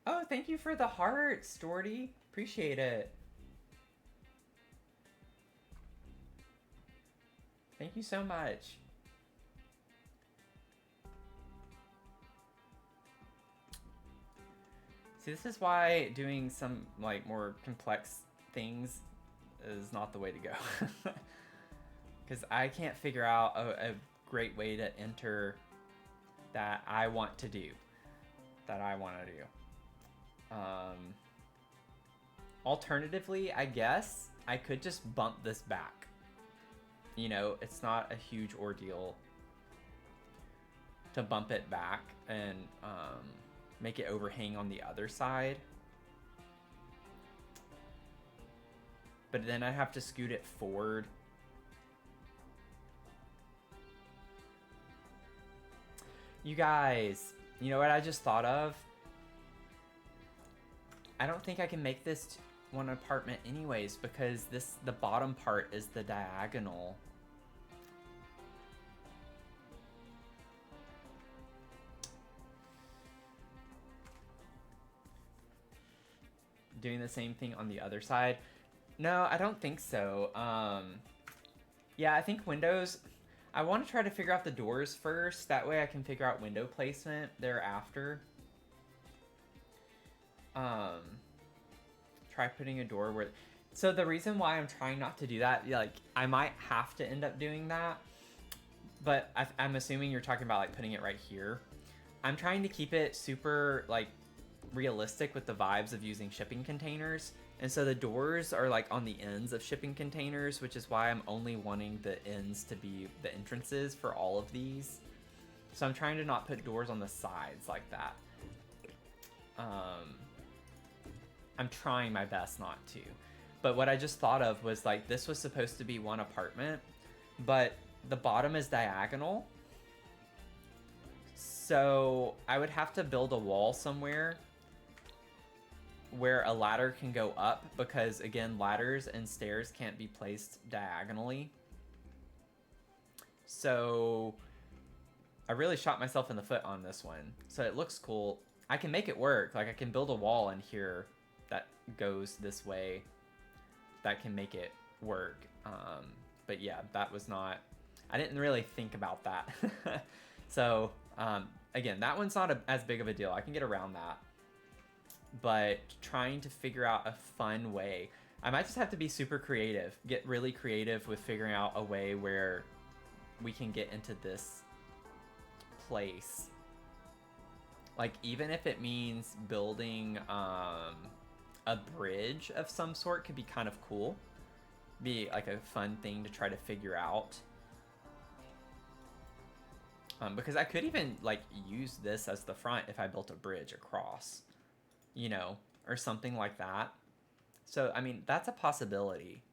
A: Oh, thank you for the hearts, Storty. Appreciate it. Thank you so much. See, this is why doing some like more complex things is not the way to go. Because I can't figure out a great way to enter that I want to do. Alternatively, I guess I could just bump this back. You know, it's not a huge ordeal to bump it back and make it overhang on the other side. But then I have to scoot it forward. You guys, you know what I just thought of? I don't think I can make this one apartment anyways, because the bottom part is the diagonal. Doing the same thing on the other side? No, I don't think so. Yeah, I think windows... I want to try to figure out the doors first. That way I can figure out window placement thereafter. Try putting a door where... So the reason why I'm trying not to do that, like, I might have to end up doing that. But I'm assuming you're talking about, like, putting it right here. I'm trying to keep it super, like, realistic with the vibes of using shipping containers, and so the doors are like on the ends of shipping containers, which is why I'm only wanting the ends to be the entrances for all of these. So I'm trying to not put doors on the sides like that. I'm trying my best not to, but what I just thought of was like this was supposed to be one apartment, but the bottom is diagonal. So I would have to build a wall somewhere where a ladder can go up, because again, ladders and stairs can't be placed diagonally. So I really shot myself in the foot on this one. So it looks cool. I can make it work. Like, I can build a wall in here that goes this way that can make it work. But yeah, that was not... I didn't really think about that. So, again, that one's not as big of a deal. I can get around that. But trying to figure out a fun way. I might just have to be super creative. Get really creative with figuring out a way where we can get into this place. Like, even if it means building a bridge of some sort, could be kind of cool. Be like a fun thing to try to figure out. Because I could even like use this as the front if I built a bridge across, you know, or something like that. So, I mean, that's a possibility.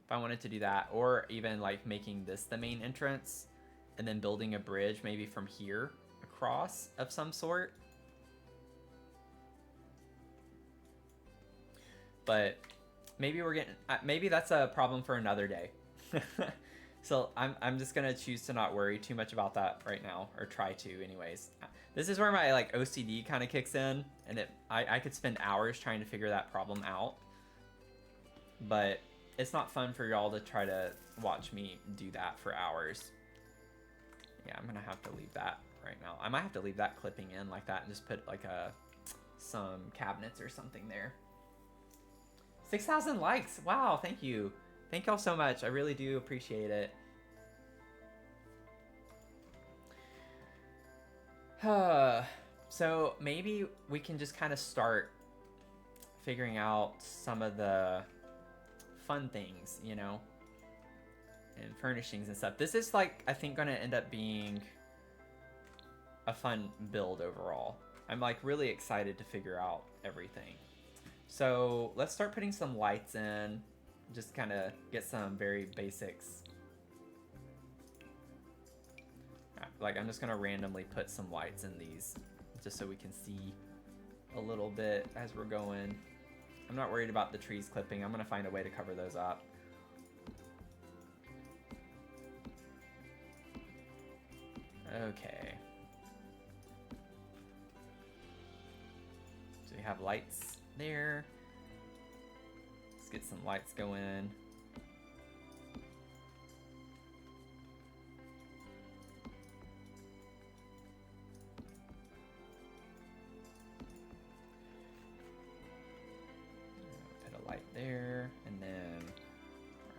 A: If I wanted to do that, or even like making this the main entrance and then building a bridge maybe from here across of some sort. But maybe we're getting, maybe that's a problem for another day. So I'm just gonna choose to not worry too much about that right now, or try to anyways. This is where my like OCD kind of kicks in, and I could spend hours trying to figure that problem out. But it's not fun for y'all to try to watch me do that for hours. Yeah, I'm gonna have to leave that right now. I might have to leave that clipping in like that and just put like some cabinets or something there. 6,000 likes. Wow, thank you. Thank y'all so much. I really do appreciate it. So maybe we can just kind of start figuring out some of the fun things, you know, and furnishings and stuff. This is like, I think, gonna end up being a fun build overall. I'm like really excited to figure out everything. So let's start putting some lights in. Just kind of get some very basics. Like, I'm just gonna randomly put some lights in these just so we can see a little bit as we're going. I'm not worried about the trees clipping. I'm gonna find a way to cover those up. Okay. So we have lights there. Let's get some lights going. Put a light there, and then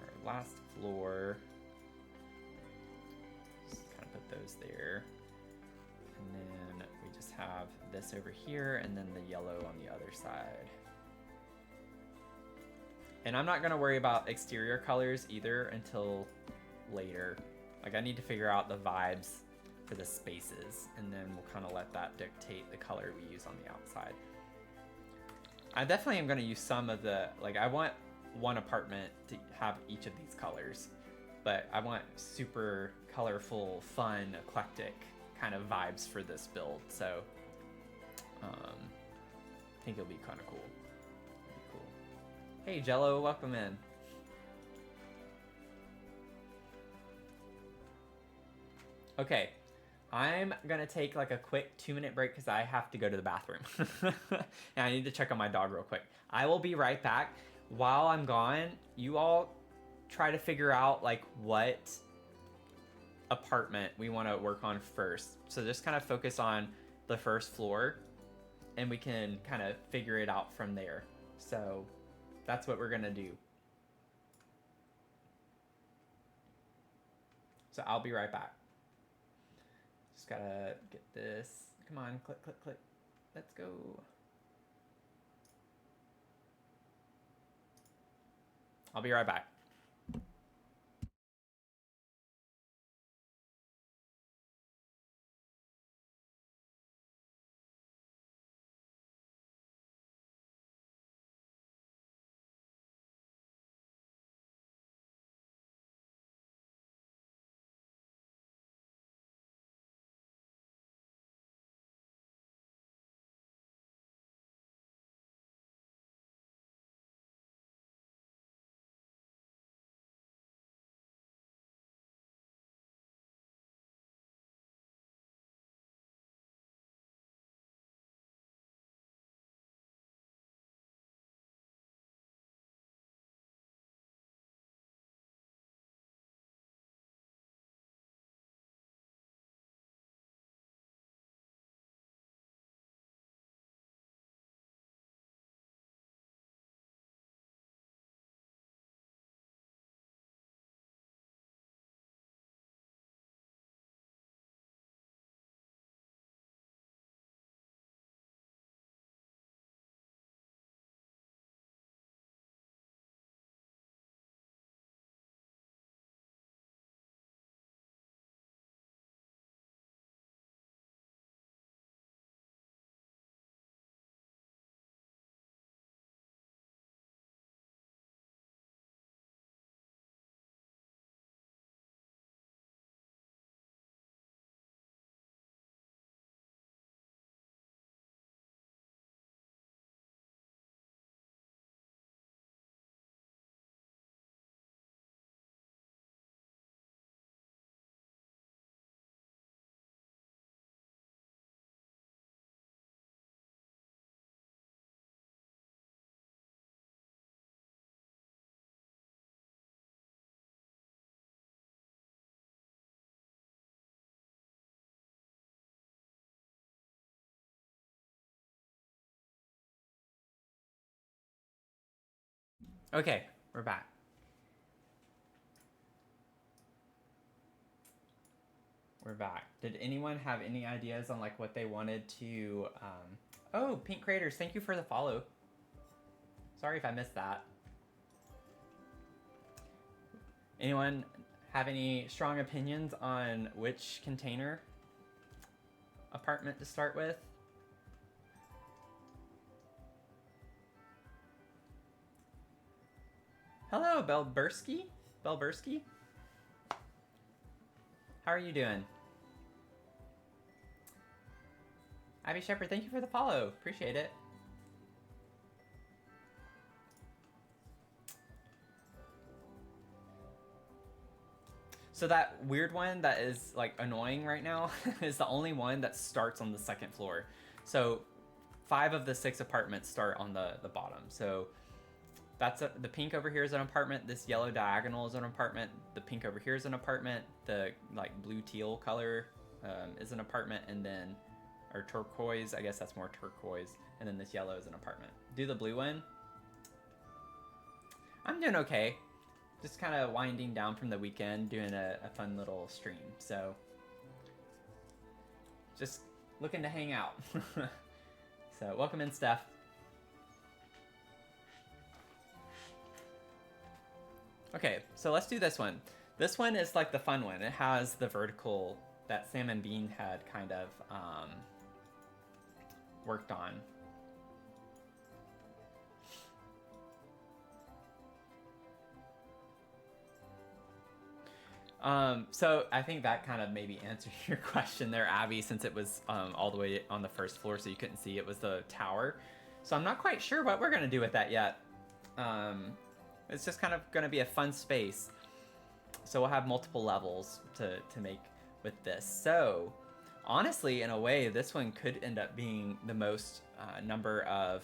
A: our last floor. Just kind of put those there. And then we just have this over here, and then the yellow on the other side. And I'm not going to worry about exterior colors either until later. Like, I need to figure out the vibes for the spaces, and then we'll kind of let that dictate the color we use on the outside. I definitely am going to use some of the, like, I want one apartment to have each of these colors, but I want super colorful, fun, eclectic kind of vibes for this build. So I think it'll be kind of cool. Hey Jello, welcome in. Okay, I'm gonna take like a quick 2-minute break because I have to go to the bathroom. And I need to check on my dog real quick. I will be right back. While I'm gone, you all try to figure out like what apartment we want to work on first. So just kind of focus on the first floor and we can kind of figure it out from there. So that's what we're gonna do. So I'll be right back. Just gotta get this. Come on, click, click, click. Let's go. I'll be right back. Okay, we're back. We're back. Did anyone have any ideas on like what they wanted to? Oh, Pink Craters, thank you for the follow. Sorry if I missed that. Anyone have any strong opinions on which container apartment to start with? Hello, Belbursky. Belbursky. How are you doing? Abby Shepard, thank you for the follow. Appreciate it. So that weird one that is like annoying right now is the only one that starts on the second floor. So 5 of the 6 apartments start on the bottom. So that's the pink over here is an apartment. This yellow diagonal is an apartment. The pink over here is an apartment. The like blue teal color is an apartment, and then or turquoise. I guess that's more turquoise. And then this yellow is an apartment. Do the blue one. I'm doing okay. Just kind of winding down from the weekend, doing a fun little stream. So just looking to hang out. So welcome in, Steph. Okay, so let's do this one. This one is like the fun one. It has the vertical that Sam and Bean had kind of worked on. So I think that kind of maybe answered your question there, Abby, since it was all the way on the first floor, so you couldn't see it was the tower. So I'm not quite sure what we're gonna do with that yet. It's just kind of gonna be a fun space. So we'll have multiple levels to make with this. So honestly, in a way, this one could end up being the most number of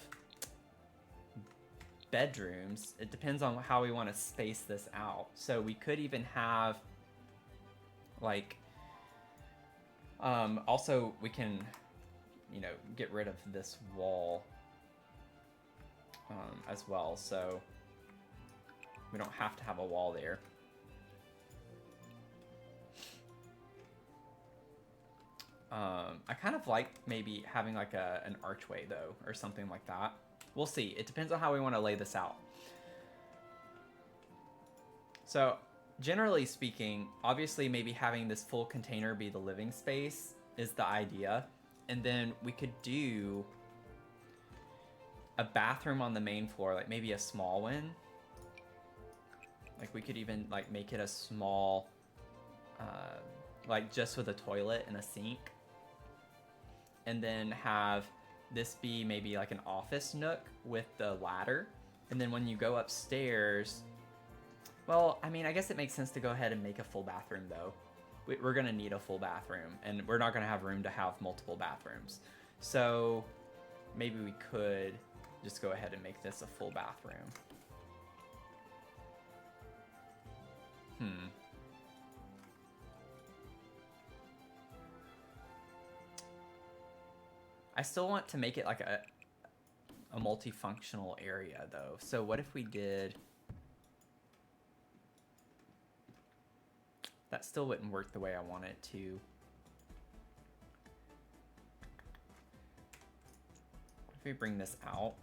A: bedrooms. It depends on how we want to space this out. So we could even have like also we can, you know, get rid of this wall as well, so we don't have to have a wall there. I kind of like maybe having like an archway though, or something like that. We'll see. It depends on how we want to lay this out. So generally speaking, obviously maybe having this full container be the living space is the idea. And then we could do a bathroom on the main floor, like maybe a small one. Like we could even like make it a small, like just with a toilet and a sink. And then have this be maybe like an office nook with the ladder. And then when you go upstairs, well, I mean, I guess it makes sense to go ahead and make a full bathroom though. We're gonna need a full bathroom, and we're not gonna have room to have multiple bathrooms. So maybe we could just go ahead and make this a full bathroom. I still want to make it like a multifunctional area though. So what if we did... That still wouldn't work the way I want it to. What if we bring this out?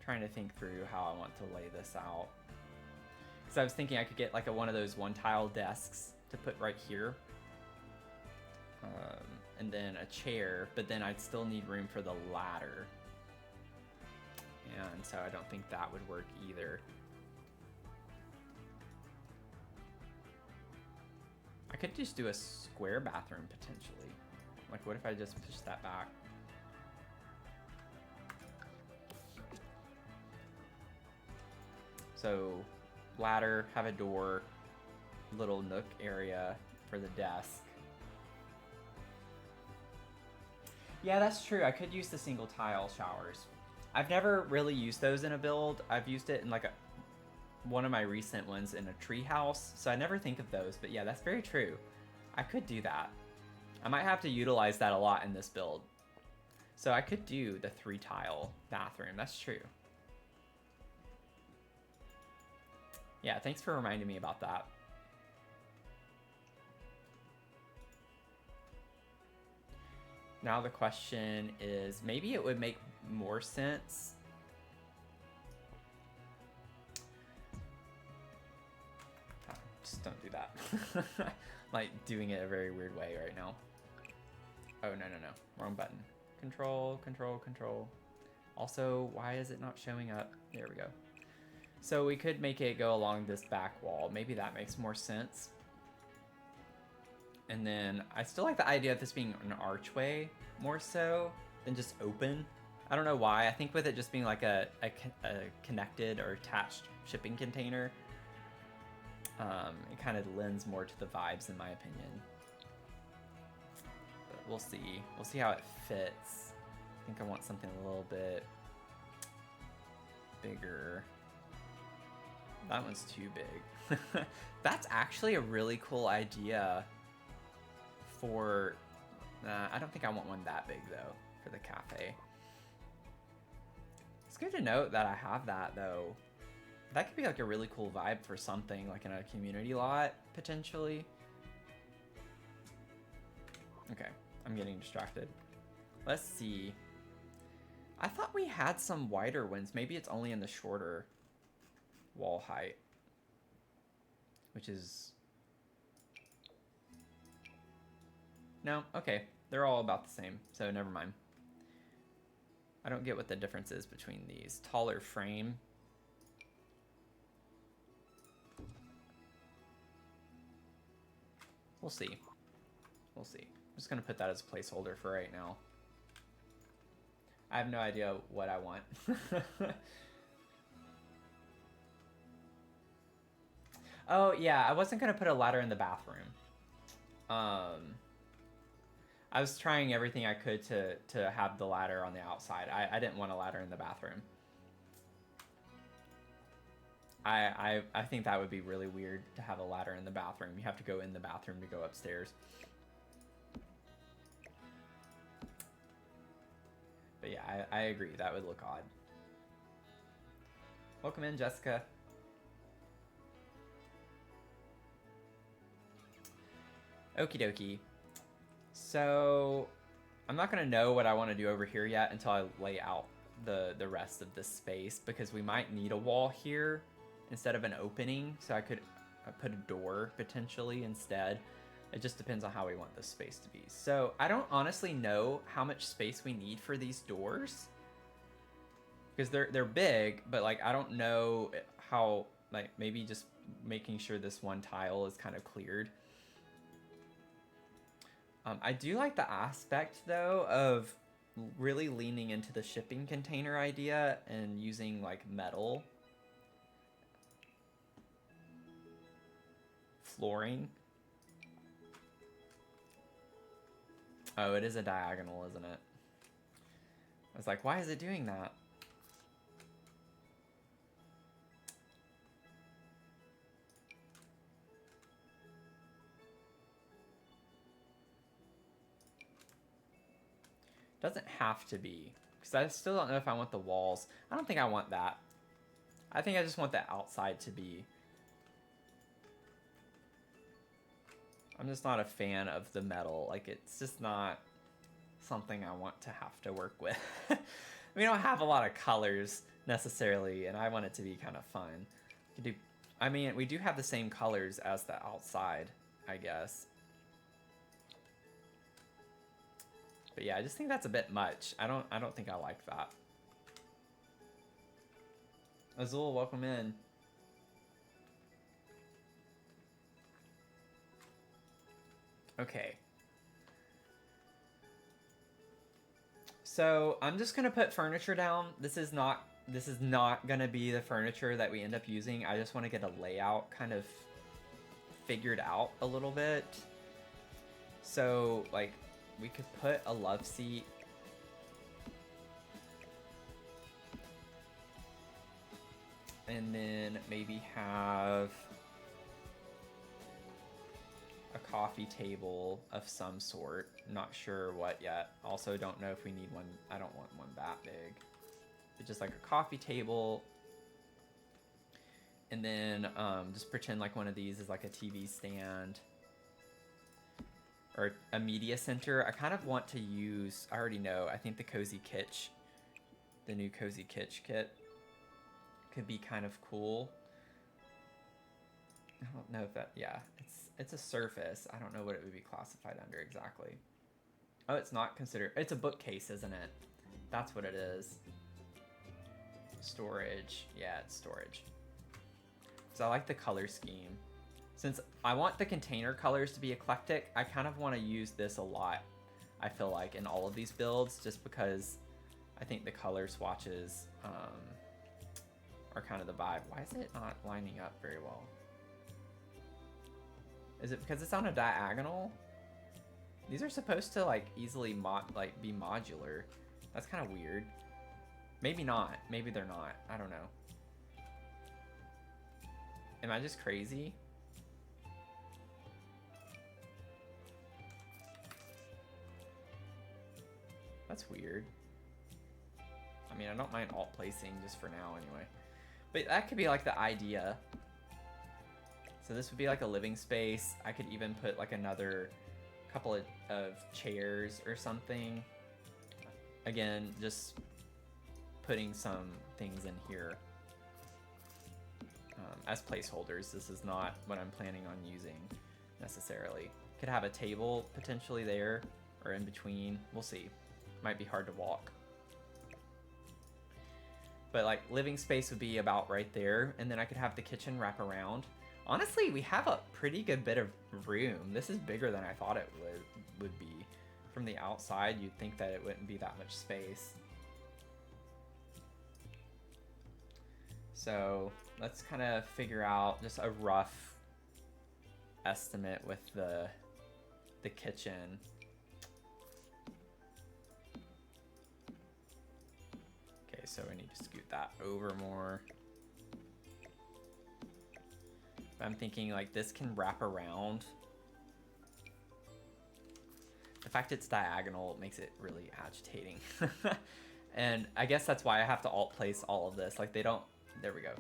A: Trying to think through how I want to lay this out. Because I was thinking I could get like one of those one-tile desks to put right here. And then a chair, but then I'd still need room for the ladder. And so I don't think that would work either. I could just do a square bathroom potentially. Like what if I just push that back? So ladder, have a door, little nook area for the desk. Yeah, that's true. I could use the single tile showers. I've never really used those in a build. I've used it in like one of my recent ones in a tree house, so I never think of those, but yeah, that's very true. I could do that. I might have to utilize that a lot in this build. So I could do the 3-tile bathroom, that's true. Yeah, thanks for reminding me about that. Now the question is, maybe it would make more sense. Oh, just don't do that. Like doing it a very weird way right now. Oh, no, no, no. Wrong button. Control, control, control. Also, why is it not showing up? There we go. So we could make it go along this back wall. Maybe that makes more sense. And then I still like the idea of this being an archway more so than just open. I don't know why. I think with it just being like a connected or attached shipping container, it kind of lends more to the vibes in my opinion. But we'll see. We'll see how it fits. I think I want something a little bit bigger. That one's too big. That's actually a really cool idea for... I don't think I want one that big, though, for the cafe. It's good to note that I have that, though. That could be, like, a really cool vibe for something, like in a community lot, potentially. Okay, I'm getting distracted. Let's see. I thought we had some wider ones. Maybe it's only in the shorter wall height, which is... No, okay. They're all about the same, so never mind. I don't get what the difference is between these. Taller frame. We'll see. We'll see. I'm just going to put that as a placeholder for right now. I have no idea what I want. Oh, yeah. I wasn't going to put a ladder in the bathroom. I was trying everything I could to have the ladder on the outside. I didn't want a ladder in the bathroom. I think that would be really weird to have a ladder in the bathroom. You have to go in the bathroom to go upstairs. But yeah, I agree. That would look odd. Welcome in, Jessica. Okie dokie. So I'm not going to know what I want to do over here yet until I lay out the rest of this space, because we might need a wall here instead of an opening. So I could put a door potentially instead. It just depends on how we want this space to be. So I don't honestly know how much space we need for these doors, because they're big, but like I don't know how, like maybe just making sure this one tile is kind of cleared. I do like the aspect, though, of really leaning into the shipping container idea and using, like, metal flooring. Oh, it is a diagonal, isn't it? I was like, why is it doing that? Doesn't have to be, because I still don't know if I want the walls. I don't think I want that. I think I just want the outside to be. I'm just not a fan of the metal. Like, it's just not something I want to have to work with. We don't have a lot of colors necessarily, and I want it to be kind of fun. I mean, we do have the same colors as the outside, I guess. But yeah, I just think that's a bit much. I don't think I like that. Azul, welcome in. Okay. So I'm just gonna put furniture down. This is not gonna be the furniture that we end up using. I just want to get a layout kind of figured out a little bit. So like, we could put a love seat. And then maybe have a coffee table of some sort. Not sure what yet. Also don't know if we need one. I don't want one that big. But just like a coffee table. And then just pretend like one of these is like a TV stand. Or a media center. I kind of want to use, I already know, I think the Cozy Kitsch, the new Cozy Kitsch kit could be kind of cool. I don't know if that, yeah, it's a surface. I don't know what it would be classified under exactly. Oh, it's not considered, it's a bookcase, isn't it? That's what it is. Storage, yeah, it's storage. So I like the color scheme. Since I want the container colors to be eclectic, I kind of want to use this a lot, I feel like, in all of these builds, just because I think the color swatches are kind of the vibe. Why is it not lining up very well? Is it because it's on a diagonal? These are supposed to like easily be modular. That's kind of weird. Maybe not. Maybe they're not. I don't know. Am I just crazy? That's weird. I mean, I don't mind alt placing just for now anyway. But that could be like the idea. So this would be like a living space. I could even put like another couple of chairs or something. Again, just putting some things in here as placeholders. This is not what I'm planning on using necessarily. Could have a table potentially there or in between. We'll see. Might be hard to walk. But like living space would be about right there. And then I could have the kitchen wrap around. Honestly, we have a pretty good bit of room. This is bigger than I thought it would be. From the outside, you'd think that it wouldn't be that much space. So let's kind of figure out just a rough estimate with the kitchen. Okay, so we need to scoot that over more. I'm thinking like this can wrap around. The fact it's diagonal makes it really agitating. And I guess that's why I have to alt place all of this. Like they don't, there we go.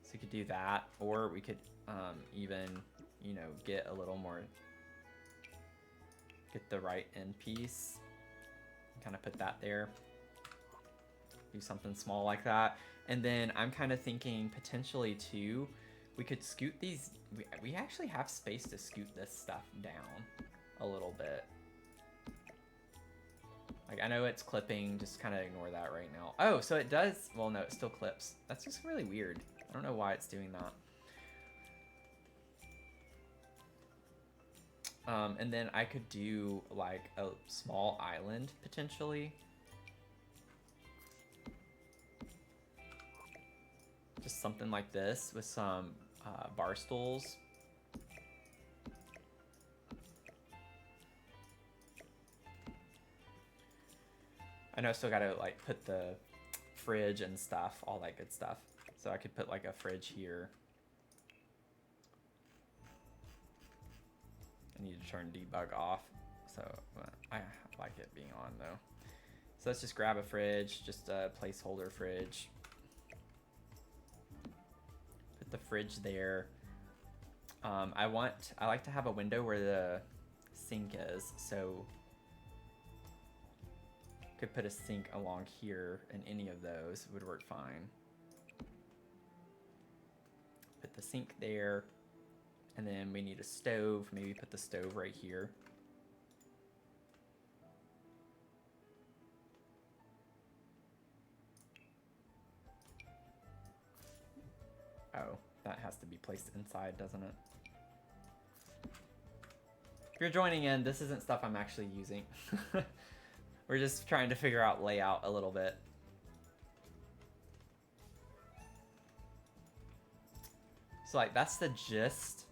A: So you could do that, or we could even, you know, get a little more, get the right end piece, kind of put that there. Do something small like that. And then I'm kind of thinking potentially too, we could scoot these, we actually have space to scoot this stuff down a little bit. Like I know it's clipping, just kind of ignore that right now. Oh, so it does, well no, it still clips. That's just really weird. I don't know why it's doing that. And then I could do like a small island potentially. Just something like this with some bar stools. I know I still gotta like put the fridge and stuff, all that good stuff. So I could put like a fridge here. I need to turn debug off. So I like it being on though. So let's just grab a fridge, just a placeholder fridge. Put the fridge there. I like to have a window where the sink is, so could put a sink along here, and any of those would work fine. Put the sink there, and then we need a stove. Maybe put the stove right here. Oh, that has to be placed inside, doesn't it? If you're joining in, this isn't stuff I'm actually using. We're just trying to figure out layout a little bit. So like that's the gist.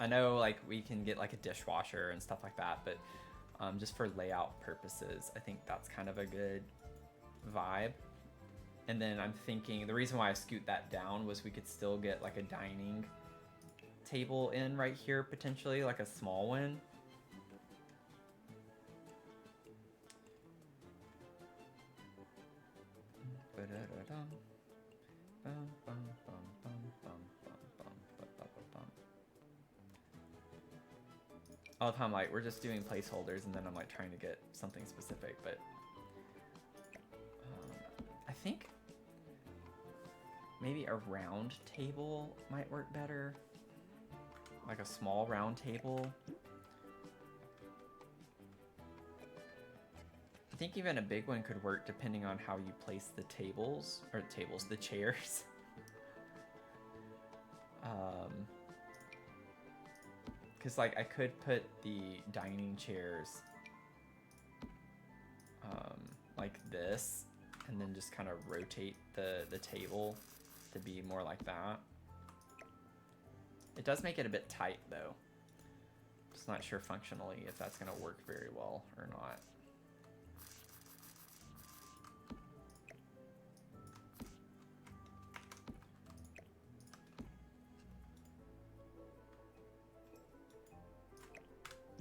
A: I know like we can get like a dishwasher and stuff like that, but just for layout purposes, I think that's kind of a good vibe. And then I'm thinking the reason why I scoot that down was we could still get like a dining table in right here, potentially, like a small one. All the time, like, we're just doing placeholders, and then I'm like trying to get something specific, but I think maybe a round table might work better. Like a small round table. I think even a big one could work depending on how you place the the chairs. Because like I could put the dining chairs like this, and then just kind of rotate the table to be more like that. It does make it a bit tight though. Just not sure functionally if that's gonna work very well or not.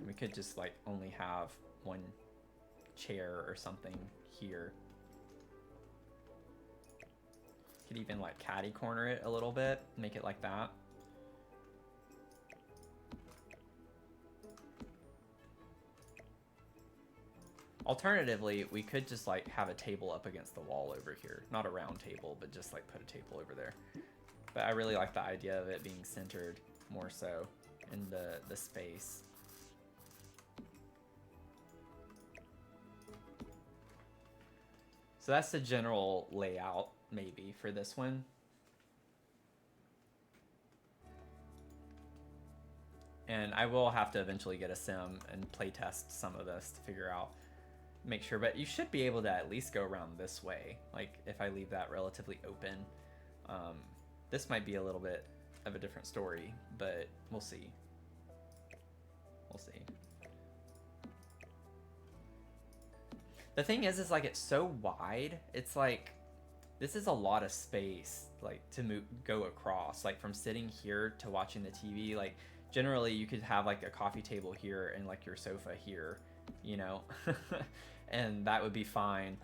A: We could just like only have one chair or something here. Could even like catty corner it a little bit, make it like that. Alternatively, we could just like have a table up against the wall over here. Not a round table, but just like put a table over there. But I really like the idea of it being centered more so in the space. So that's the general layout, maybe, for this one. And I will have to eventually get a sim and playtest some of this to figure out, make sure. But you should be able to at least go around this way. Like, if I leave that relatively open. This might be a little bit of a different story, but we'll see. We'll see. The thing is like it's so wide. It's like this is a lot of space, like to go across. Like from sitting here to watching the TV. Like generally, you could have like a coffee table here and like your sofa here, you know, and that would be fine.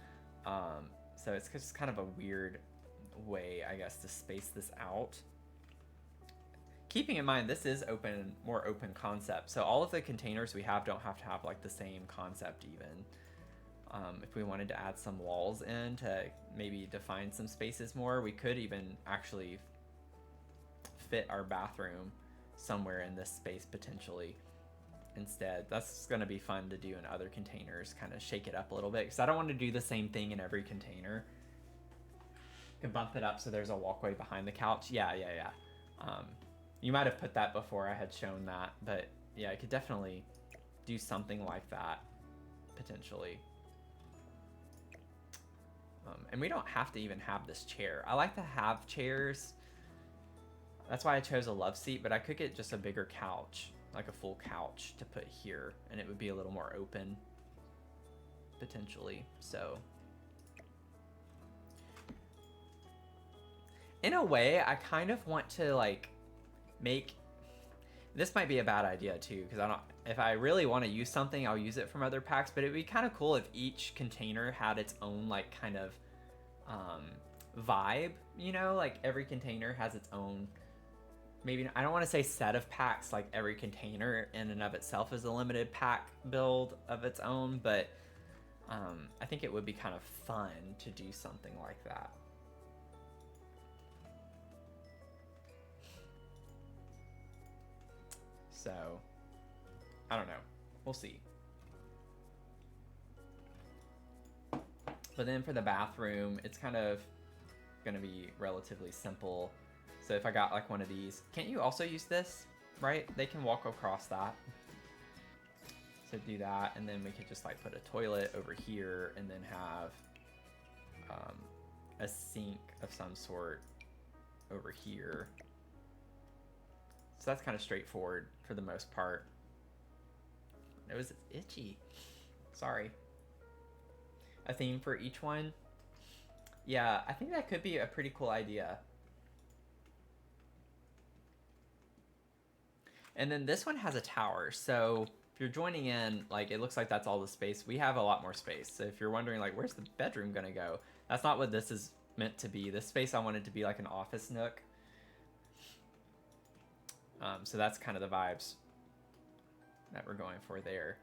A: So it's just kind of a weird way, I guess, to space this out. Keeping in mind, this is more open concept. So all of the containers we have don't have to have like the same concept even. If we wanted to add some walls in to maybe define some spaces more, we could even actually fit our bathroom somewhere in this space potentially instead. That's going to be fun to do in other containers, kind of shake it up a little bit, because I don't want to do the same thing in every container. You can bump it up so there's a walkway behind the couch. Yeah. You might have put that before I had shown that, but yeah, I could definitely do something like that potentially. And we don't have to even have this chair. I like to have chairs. That's why I chose a love seat, but I could get just a bigger couch, like a full couch to put here, and it would be a little more open potentially. So in a way, I kind of want to like make, this might be a bad idea too, because if I really want to use something, I'll use it from other packs, but it'd be kind of cool if each container had its own like kind of vibe, you know, like every container has its own, maybe, I don't want to say set of packs, like every container in and of itself is a limited pack build of its own, but I think it would be kind of fun to do something like that. So, I don't know. We'll see. But then for the bathroom, it's kind of going to be relatively simple. So if I got like one of these, can't you also use this, right? They can walk across that. So do that, and then we could just like put a toilet over here and then have a sink of some sort over here. So that's kind of straightforward for the most part. It was itchy. Sorry. A theme for each one. Yeah, I think that could be a pretty cool idea. And then this one has a tower, so if you're joining in, like, it looks like that's all the space. We have a lot more space. So if you're wondering, like, where's the bedroom gonna go? That's not what this is meant to be. This space I wanted to be like an office nook. So that's kind of the vibes that we're going for there.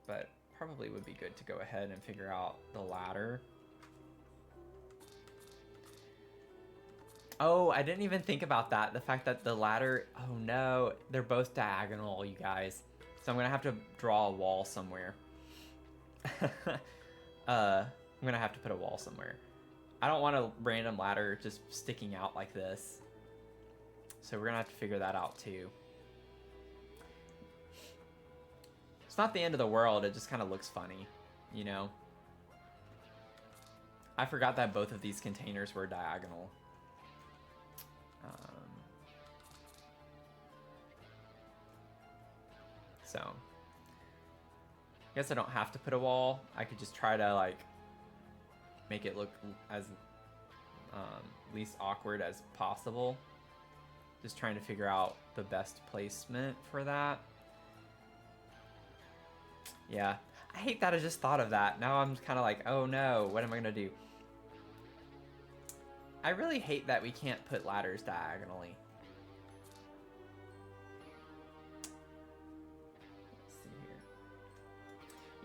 A: But probably would be good to go ahead and figure out the ladder. Oh, I didn't even think about that. The fact that the ladder, oh no, they're both diagonal, you guys. So I'm gonna have to draw a wall somewhere. I'm gonna have to put a wall somewhere. I don't want a random ladder just sticking out like this. So we're gonna have to figure that out too. It's not the end of the world, it just kind of looks funny, you know? I forgot that both of these containers were diagonal. So, I guess I don't have to put a wall. I could just try to, like, make it look as least awkward as possible. Just trying to figure out the best placement for that. Yeah, I hate that I just thought of that. Now I'm kind of like, oh no, what am I gonna do? I really hate that we can't put ladders diagonally. Let's see here.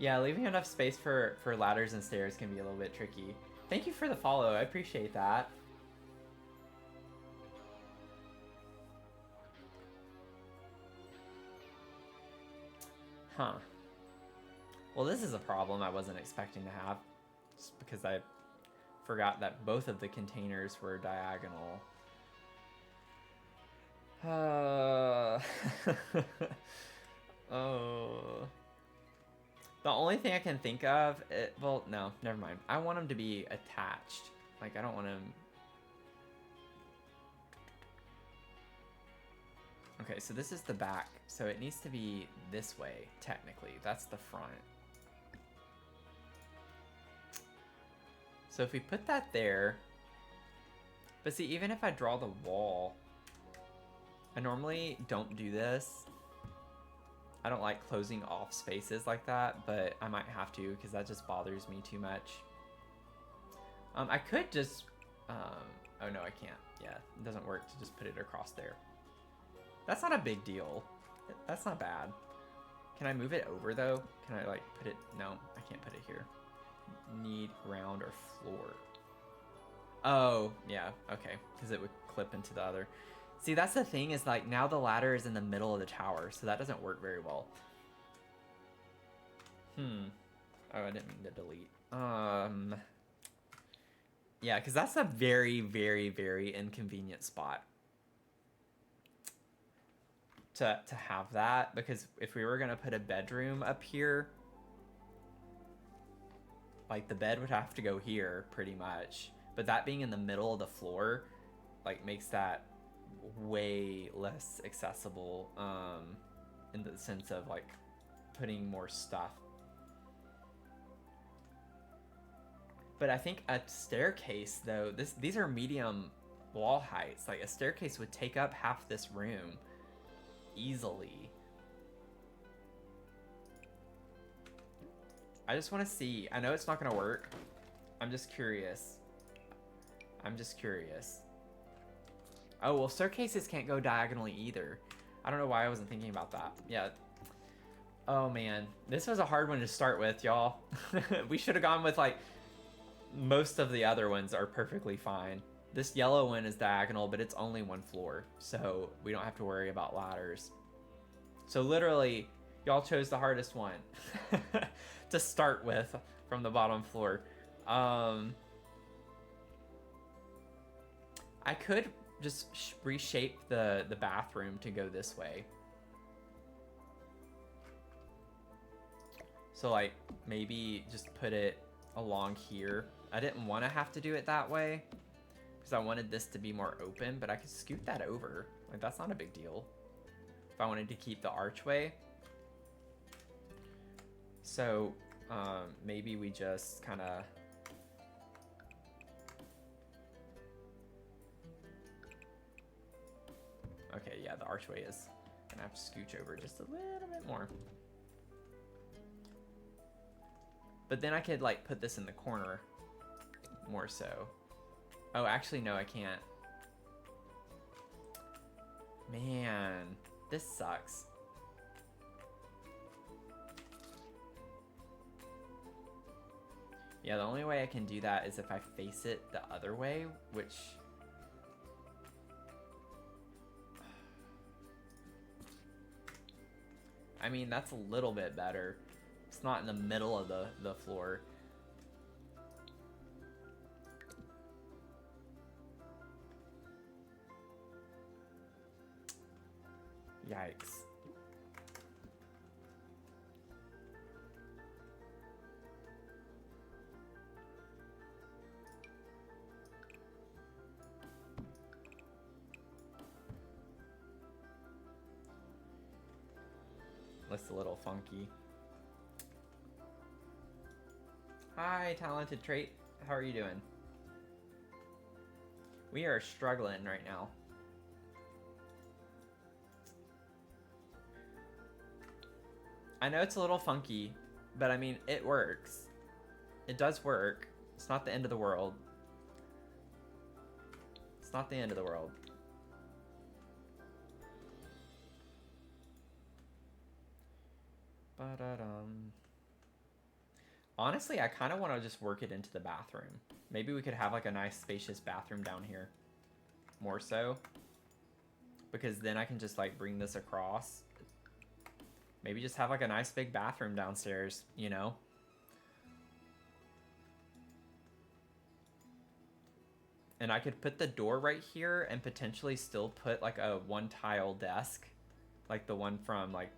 A: Yeah, leaving enough space for ladders and stairs can be a little bit tricky. Thank you for the follow, I appreciate that. Huh. Well, this is a problem I wasn't expecting to have, just because I forgot that both of the containers were diagonal. Oh. The only thing I can think of, well, no, never mind. I want them to be attached. Like, I don't want them... Okay, so this is the back, so it needs to be this way, technically. That's the front. So if we put that there... But see, even if I draw the wall... I normally don't do this. I don't like closing off spaces like that, but I might have to because that just bothers me too much. I could just... oh no, I can't. Yeah, it doesn't work to just put it across there. That's not a big deal. That's not bad. Can I move it over though? Can I like put it? No, I can't put it here. Need round or floor. Oh, yeah, okay. Because it would clip into the other. See, that's the thing is like now the ladder is in the middle of the tower, so that doesn't work very well. Oh, I didn't mean to delete. Yeah, because that's a very, very, very inconvenient spot. To have that, because if we were gonna put a bedroom up here, like the bed would have to go here pretty much, but that being in the middle of the floor like makes that way less accessible in the sense of like putting more stuff. But I think a staircase though, these are medium wall heights, like a staircase would take up half this room easily. I just want to see. I know it's not gonna work. I'm just curious. Oh, well, staircases can't go diagonally either. I don't know why I wasn't thinking about that. Yeah. Oh man, this was a hard one to start with, y'all. We should have gone with like most of the other ones are perfectly fine. This yellow one is diagonal, but it's only one floor, so we don't have to worry about ladders. So literally, y'all chose the hardest one to start with from the bottom floor. I could just reshape the bathroom to go this way. So like maybe just put it along here. I didn't want to have to do it that way because I wanted this to be more open, but I could scoot that over. Like that's not a big deal if I wanted to keep the archway. So maybe we just kind of yeah, the archway is gonna have to scooch over just a little bit more. But then I could like put this in the corner more so. Oh, actually, no, I can't. Man, this sucks. Yeah, the only way I can do that is if I face it the other way, which... I mean, that's a little bit better. It's not in the middle of the floor. Yikes. Looks a little funky. Hi, Talented Trait. How are you doing? We are struggling right now. I know it's a little funky, but I mean, it works. It does work. It's not the end of the world. It's not the end of the world. Honestly, I kind of want to just work it into the bathroom. Maybe we could have like a nice spacious bathroom down here. More so. Because then I can just like bring this across. Maybe just have like a nice big bathroom downstairs, you know? And I could put the door right here and potentially still put like a one tile desk. Like the one from like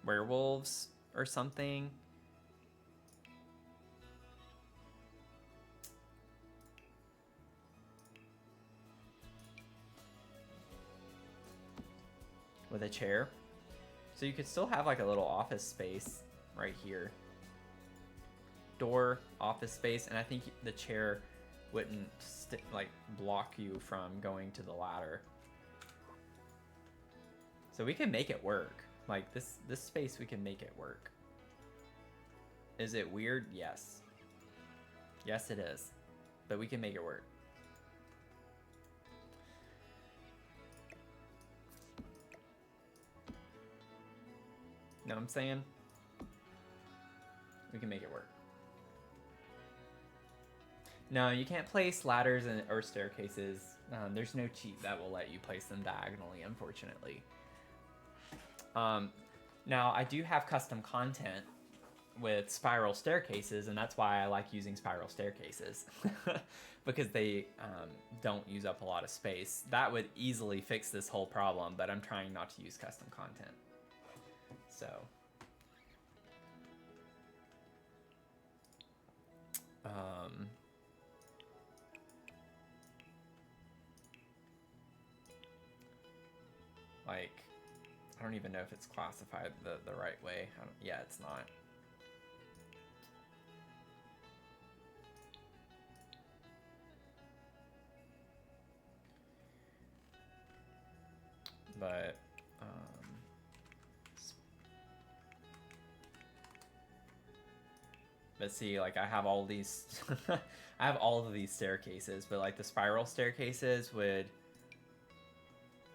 A: werewolves or something. With a chair. So you could still have like a little office space right here. Door, office space, and I think the chair wouldn't like block you from going to the ladder. So we can make it work. Like this space, we can make it work. Is it weird? Yes. Yes, it is. But we can make it work. Know what I'm saying? We can make it work. No, you can't place ladders or staircases. There's no cheat that will let you place them diagonally, unfortunately. Now, I do have custom content with spiral staircases, and that's why I like using spiral staircases. Because they don't use up a lot of space. That would easily fix this whole problem, but I'm trying not to use custom content. So... like, I don't even know if it's classified the right way. Yeah, it's not. But, see, like, I have all these, I have all of these staircases, but, like, the spiral staircases would,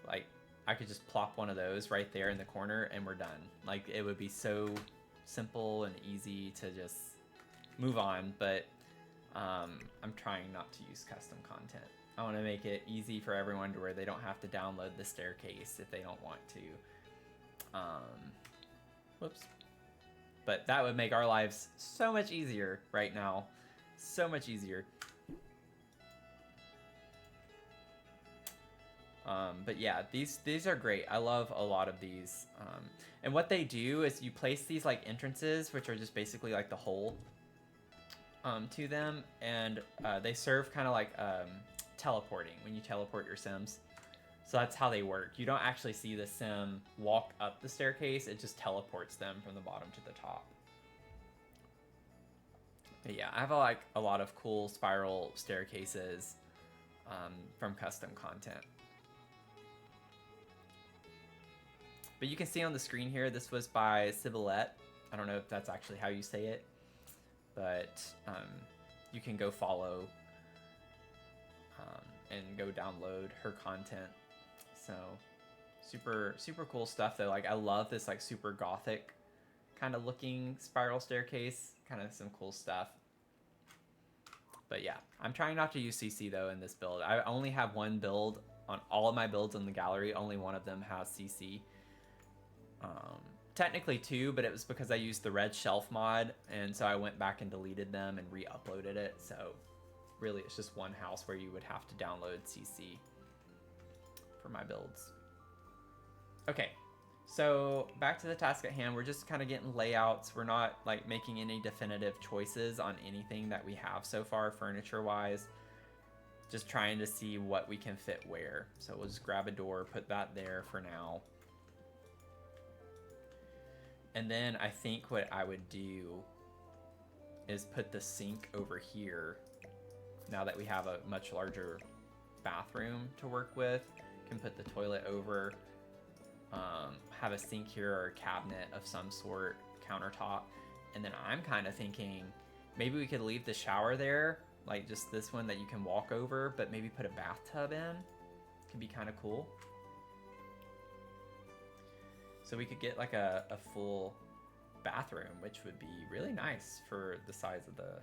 A: like, I could just plop one of those right there in the corner and we're done. Like, it would be so simple and easy to just move on, but I'm trying not to use custom content. I want to make it easy for everyone to where they don't have to download the staircase if they don't want to. Whoops. But that would make our lives so much easier right now. So much easier. But yeah, these are great. I love a lot of these. And what they do is you place these like entrances, which are just basically like the hole to them, and they serve kind of like teleporting when you teleport your Sims. So that's how they work. You don't actually see the Sim walk up the staircase, it just teleports them from the bottom to the top. But yeah, I have like a lot of cool spiral staircases from custom content. But you can see on the screen here, this was by Sibylette. I don't know if that's actually how you say it, but you can go follow and go download her content. So super cool stuff though. Like I love this like super gothic kind of looking spiral staircase, kind of some cool stuff. But yeah, I'm trying not to use CC though in this build. I only have one build on all of my builds in the gallery. Only one of them has CC. Technically two, but it was because I used the red shelf mod, and so I went back and deleted them and re-uploaded it. So really it's just one house where you would have to download CC for my builds. Okay, so back to the task at hand. We're just kind of getting layouts. We're not like making any definitive choices on anything that we have so far furniture wise. Just trying to see what we can fit where. So we'll just grab a door, put that there for now. And then I think what I would do is put the sink over here. Now that we have a much larger bathroom to work with, can put the toilet over, have a sink here or a cabinet of some sort, countertop. And then I'm kind of thinking maybe we could leave the shower there, like just this one that you can walk over, but maybe put a bathtub in. Could be kind of cool. So we could get like a full bathroom, which would be really nice for the size of the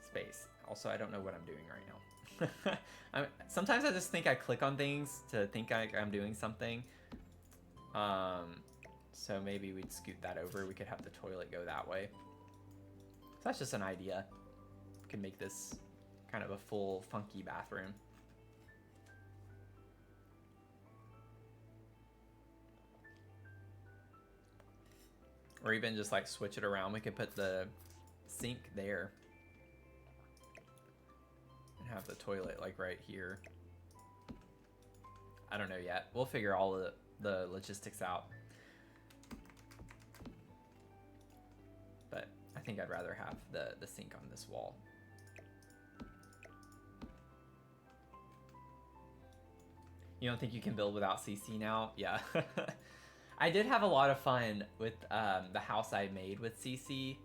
A: space. Also, I don't know what I'm doing right now. Sometimes I just think I click on things to think I'm doing something. So maybe we'd scoot that over. We could have the toilet go that way. So that's just an idea. We can make this kind of a full funky bathroom. Or even just like switch it around. We could put the sink there and have the toilet like right here. I don't know yet. We'll figure all of the logistics out. But I think I'd rather have the sink on this wall. You don't think you can build without CC now? Yeah. I did have a lot of fun with the house I made with CC.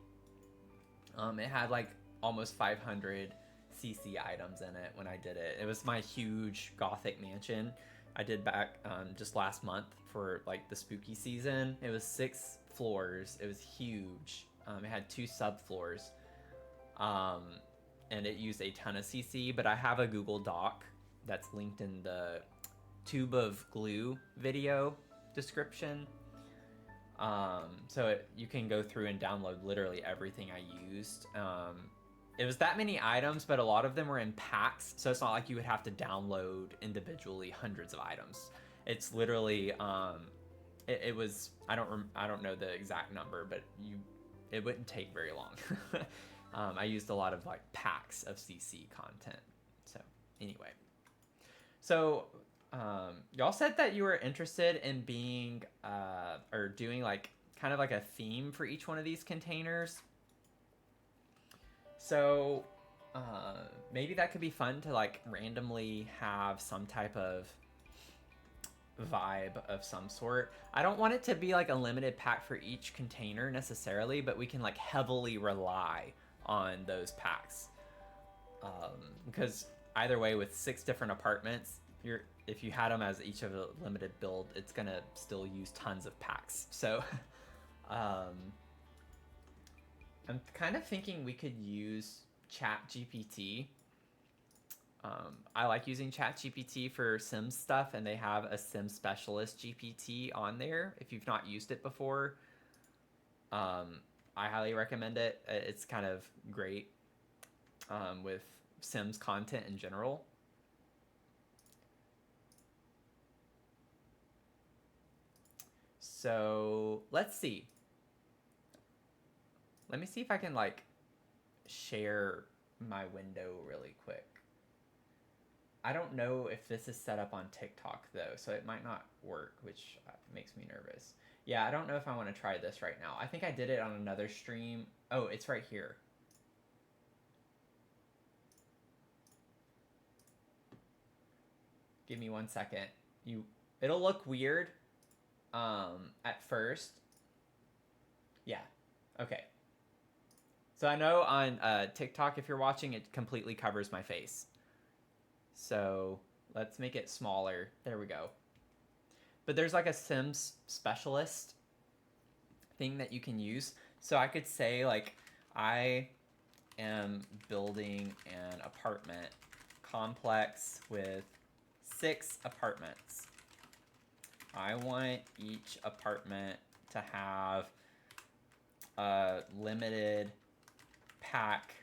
A: It had like almost 500 CC items in it when I did it. It was my huge gothic mansion I did back just last month for like the spooky season. It was 6 floors. It was huge. It had 2 subfloors. And it used a ton of CC, but I have a Google Doc that's linked in the tube of glue video description. So you can go through and download literally everything I used. It was that many items, but a lot of them were in packs, so it's not like you would have to download individually hundreds of items. It's literally it was I don't know the exact number, but it wouldn't take very long. I used a lot of like packs of CC content. So anyway, so y'all said that you were interested in being or doing like kind of like a theme for each one of these containers. So maybe that could be fun to like randomly have some type of vibe of some sort. I don't want it to be like a limited pack for each container necessarily, but we can like heavily rely on those packs. Because either way, with 6 different apartments, if you had them as each of a limited build, it's gonna still use tons of packs. So I'm kind of thinking we could use ChatGPT. I like using ChatGPT for Sims stuff, and they have a Sim Specialist GPT on there. If you've not used it before, I highly recommend it. It's kind of great with Sims content in general. So let's see. Let me see if I can like share my window really quick. I don't know if this is set up on TikTok though, so it might not work, which makes me nervous. Yeah, I don't know if I want to try this right now. I think I did it on another stream. Oh, it's right here. Give me 1 second. It'll look weird. at first, yeah, okay. So I know on TikTok, if you're watching, it completely covers my face. So let's make it smaller. There we go. But there's like a Sims specialist thing that you can use. So I could say like, I am building an apartment complex with 6 apartments. I want each apartment to have a limited pack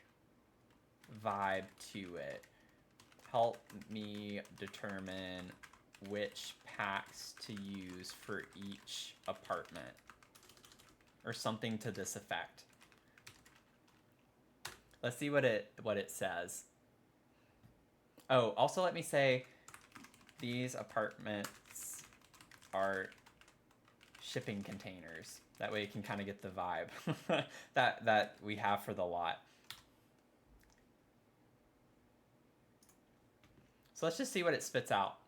A: vibe to it. Help me determine which packs to use for each apartment. Or something to this effect. Let's see what it says. Oh, also let me say these apartments are shipping containers. That way you can kind of get the vibe that we have for the lot. So let's just see what it spits out.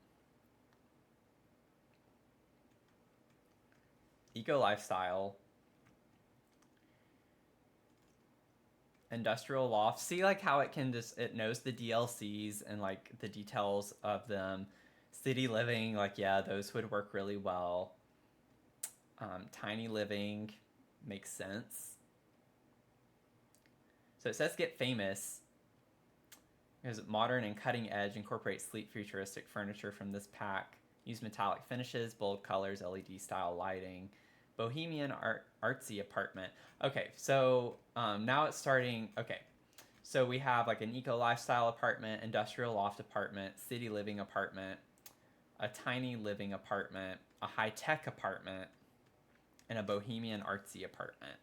A: Eco lifestyle. Industrial loft. See like how it can just, it knows the DLCs and like the details of them. City living, like yeah, those would work really well. Tiny living makes sense. So it says get famous. Because modern and cutting edge, incorporate sleek futuristic furniture from this pack. Use metallic finishes, bold colors, LED style lighting. Bohemian artsy apartment. Okay, so now it's starting. Okay, so we have like an eco lifestyle apartment, industrial loft apartment, city living apartment, a tiny living apartment, a high tech apartment, and a bohemian artsy apartment.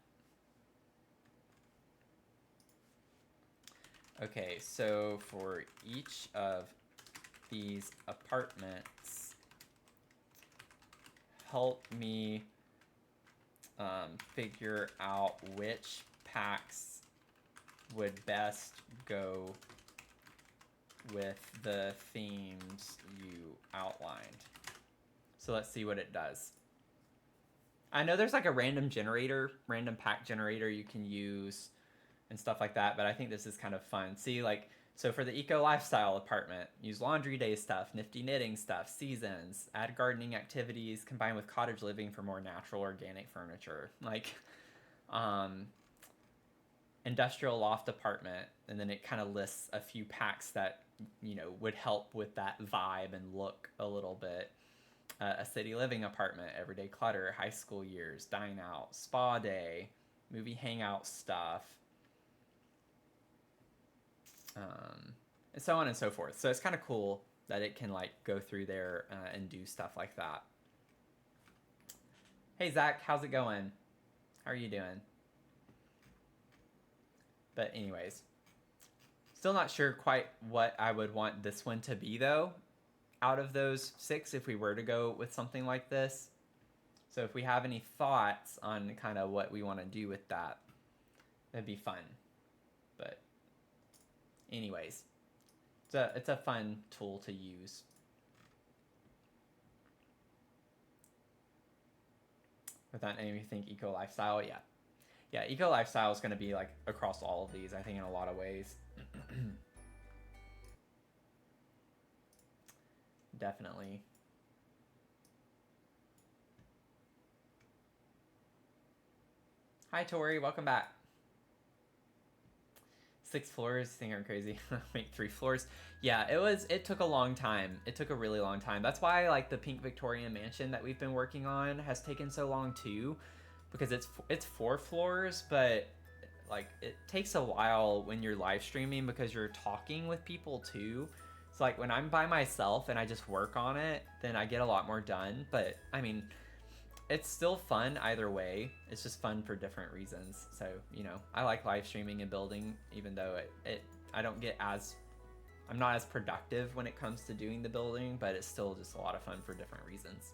A: Okay, so for each of these apartments, help me figure out which packs would best go with the themes you outlined. So let's see what it does. I know there's like a random pack generator you can use and stuff like that, but I think this is kind of fun. See, like, so for the eco lifestyle apartment, use laundry day stuff, nifty knitting stuff, seasons, add gardening activities, combined with cottage living for more natural organic furniture. Like, industrial loft apartment, and then it kind of lists a few packs that, you know, would help with that vibe and look a little bit. A city living apartment, everyday clutter, high school years, dine out, spa day, movie hangout stuff, and so on and so forth. So it's kind of cool that it can like go through there and do stuff like that. Hey Zach, how's it going? How are you doing? But anyways, still not sure quite what I would want this one to be though, out of those 6 if we were to go with something like this. So if we have any thoughts on kind of what we want to do with that, that'd be fun. But anyways, it's a fun tool to use. Without anything eco lifestyle, yeah. Yeah, eco lifestyle is going to be like across all of these, I think, in a lot of ways. Definitely. Hi Tori, welcome back. 6 floors, think I'm crazy. Make 3 floors. Yeah, it took a long time. It took a really long time. That's why like the pink Victorian mansion that we've been working on has taken so long too, because it's 4 floors, but like it takes a while when you're live streaming because you're talking with people too. So like when I'm by myself and I just work on it, then I get a lot more done. But I mean, it's still fun either way. It's just fun for different reasons. So, you know, I like live streaming and building, even though I'm not as productive when it comes to doing the building, but it's still just a lot of fun for different reasons.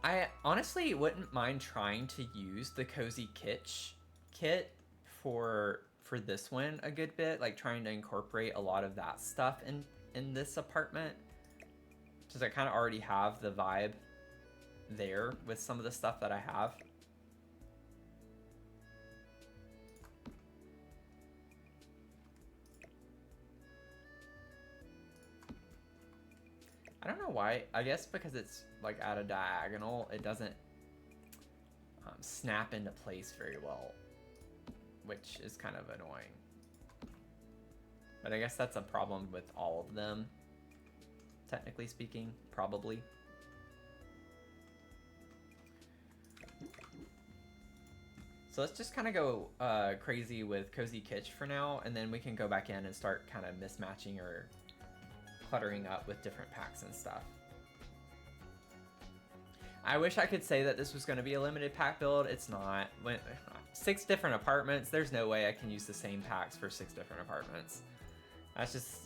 A: I honestly wouldn't mind trying to use the Cozy Kitsch kit for for this one a good bit, like trying to incorporate a lot of that stuff in this apartment. Because I kind of already have the vibe there with some of the stuff that I have. I don't know why. I guess because it's like at a diagonal, it doesn't snap into place very well, which is kind of annoying. But I guess that's a problem with all of them, technically speaking, probably. So let's just kind of go crazy with Cozy Kitsch for now, and then we can go back in and start kind of mismatching or cluttering up with different packs and stuff. I wish I could say that this was going to be a limited pack build. It's not. 6 different apartments, there's no way I can use the same packs for 6 different apartments. That's just,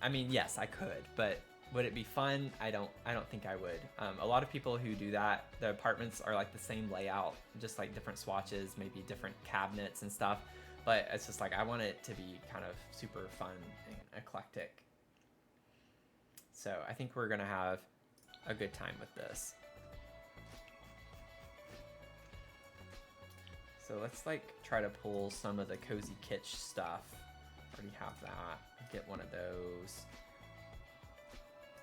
A: I mean, yes, I could, but would it be fun? I don't think I would. A lot of people who do that, the apartments are like the same layout, just like different swatches, maybe different cabinets and stuff. But it's just like, I want it to be kind of super fun and eclectic. So I think we're gonna have a good time with this. So let's like try to pull some of the Cozy Kitsch stuff. Already have that. Get one of those.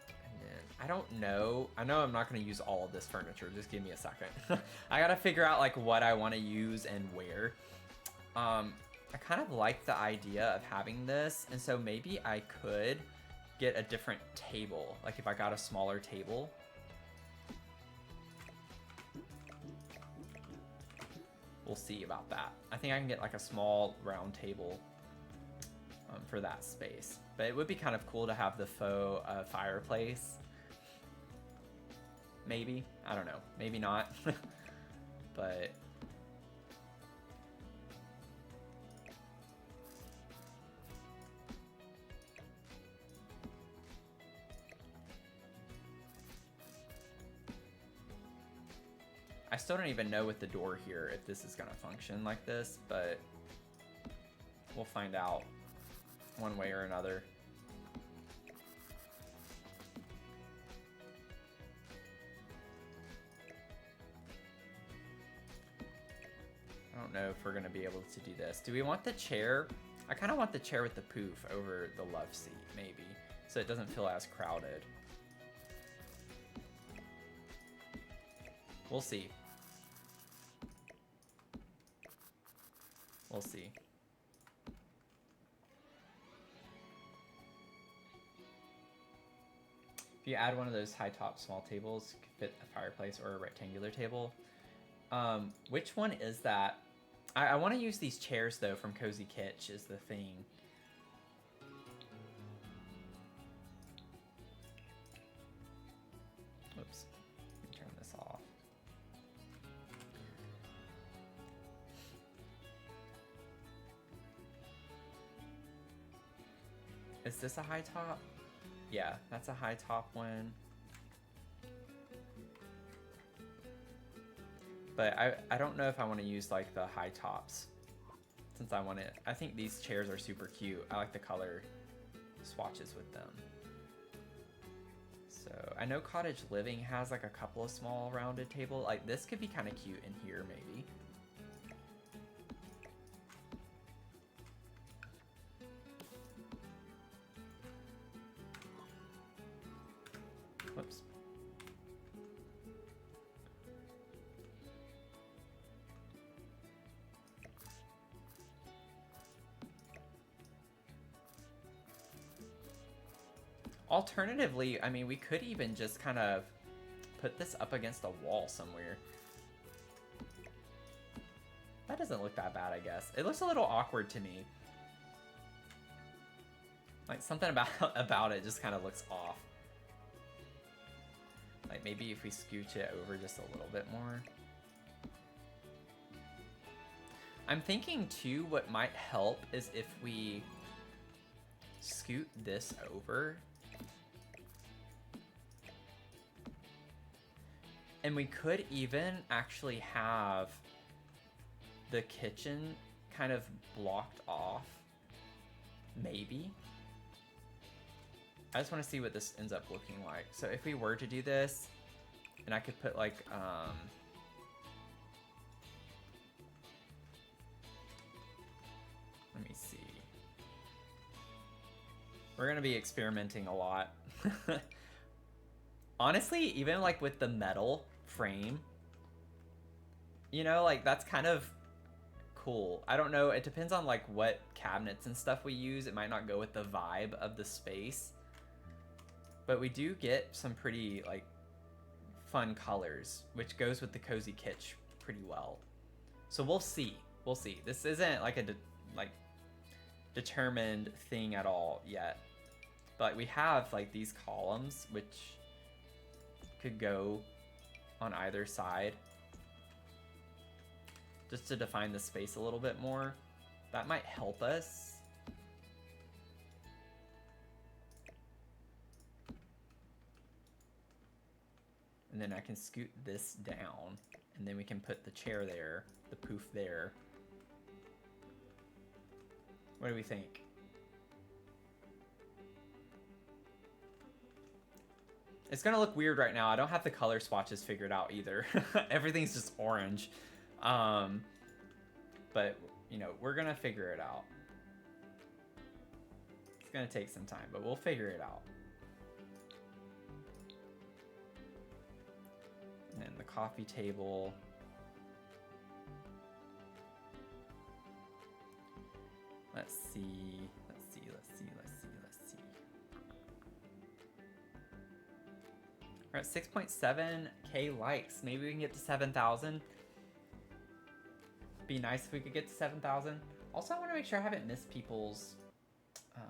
A: And then I don't know. I know I'm not going to use all of this furniture. Just give me a second. I got to figure out like what I want to use and where. I kind of like the idea of having this, and so maybe I could get a different table. Like if I got a smaller table. We'll see about that. I think I can get like a small round table for that space. But it would be kind of cool to have the faux fireplace. Maybe. I don't know. Maybe not. But I still don't even know with the door here if this is gonna function like this, but we'll find out one way or another. I don't know if we're gonna be able to do this. Do we want the chair? I kind of want the chair with the poof over the love seat, maybe, so it doesn't feel as crowded. We'll see. We'll see. If you add one of those high top small tables, could fit a fireplace or a rectangular table. Which one is that? I want to use these chairs though from Cozy Kitsch is the thing. Oops. Let me turn this off. Is this a high top? Yeah, that's a high top one. But I don't know if I want to use like the high tops since I want it. I think these chairs are super cute. I like the color swatches with them. So I know Cottage Living has like a couple of small rounded tables. Like this could be kind of cute in here maybe. Whoops. Alternatively, I mean, we could even just kind of put this up against a wall somewhere. That doesn't look that bad, I guess. It looks a little awkward to me. Like something about it just kind of looks off. Like maybe if we scooch it over just a little bit more. I'm thinking too, what might help is if we scoot this over. And we could even actually have the kitchen kind of blocked off. Maybe. I just want to see what this ends up looking like. So if we were to do this, and I could put like, let me see. We're gonna be experimenting a lot. Honestly, even like with the metal frame, you know, like that's kind of cool. I don't know, it depends on like what cabinets and stuff we use. It might not go with the vibe of the space. But we do get some pretty like fun colors, which goes with the cozy kitsch pretty well. So we'll see. We'll see. This isn't like a determined thing at all yet. But we have like these columns which could go on either side just to define the space a little bit more. That might help us. And then I can scoot this down, and then we can put the chair there, the poof there. What do we think? It's gonna look weird right now. I don't have the color swatches figured out either. Everything's just orange. But, you know, we're gonna figure it out. It's gonna take some time, but we'll figure it out. And then the coffee table. Let's see. We're at 6.7K likes. Maybe we can get to 7,000. Be nice if we could get to 7,000. Also, I want to make sure I haven't missed people's... I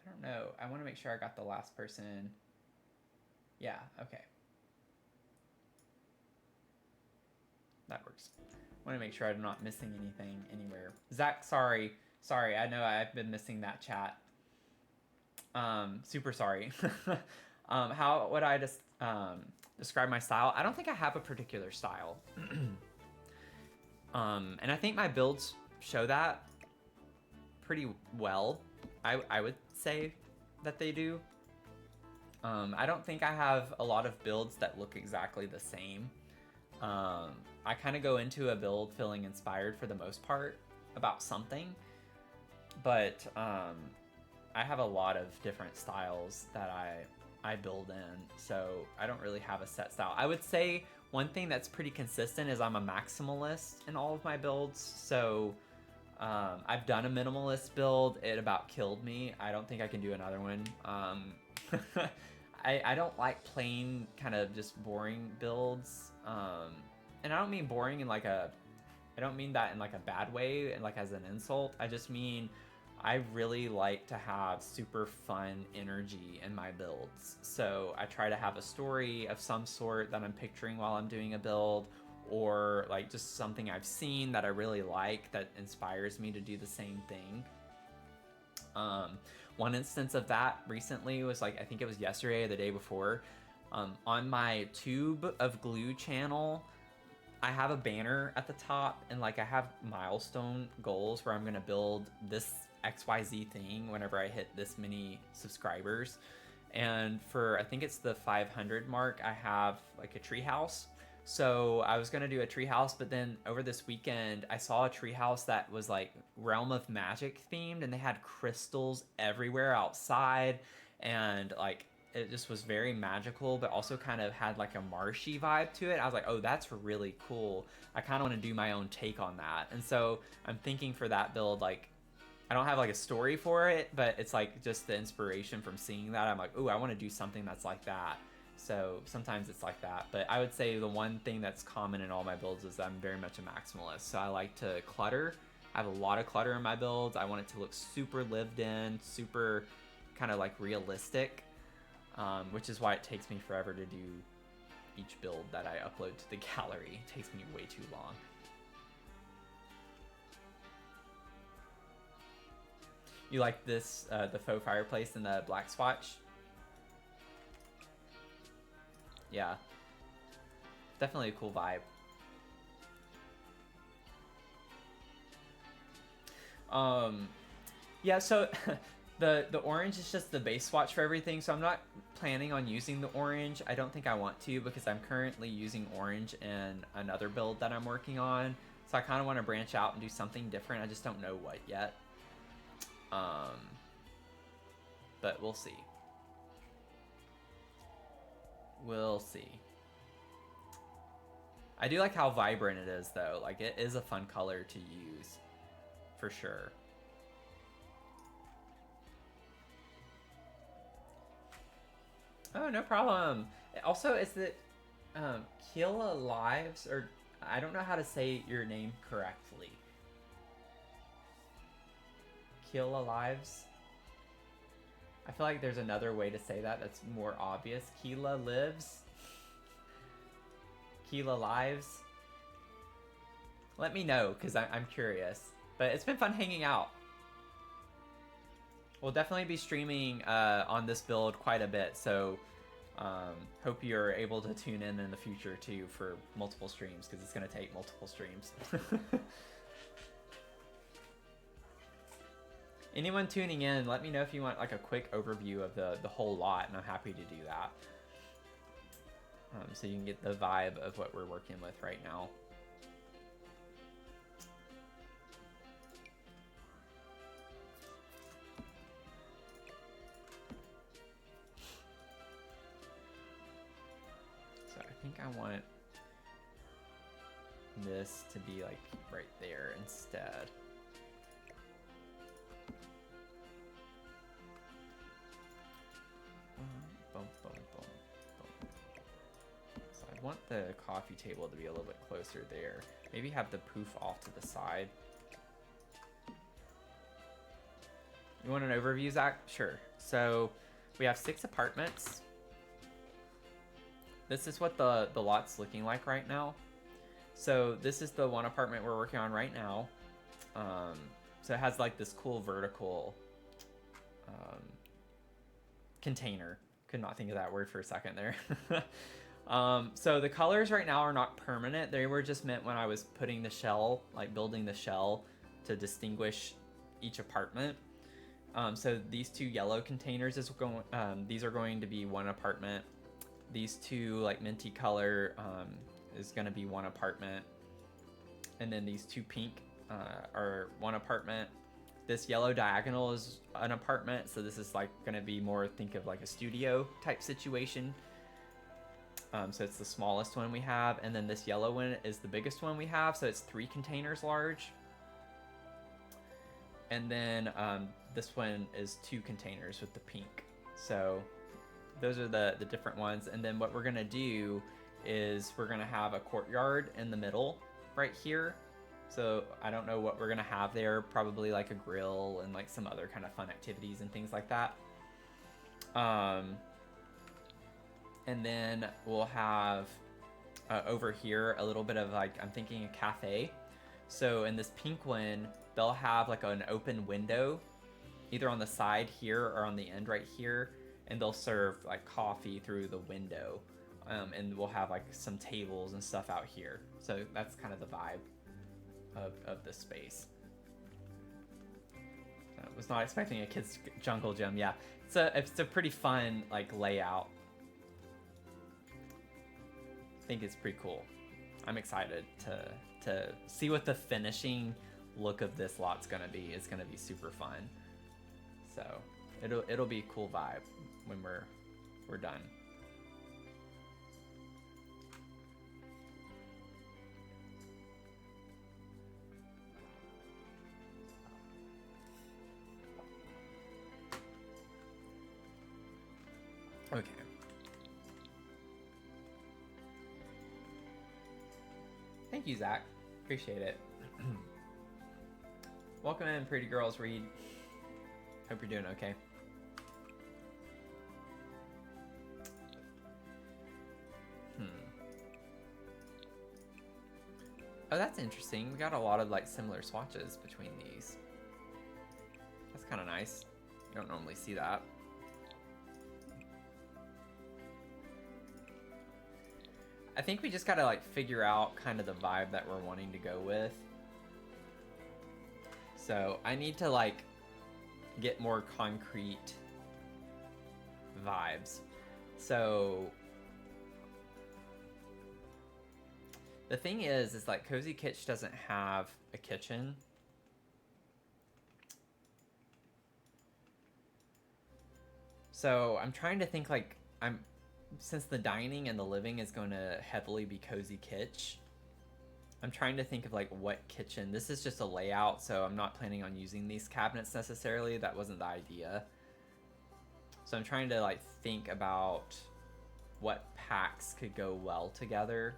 A: don't know. I want to make sure I got the last person. Yeah, okay. That works. I want to make sure I'm not missing anything anywhere. Zach, sorry. Sorry, I know I've been missing that chat. Super sorry. How would I just describe my style? I don't think I have a particular style. And I think my builds show that pretty well. I would say that they do. I don't think I have a lot of builds that look exactly the same. I kind of go into a build feeling inspired for the most part about something, but I have a lot of different styles that I build in, so I don't really have a set style. I would say one thing that's pretty consistent is I'm a maximalist in all of my builds, so I've done a minimalist build. It about killed me. I don't think I can do another one. I don't like plain kind of just boring builds. And I don't mean boring in like I don't mean that in like a bad way and like as an insult. I just mean I really like to have super fun energy in my builds. So I try to have a story of some sort that I'm picturing while I'm doing a build, or like just something I've seen that I really like that inspires me to do the same thing. One instance of that recently was like, I think it was yesterday or the day before. On my Tube of Glue channel, I have a banner at the top, and like I have milestone goals where I'm gonna build this XYZ thing whenever I hit this many subscribers. And for, I think it's the 500 mark, I have like a treehouse. So I was gonna do a treehouse, but then over this weekend, I saw a treehouse that was like Realm of Magic themed, and they had crystals everywhere outside, and like it just was very magical, but also kind of had like a marshy vibe to it. I was like, oh, that's really cool. I kind of want to do my own take on that. And so I'm thinking for that build, like, I don't have like a story for it, but it's like just the inspiration from seeing that. I'm like, oh, I want to do something that's like that. So sometimes it's like that. But I would say the one thing that's common in all my builds is I'm very much a maximalist. So I like to clutter. I have a lot of clutter in my builds. I want it to look super lived in, super kind of like realistic, which is why it takes me forever to do each build that I upload to the gallery. It takes me way too long. You like this, the faux fireplace and the black swatch? Yeah. Definitely a cool vibe. Yeah, so the orange is just the base swatch for everything, so I'm not planning on using the orange. I don't think I want to because I'm currently using orange in another build that I'm working on. So I kind of want to branch out and do something different. I just don't know what yet. But we'll see. We'll see. I do like how vibrant it is, though. Like, it is a fun color to use, for sure. Oh, no problem. Also, is it Keela Lives, or I don't know how to say your name correctly. Keela Lives? I feel like there's another way to say that that's more obvious. Keela Lives? Keela Lives? Let me know, because I'm curious. But it's been fun hanging out. We'll definitely be streaming on this build quite a bit, so hope you're able to tune in the future too for multiple streams, because it's going to take multiple streams. Anyone tuning in, let me know if you want like a quick overview of the whole lot, and I'm happy to do that. So you can get the vibe of what we're working with right now. So I think I want this to be like right there instead. Boom, boom, boom, boom. So I want the coffee table to be a little bit closer there. Maybe have the poof off to the side. You want an overview, Zach? Sure. So we have 6 apartments. This is what the lot's looking like right now. So this is the one apartment we're working on right now. So it has like this cool vertical container. Could not think of that word for a second there. So the colors right now are not permanent. They were just meant when I was putting the shell, like building the shell to distinguish each apartment. So these 2 yellow containers is going. These are going to be one apartment. These 2 like minty color is going to be one apartment, and then these 2 pink are one apartment. This yellow diagonal is an apartment, so this is like going to be more, think of like a studio type situation. So it's the smallest one we have, and then this yellow one is the biggest one we have, so it's 3 containers large. And then this one is 2 containers with the pink. So those are the different ones. And then what we're gonna do is we're gonna have a courtyard in the middle right here. So I don't know what we're gonna have there, probably like a grill and like some other kind of fun activities and things like that. And then we'll have over here a little bit of like, I'm thinking a cafe. So in this pink one, they'll have like an open window either on the side here or on the end right here, and they'll serve like coffee through the window. And we'll have like some tables and stuff out here. So that's kind of the vibe of the space. I was not expecting a kid's jungle gym. Yeah, it's a pretty fun like layout. I think it's pretty cool. I'm excited to see what the finishing look of this lot's gonna be. It's gonna be super fun. So it'll be a cool vibe when we're done. Okay. Thank you, Zach. Appreciate it. Welcome in, pretty girls. Reed. Hope you're doing okay. Oh, that's interesting. We got a lot of like similar swatches between these. That's kind of nice. You don't normally see that. I think we just gotta like figure out kind of the vibe that we're wanting to go with. So I need to like get more concrete vibes. So the thing is like Cozy Kitsch doesn't have a kitchen. So I'm trying to think like since the dining and the living is going to heavily be Cozy Kitsch, I'm trying to think of like what kitchen. This is just a layout, so I'm not planning on using these cabinets necessarily. That wasn't the idea. So I'm trying to like think about what packs could go well together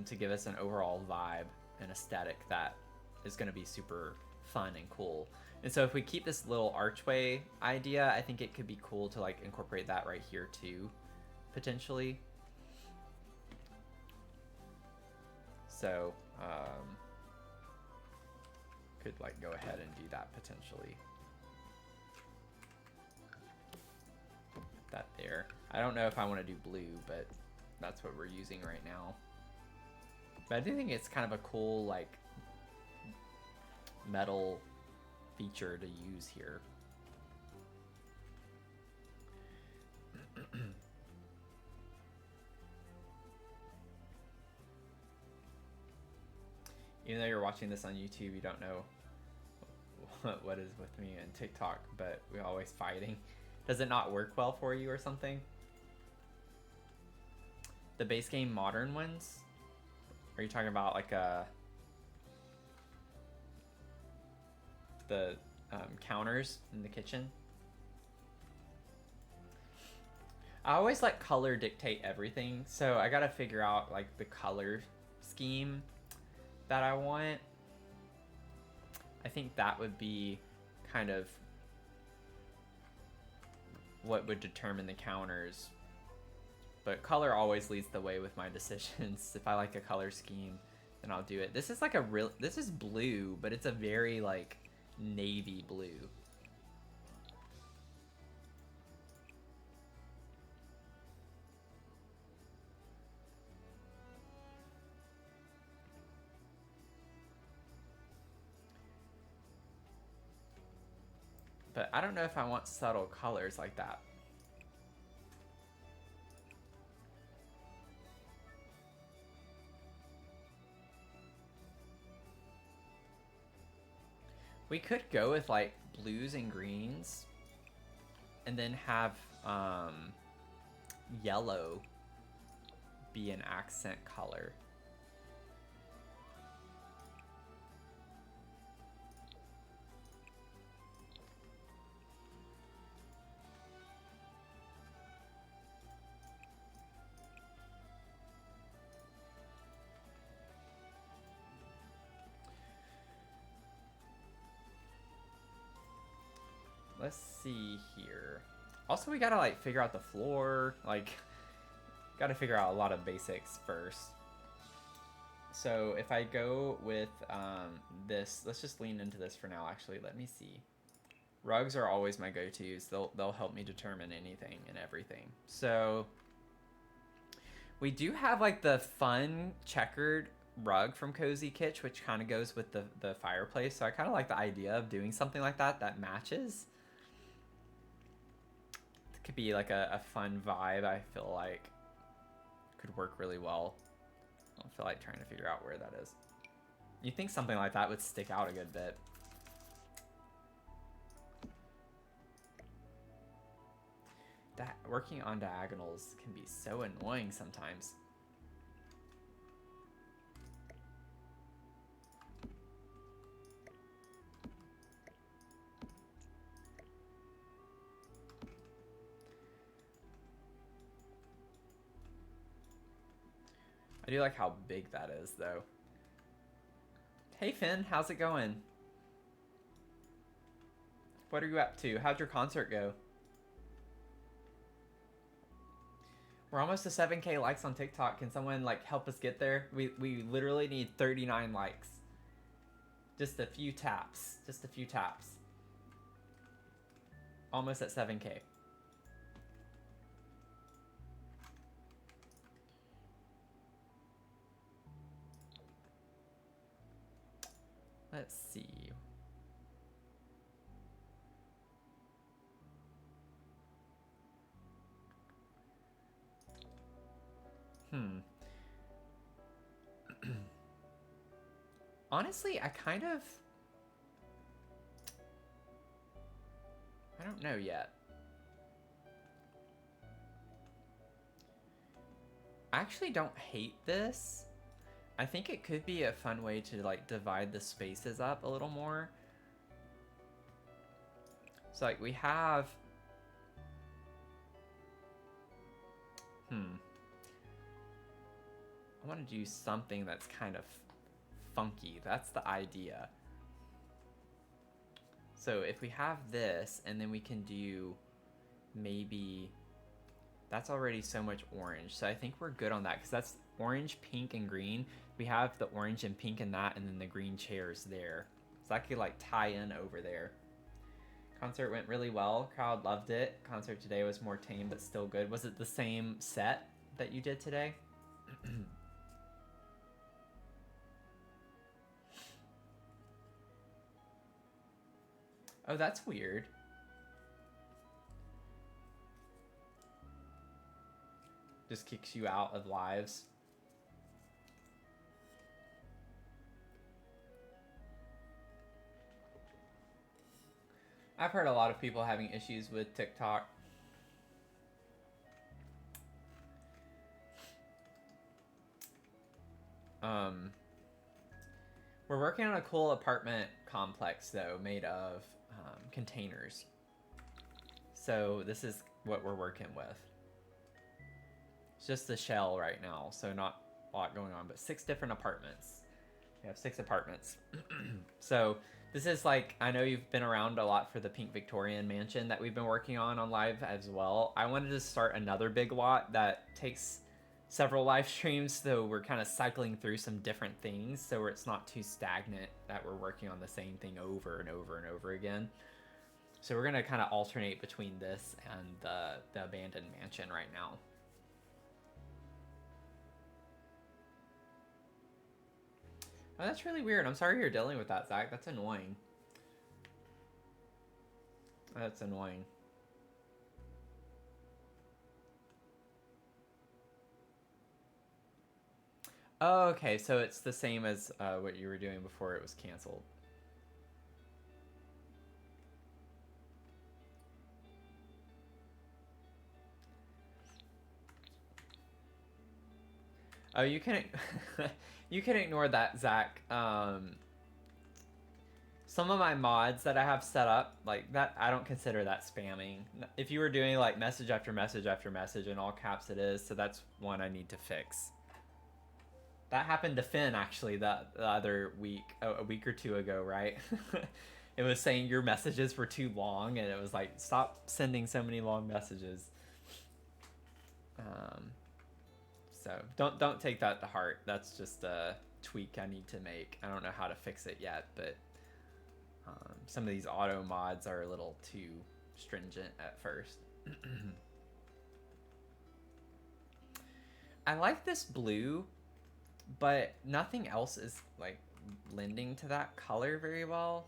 A: to give us an overall vibe and aesthetic that is going to be super fun and cool. And so if we keep this little archway idea, I think it could be cool to like incorporate that right here too, potentially. So could like go ahead and do that potentially. That there. I don't know if I want to do blue, but that's what we're using right now. But I do think it's kind of a cool like metal feature to use here. Even though you're watching this on YouTube, you don't know what is with me and TikTok, but we're always fighting. Does it not work well for you or something? The base game modern ones? Are you talking about like the counters in the kitchen? I always let color dictate everything, so I gotta figure out like the color scheme that I want. I think that would be kind of what would determine the counters. But color always leads the way with my decisions. If I like a color scheme, then I'll do it. This is like this is blue, but it's a very like navy blue. But I don't know if I want subtle colors like that. We could go with like blues and greens and then have yellow be an accent color. Let's see here. Also, we gotta like figure out the floor. Like, gotta figure out a lot of basics first. So if I go with this, let's just lean into this for now. Actually, let me see. Rugs are always my go-tos. They'll help me determine anything and everything. So we do have like the fun checkered rug from Cozy Kitsch, which kind of goes with the fireplace. So I kind of like the idea of doing something like that matches. It could be like a fun vibe. I feel like could work really well. I don't feel like trying to figure out where that is. You'd think something like that would stick out a good bit. Working on diagonals can be so annoying sometimes. I do like how big that is, though. Hey, Finn, how's it going? What are you up to? How'd your concert go? We're almost to 7K likes on TikTok. Can someone like help us get there? We literally need 39 likes. Just a few taps. Just a few taps. Almost at 7K. Let's see. Honestly, I don't know yet. I actually don't hate this. I think it could be a fun way to like divide the spaces up a little more. So like we have, I want to do something that's kind of funky. That's the idea. So if we have this, and then we can do maybe, that's already so much orange. So I think we're good on that because that's orange, pink, and green. We have the orange and pink in that, and then the green chairs there. So that could like tie in over there. Concert went really well. Crowd loved it. Concert today was more tame, but still good. Was it the same set that you did today? Oh, that's weird. Just kicks you out of lives. I've heard a lot of people having issues with TikTok. We're working on a cool apartment complex though, made of containers. So this is what we're working with. It's just the shell right now, so not a lot going on, but 6 different apartments. We have 6 apartments. So this is like, I know you've been around a lot for the Pink Victorian mansion that we've been working on live as well. I wanted to start another big lot that takes several live streams, so we're kind of cycling through some different things so where it's not too stagnant that we're working on the same thing over and over and over again. So we're gonna kind of alternate between this and the abandoned mansion right now. Oh, that's really weird. I'm sorry you're dealing with that, Zach. That's annoying. That's annoying. Oh, okay, so it's the same as what you were doing before it was canceled. Oh, you can you can ignore that, Zach. Some of my mods that I have set up, like that, I don't consider that spamming. If you were doing like message after message after message in all caps, it is. So that's one I need to fix. That happened to Finn actually the other week, a week or two ago, right? It was saying your messages were too long, and it was like, stop sending so many long messages. So don't take that to heart. That's just a tweak I need to make. I don't know how to fix it yet, but some of these auto mods are a little too stringent at first. I like this blue, but nothing else is like lending to that color very well.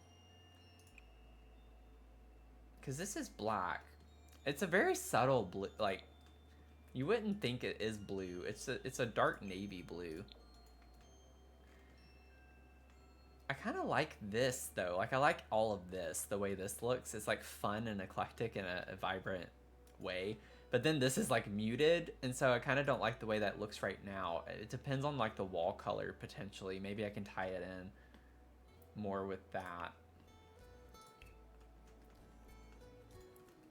A: Because this is black. It's a very subtle blue, like you wouldn't think it is blue. It's a dark navy blue. I kind of like this though. Like I like all of this, the way this looks. It's like fun and eclectic in a vibrant way. But then this is like muted, and so I kind of don't like the way that looks right now. It depends on like the wall color potentially. Maybe I can tie it in more with that.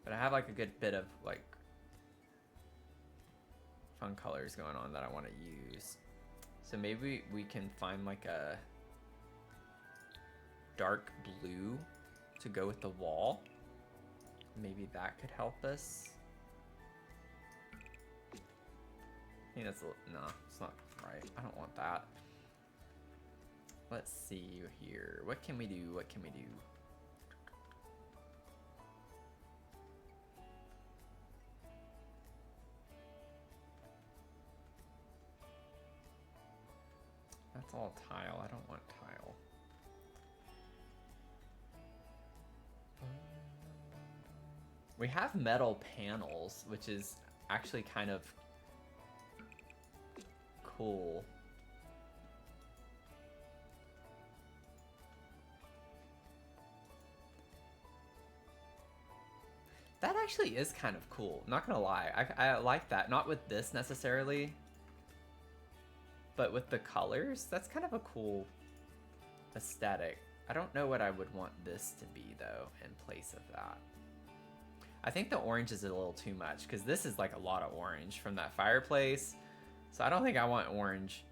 A: But I have like a good bit of like fun colors going on that I want to use. So maybe we can find like a dark blue to go with the wall. Maybe that could help us. I think that's no, it's not right. I don't want that. Let's see here. What can we do? What can we do? That's all tile. I don't want tile. We have metal panels, which is actually kind of cool. That actually is kind of cool. Not gonna lie, I like that. Not with this necessarily, but with the colors, that's kind of a cool aesthetic. I don't know what I would want this to be though in place of that. I think the orange is a little too much because this is like a lot of orange from that fireplace. So I don't think I want orange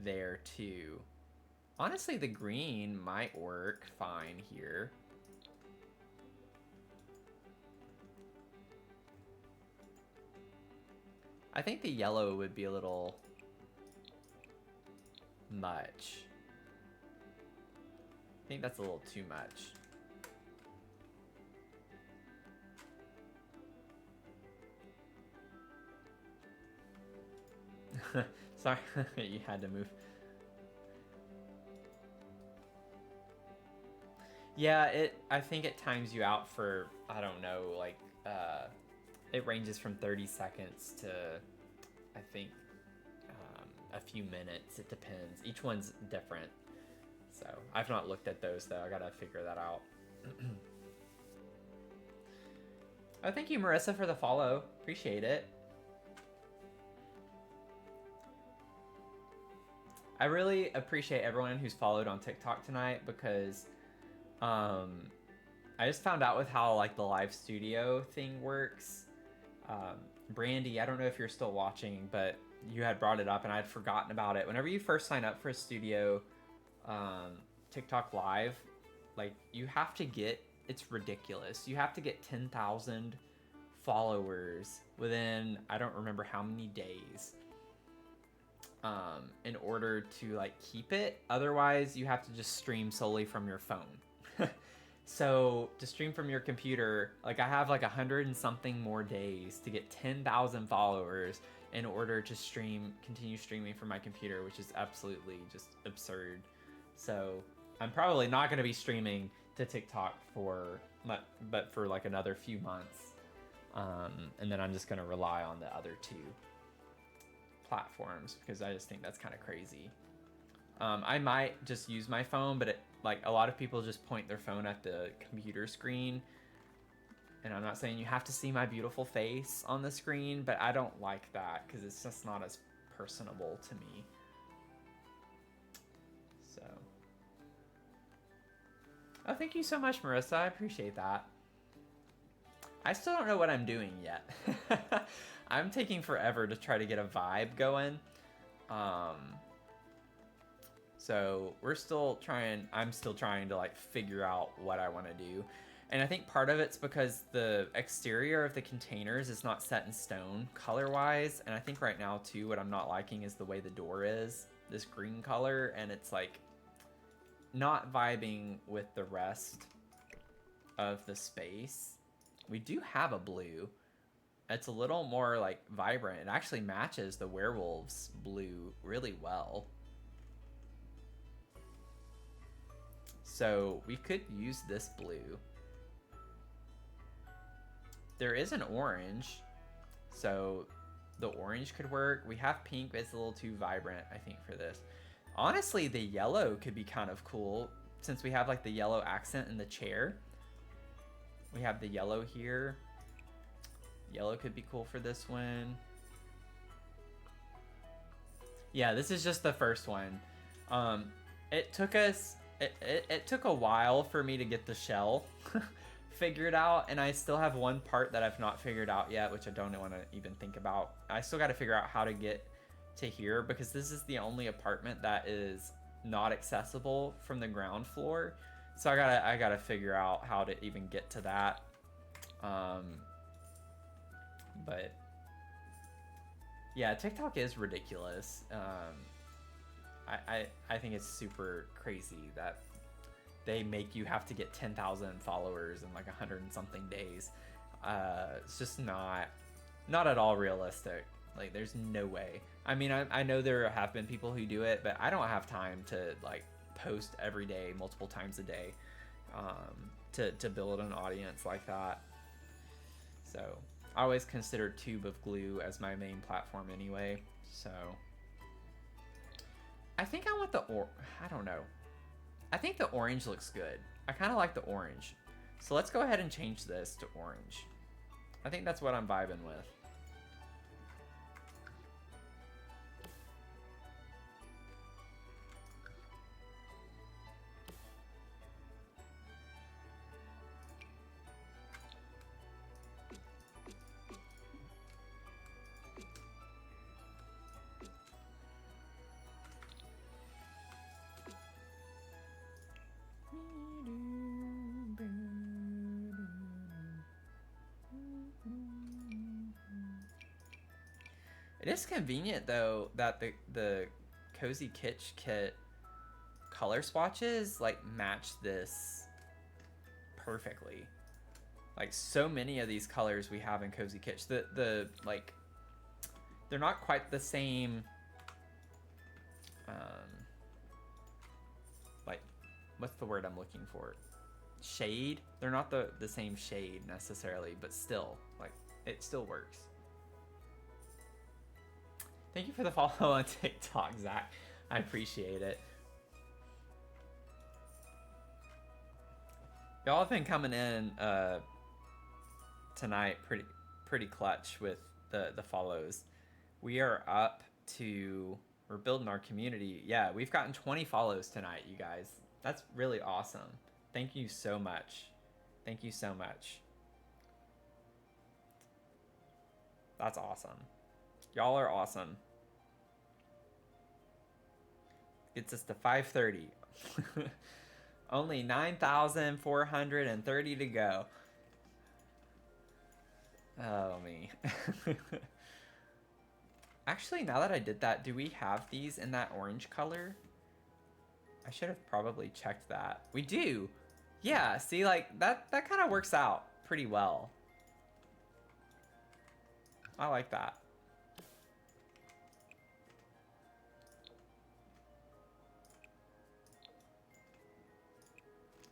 A: there too. Honestly, the green might work fine here. I think the yellow would be a little much. I think that's a little too much. Sorry, you had to move. Yeah, I think it times you out for, I don't know, like, it ranges from 30 seconds to, I think, a few minutes. It depends. Each one's different. So, I've not looked at those, though. I gotta figure that out. Oh, thank you, Marissa, for the follow. Appreciate it. I really appreciate everyone who's followed on TikTok tonight because I just found out with how like the live studio thing works. Brandy, I don't know if you're still watching, but you had brought it up and I had forgotten about it. Whenever you first sign up for a studio TikTok live, like you have to get, it's ridiculous. You have to get 10,000 followers within, I don't remember how many days, in order to like keep it. Otherwise, you have to just stream solely from your phone. So to stream from your computer, like I have like 100 and something more days to get 10,000 followers in order to continue streaming from my computer, which is absolutely just absurd. So I'm probably not going to be streaming to TikTok but for like another few months. And then I'm just going to rely on the other two platforms because I just think that's kind of crazy. I might just use my phone, but like a lot of people just point their phone at the computer screen. And I'm not saying you have to see my beautiful face on the screen, but I don't like that because it's just not as personable to me. So. Oh, thank you so much, Marissa. I appreciate that. I still don't know what I'm doing yet. I'm taking forever to try to get a vibe going. So I'm still trying to like figure out what I want to do. And I think part of it's because the exterior of the containers is not set in stone color-wise. And I think right now too, what I'm not liking is the way the door is, this green color, and it's like not vibing with the rest of the space. We do have a blue. It's a little more like vibrant. It actually matches the werewolves blue really well. So we could use this blue. There is an orange, so the orange could work. We have pink, but it's a little too vibrant, I think, for this. Honestly, the yellow could be kind of cool since we have like the yellow accent in the chair. We have the yellow here. Yellow could be cool for this one. Yeah, this is just the first one. It took a while for me to get the shell figured out, and I still have one part that I've not figured out yet, which I don't want to even think about. I still got to figure out how to get to here because this is the only apartment that is not accessible from the ground floor. So I gotta figure out how to even get to that. But yeah, TikTok is ridiculous. I think it's super crazy that they make you have to get 10,000 followers in like 100 and something days. It's just not at all realistic. Like, there's no way. I mean, I know there have been people who do it, but I don't have time to like post every day, multiple times a day, to build an audience like that. So I always consider Tube of Glue as my main platform anyway. So I think I want I don't know. I think the orange looks good. I kind of like the orange. So let's go ahead and change this to orange. I think that's what I'm vibing with. It is convenient though that the Cozy Kitsch kit color swatches like match this perfectly. Like so many of these colors we have in Cozy Kitsch, the like they're not quite the same. Like what's the word I'm looking for? Shade. They're not the same shade necessarily, but still like it still works. Thank you for the follow on TikTok, Zach. I appreciate it. Y'all have been coming in tonight pretty clutch with the follows. We are up to, we're building our community. Yeah, we've gotten 20 follows tonight, you guys. That's really awesome. Thank you so much. Thank you so much. That's awesome. Y'all are awesome. Gets us to 530. Only 9,430 to go. Oh, me. Actually, now that I did that, do we have these in that orange color? I should have probably checked that. We do. Yeah, see, like, that kind of works out pretty well. I like that.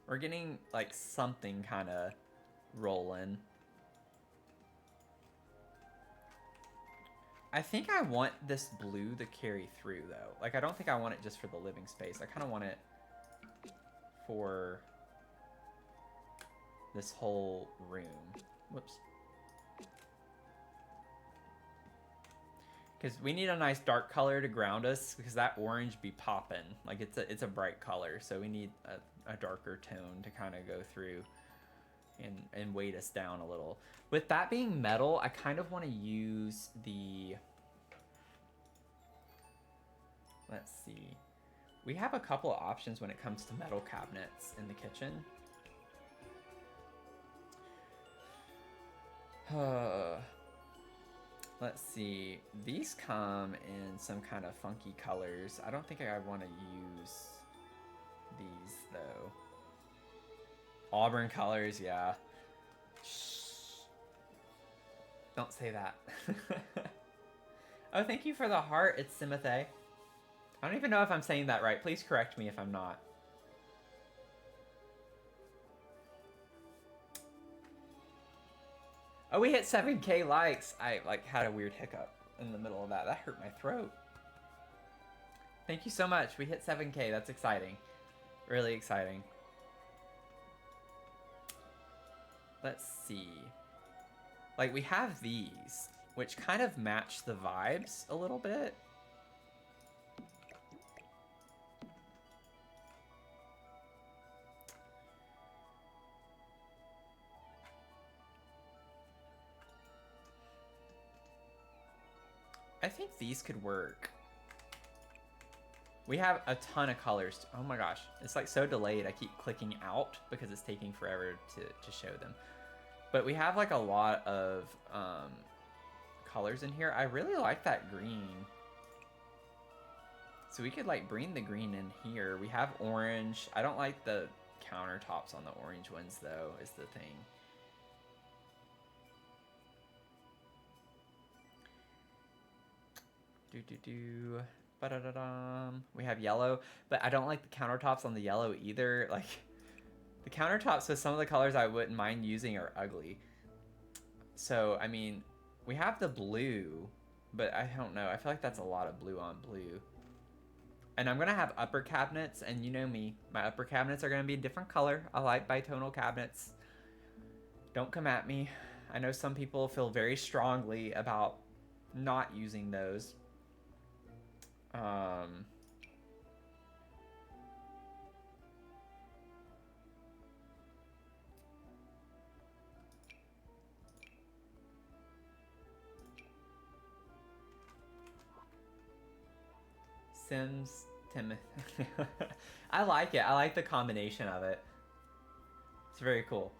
A: We're getting, like, something kind of rolling. I think I want this blue to carry through, though. Like, I don't think I want it just for the living space. I kind of want it for this whole room. Whoops. Because we need a nice dark color to ground us, because that orange be popping. Like, it's a bright color, so we need a darker tone to kind of go through and weight us down a little. With that being metal, I kind of want to use the... Let's see. We have a couple of options when it comes to metal cabinets in the kitchen. Let's see. These come in some kind of funky colors. I don't think I want to use these, though. Auburn colors, yeah. Shh. Don't say that. Oh, thank you for the heart. It's Simithe. I don't even know if I'm saying that right. Please correct me if I'm not. Oh, we hit 7K likes. I had a weird hiccup in the middle of that. That hurt my throat. Thank you so much. We hit 7K. That's exciting. Really exciting. Let's see. Like, we have these, which kind of match the vibes a little bit. I think these could work. We have a ton of colors. Oh my gosh. It's like so delayed. I keep clicking out because it's taking forever to show them. But we have like a lot of colors in here. I really like that green. So we could like bring the green in here. We have orange. I don't like the countertops on the orange ones though, is the thing. Ba-da-da-dum. We have yellow, but I don't like the countertops on the yellow either. Like, the countertops with some of the colors I wouldn't mind using are ugly. So, I mean, we have the blue, but I don't know. I feel like that's a lot of blue on blue. And I'm going to have upper cabinets, and you know me. My upper cabinets are going to be a different color. I like bitonal cabinets. Don't come at me. I know some people feel very strongly about not using those. Sims, Timothy. I like it. I like the combination of it. It's very cool.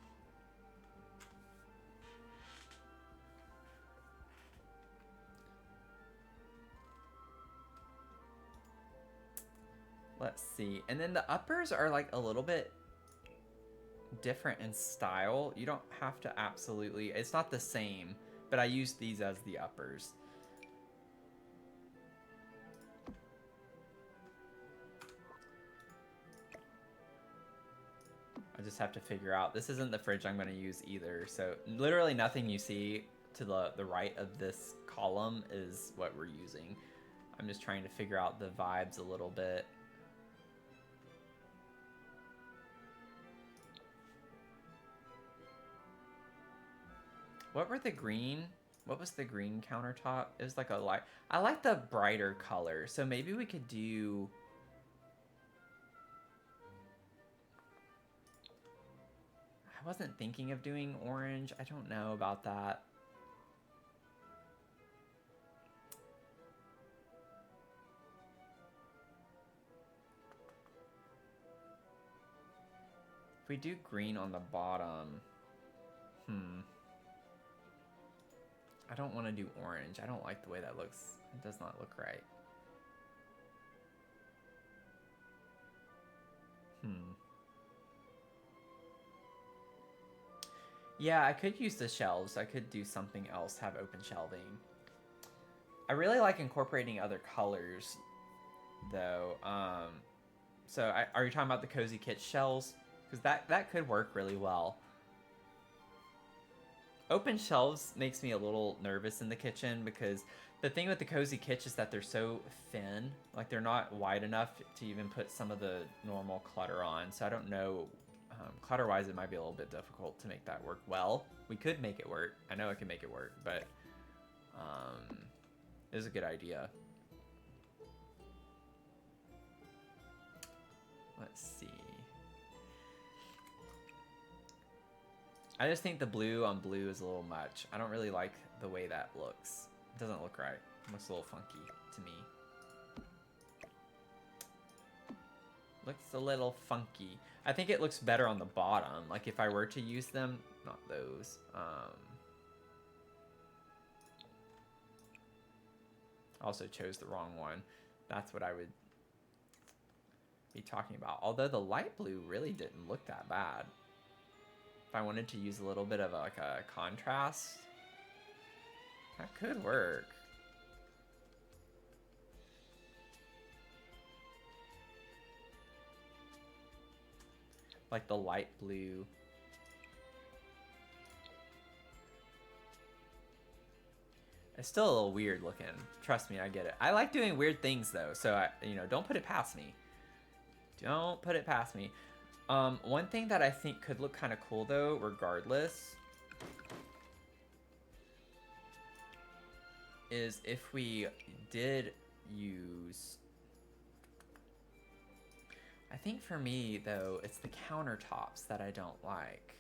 A: Let's see. And then the uppers are like a little bit different in style. You don't have to absolutely, it's not the same, but I use these as the uppers. I just have to figure out, this isn't the fridge I'm going to use either. So literally nothing you see to the right of this column is what we're using. I'm just trying to figure out the vibes a little bit. What were the green? What was the green countertop? It was like a light. I like the brighter color, so maybe we could do. I wasn't thinking of doing orange. I don't know about that. If we do green on the bottom, I don't want to do orange. I don't like the way that looks. It does not look right. Yeah, I could use the shelves. I could do something else, have open shelving. I really like incorporating other colors, though. So are you talking about the Cozy Kitsch shelves? Because that could work really well. Open shelves makes me a little nervous in the kitchen because the thing with the Cozy Kitsch is that they're so thin. Like, they're not wide enough to even put some of the normal clutter on. So I don't know. Clutter-wise, it might be a little bit difficult to make that work well. We could make it work. I know I can make it work, but it is a good idea. Let's see. I just think the blue on blue is a little much. I don't really like the way that looks. It doesn't look right. It looks a little funky to me. Looks a little funky. I think it looks better on the bottom. Like, if I were to use them, not those. Also chose the wrong one. That's what I would be talking about. Although the light blue really didn't look that bad. If I wanted to use a little bit of like a contrast, that could work. Like the light blue. It's still a little weird looking. Trust me, I get it. I like doing weird things though, so don't put it past me. Don't put it past me. One thing that I think could look kind of cool though, regardless, is if we did use... I think for me though, it's the countertops that I don't like.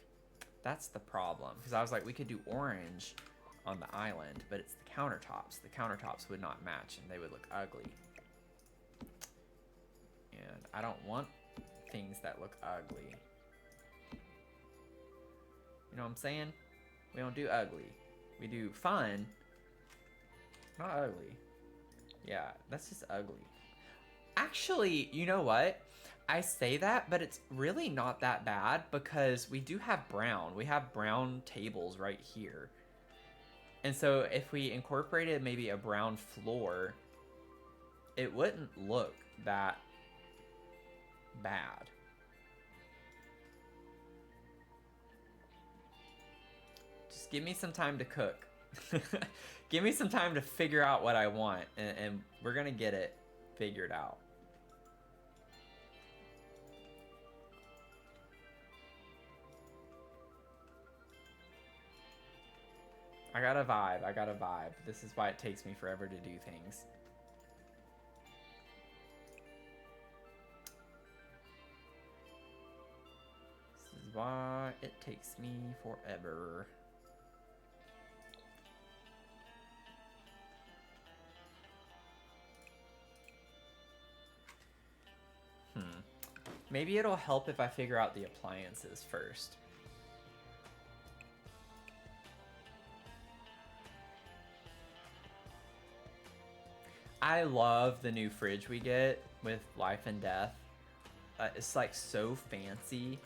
A: That's the problem. Because I was like, we could do orange on the island, but it's the countertops. The countertops would not match and they would look ugly. And I don't want things that look ugly. You know what I'm saying? We don't do ugly. We do fun, not ugly. Yeah, that's just ugly. Actually, you know what? I say that, but it's really not that bad because we do have brown. We have brown tables right here. And so if we incorporated maybe a brown floor, it wouldn't look that bad. Just give me some time to cook. Give me some time to figure out what I want, and we're gonna get it figured out. I got a vibe. I got a vibe. This is why it takes me forever to do things. This is why it takes me forever. Maybe it'll help if I figure out the appliances first. I love the new fridge we get with Life and Death. It's like so fancy.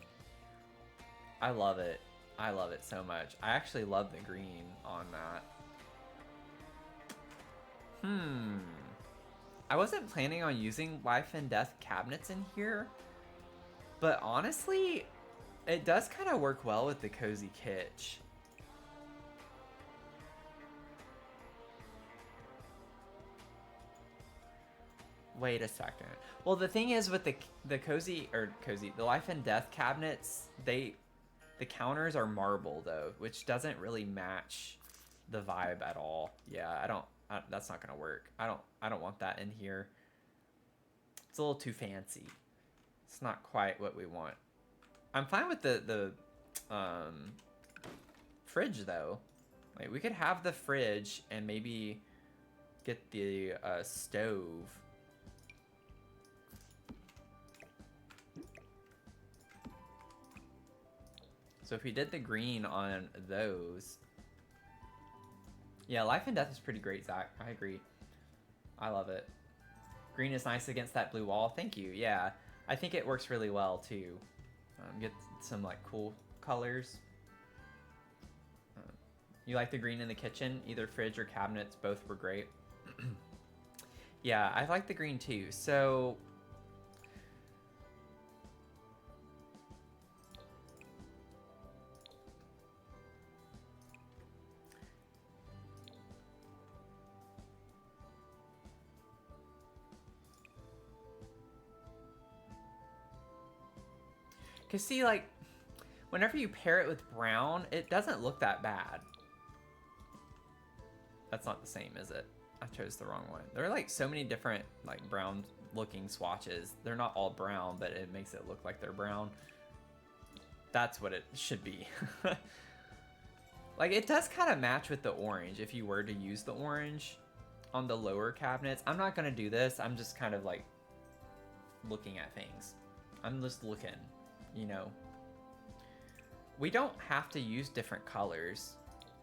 A: I love it. I love it so much. I actually love the green on that. I wasn't planning on using Life and Death cabinets in here, but honestly, it does kind of work well with the Cozy Kitsch. Wait a second. Well, the thing is with the Life and Death cabinets, the counters are marble though, which doesn't really match the vibe at all. Yeah, that's not gonna work. I don't want that in here. It's a little too fancy. It's not quite what we want. I'm fine with the fridge though. Like we could have the fridge and maybe get the stove. So if we did the green on those. Yeah, Life and Death is pretty great, Zach. I agree. I love it. Green is nice against that blue wall. Thank you. Yeah, I think it works really well too. Get some like cool colors. You like the green in the kitchen? Either fridge or cabinets, both were great. Yeah, I like the green too. So because see, like, whenever you pair it with brown, it doesn't look that bad. That's not the same, is it? I chose the wrong one. There are like so many different like brown looking swatches. They're not all brown, but it makes it look like they're brown. That's what it should be. Like it does kind of match with the orange if you were to use the orange on the lower cabinets. I'm not gonna do this. I'm just kind of like looking at things. I'm just looking, you know. We don't have to use different colors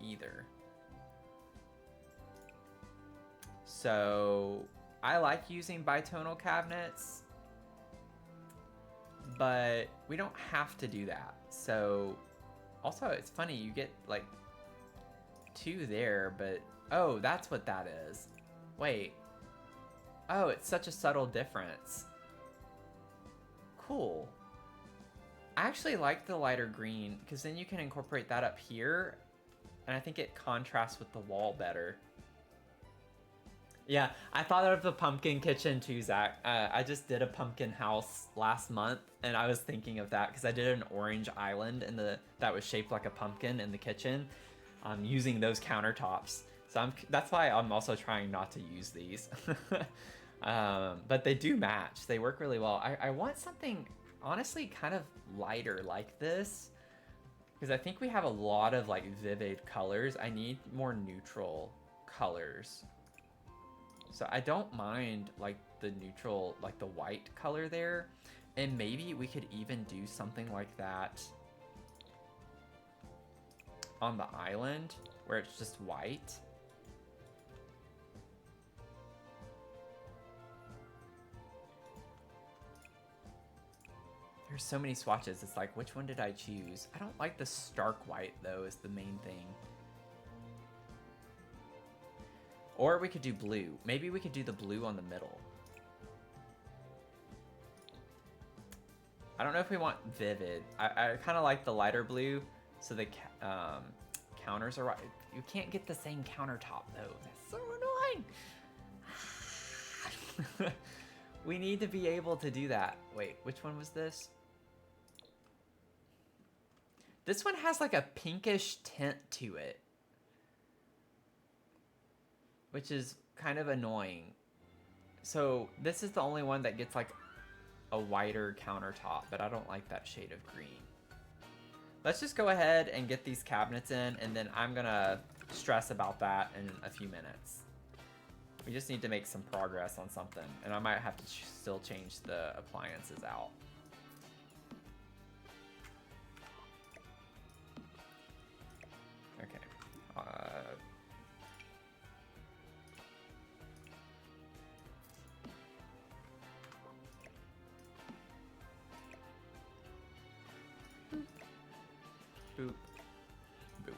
A: either. So I like using bitonal cabinets, but we don't have to do that. So also it's funny, you get like 2 there, but oh, that's what that is. Wait. Oh, it's such a subtle difference. Cool. I actually like the lighter green because then you can incorporate that up here, and I think it contrasts with the wall better. Yeah, I thought of the pumpkin kitchen too, Zach. I just did a pumpkin house last month, and I was thinking of that because I did an orange island that was shaped like a pumpkin in the kitchen, using those countertops. So that's why I'm also trying not to use these. But they do match. They work really well. I want something, honestly, kind of lighter like this, because I think we have a lot of like vivid colors. I need more neutral colors. So I don't mind like the neutral, like the white color there. And maybe we could even do something like that on the island where it's just white. There's so many swatches. It's like, which one did I choose? I don't like the stark white though, is the main thing. Or we could do blue. Maybe we could do the blue on the middle. I don't know if we want vivid. I kind of like the lighter blue, so the counters are right. You can't get the same countertop though. That's so annoying. We need to be able to do that. Wait, which one was this? This one has like a pinkish tint to it, which is kind of annoying. So this is the only one that gets like a whiter countertop, but I don't like that shade of green. Let's just go ahead and get these cabinets in, and then I'm gonna stress about that in a few minutes. We just need to make some progress on something, and I might have to still change the appliances out. Okay. Boop. Boop.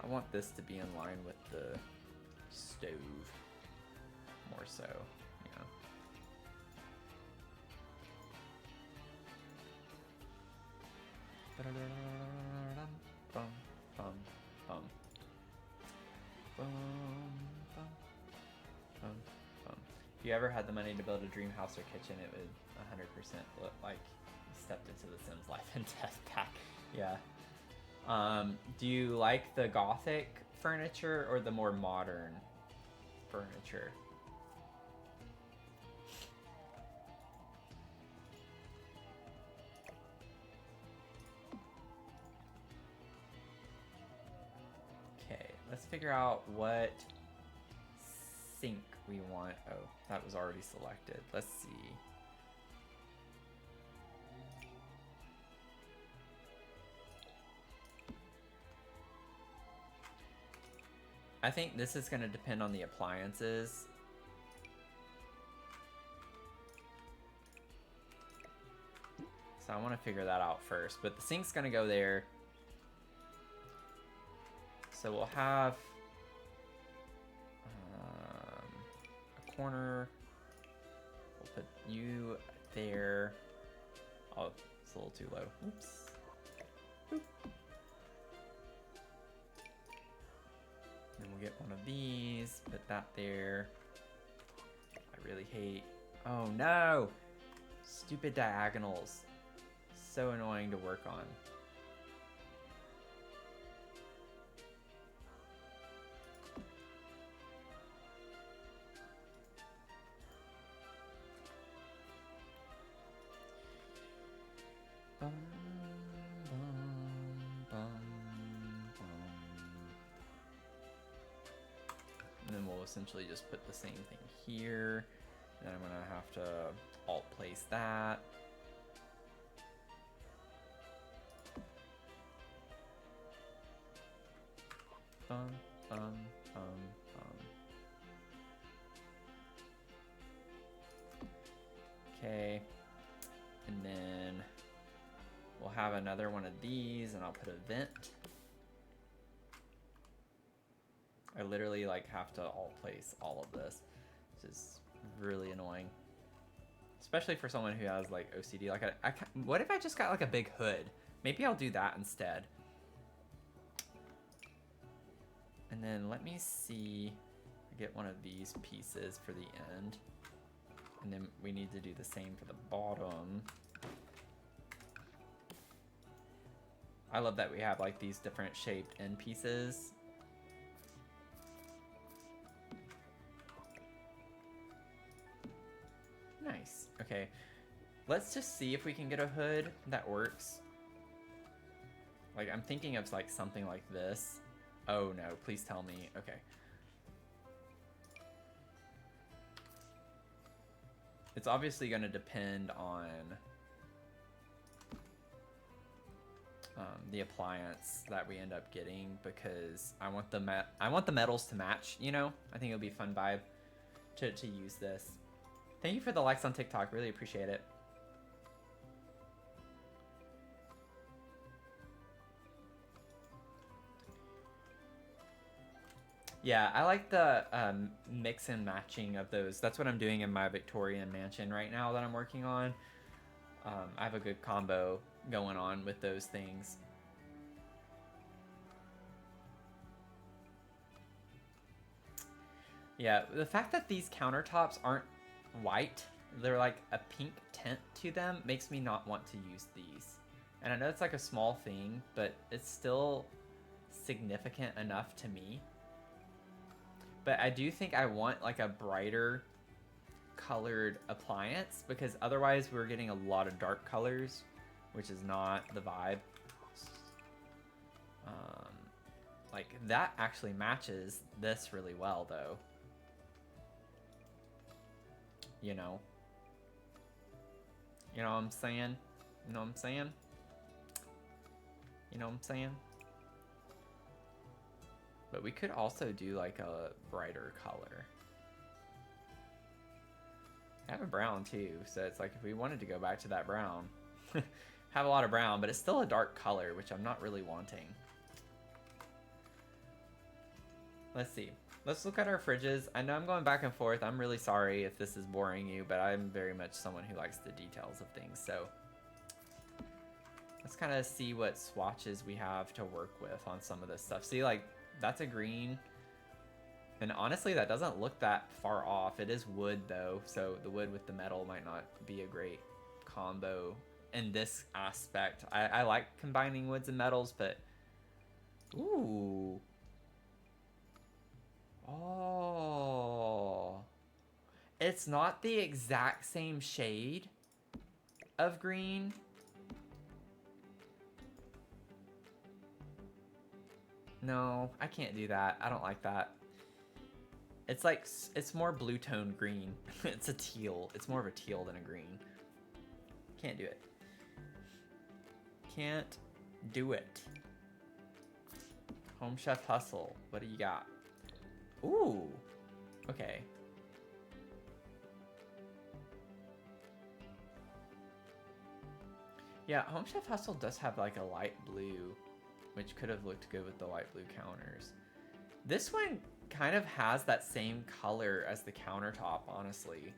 A: I want this to be in line with the stove more so, yeah. Bum, bum, bum. Bum, bum, bum, bum. If you ever had the money to build a dream house or kitchen, it would 100% look like you stepped into the Sims Life and Death pack. Yeah. Do you like the Gothic furniture or the more modern furniture? Okay, let's figure out what sink we want. Oh, that was already selected. Let's see. I think this is going to depend on the appliances. So I want to figure that out first. But the sink's going to go there. So we'll have a corner. We'll put you there. Oh, it's a little too low. Oops. Boop. Then we'll get one of these, put that there. I really hate, oh no! Stupid diagonals. So annoying to work on. Bum, bum, bum, bum. And then we'll essentially just put the same thing here. And then I'm gonna have to alt place that. Bum, bum, bum, bum. Okay. And then we'll have another one of these, and I'll put a vent. I literally like have to alt place all of this, which is really annoying, especially for someone who has like OCD. Like, what if I just got like a big hood? Maybe I'll do that instead. And then let me see. I get one of these pieces for the end, and then we need to do the same for the bottom. I love that we have like these different shaped end pieces. Nice. Okay. Let's just see if we can get a hood that works. Like, I'm thinking of like something like this. Oh no, please tell me. Okay. It's obviously going to depend on the appliance that we end up getting, because I want the metals to match, you know? I think it'll be a fun vibe to use this. Thank you for the likes on TikTok. Really appreciate it. Yeah, I like the mix and matching of those. That's what I'm doing in my Victorian mansion right now that I'm working on. I have a good combo going on with those things. Yeah, the fact that these countertops aren't white, they're like a pink tint to them, makes me not want to use these. And I know it's like a small thing, but it's still significant enough to me. But I do think I want like a brighter colored appliance, because otherwise we're getting a lot of dark colors, which is not the vibe. Like that actually matches this really well though. You know what I'm saying? You know what I'm saying? You know what I'm saying? But we could also do like a brighter color. I have a brown too, so it's like if we wanted to go back to that brown, have a lot of brown, but it's still a dark color, which I'm not really wanting. Let's see. Let's look at our fridges. I know I'm going back and forth. I'm really sorry if this is boring you, but I'm very much someone who likes the details of things. So let's kind of see what swatches we have to work with on some of this stuff. See, like, that's a green. And honestly, that doesn't look that far off. It is wood, though, so the wood with the metal might not be a great combo in this aspect. I like combining woods and metals, but... Ooh... Oh, it's not the exact same shade of green. No, I can't do that. I don't like that. It's like, it's more blue tone green. It's a teal. It's more of a teal than a green. Can't do it. Can't do it. Home Chef Hustle. What do you got? Ooh, okay. Yeah, Home Chef Hustle does have like a light blue, which could have looked good with the light blue counters. This one kind of has that same color as the countertop, honestly.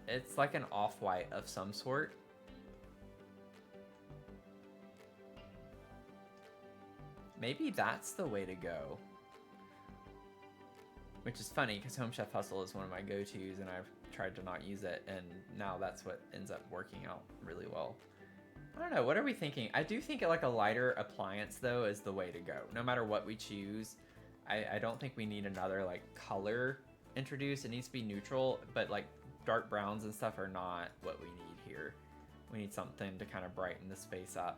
A: It's like an off-white of some sort. Maybe that's the way to go. Which is funny, because Home Chef Hustle is one of my go-tos, and I've tried to not use it, and now that's what ends up working out really well. I don't know, what are we thinking? I do think like a lighter appliance, though, is the way to go. No matter what we choose, I don't think we need another like color introduced. It needs to be neutral, but like dark browns and stuff are not what we need here. We need something to kind of brighten the space up.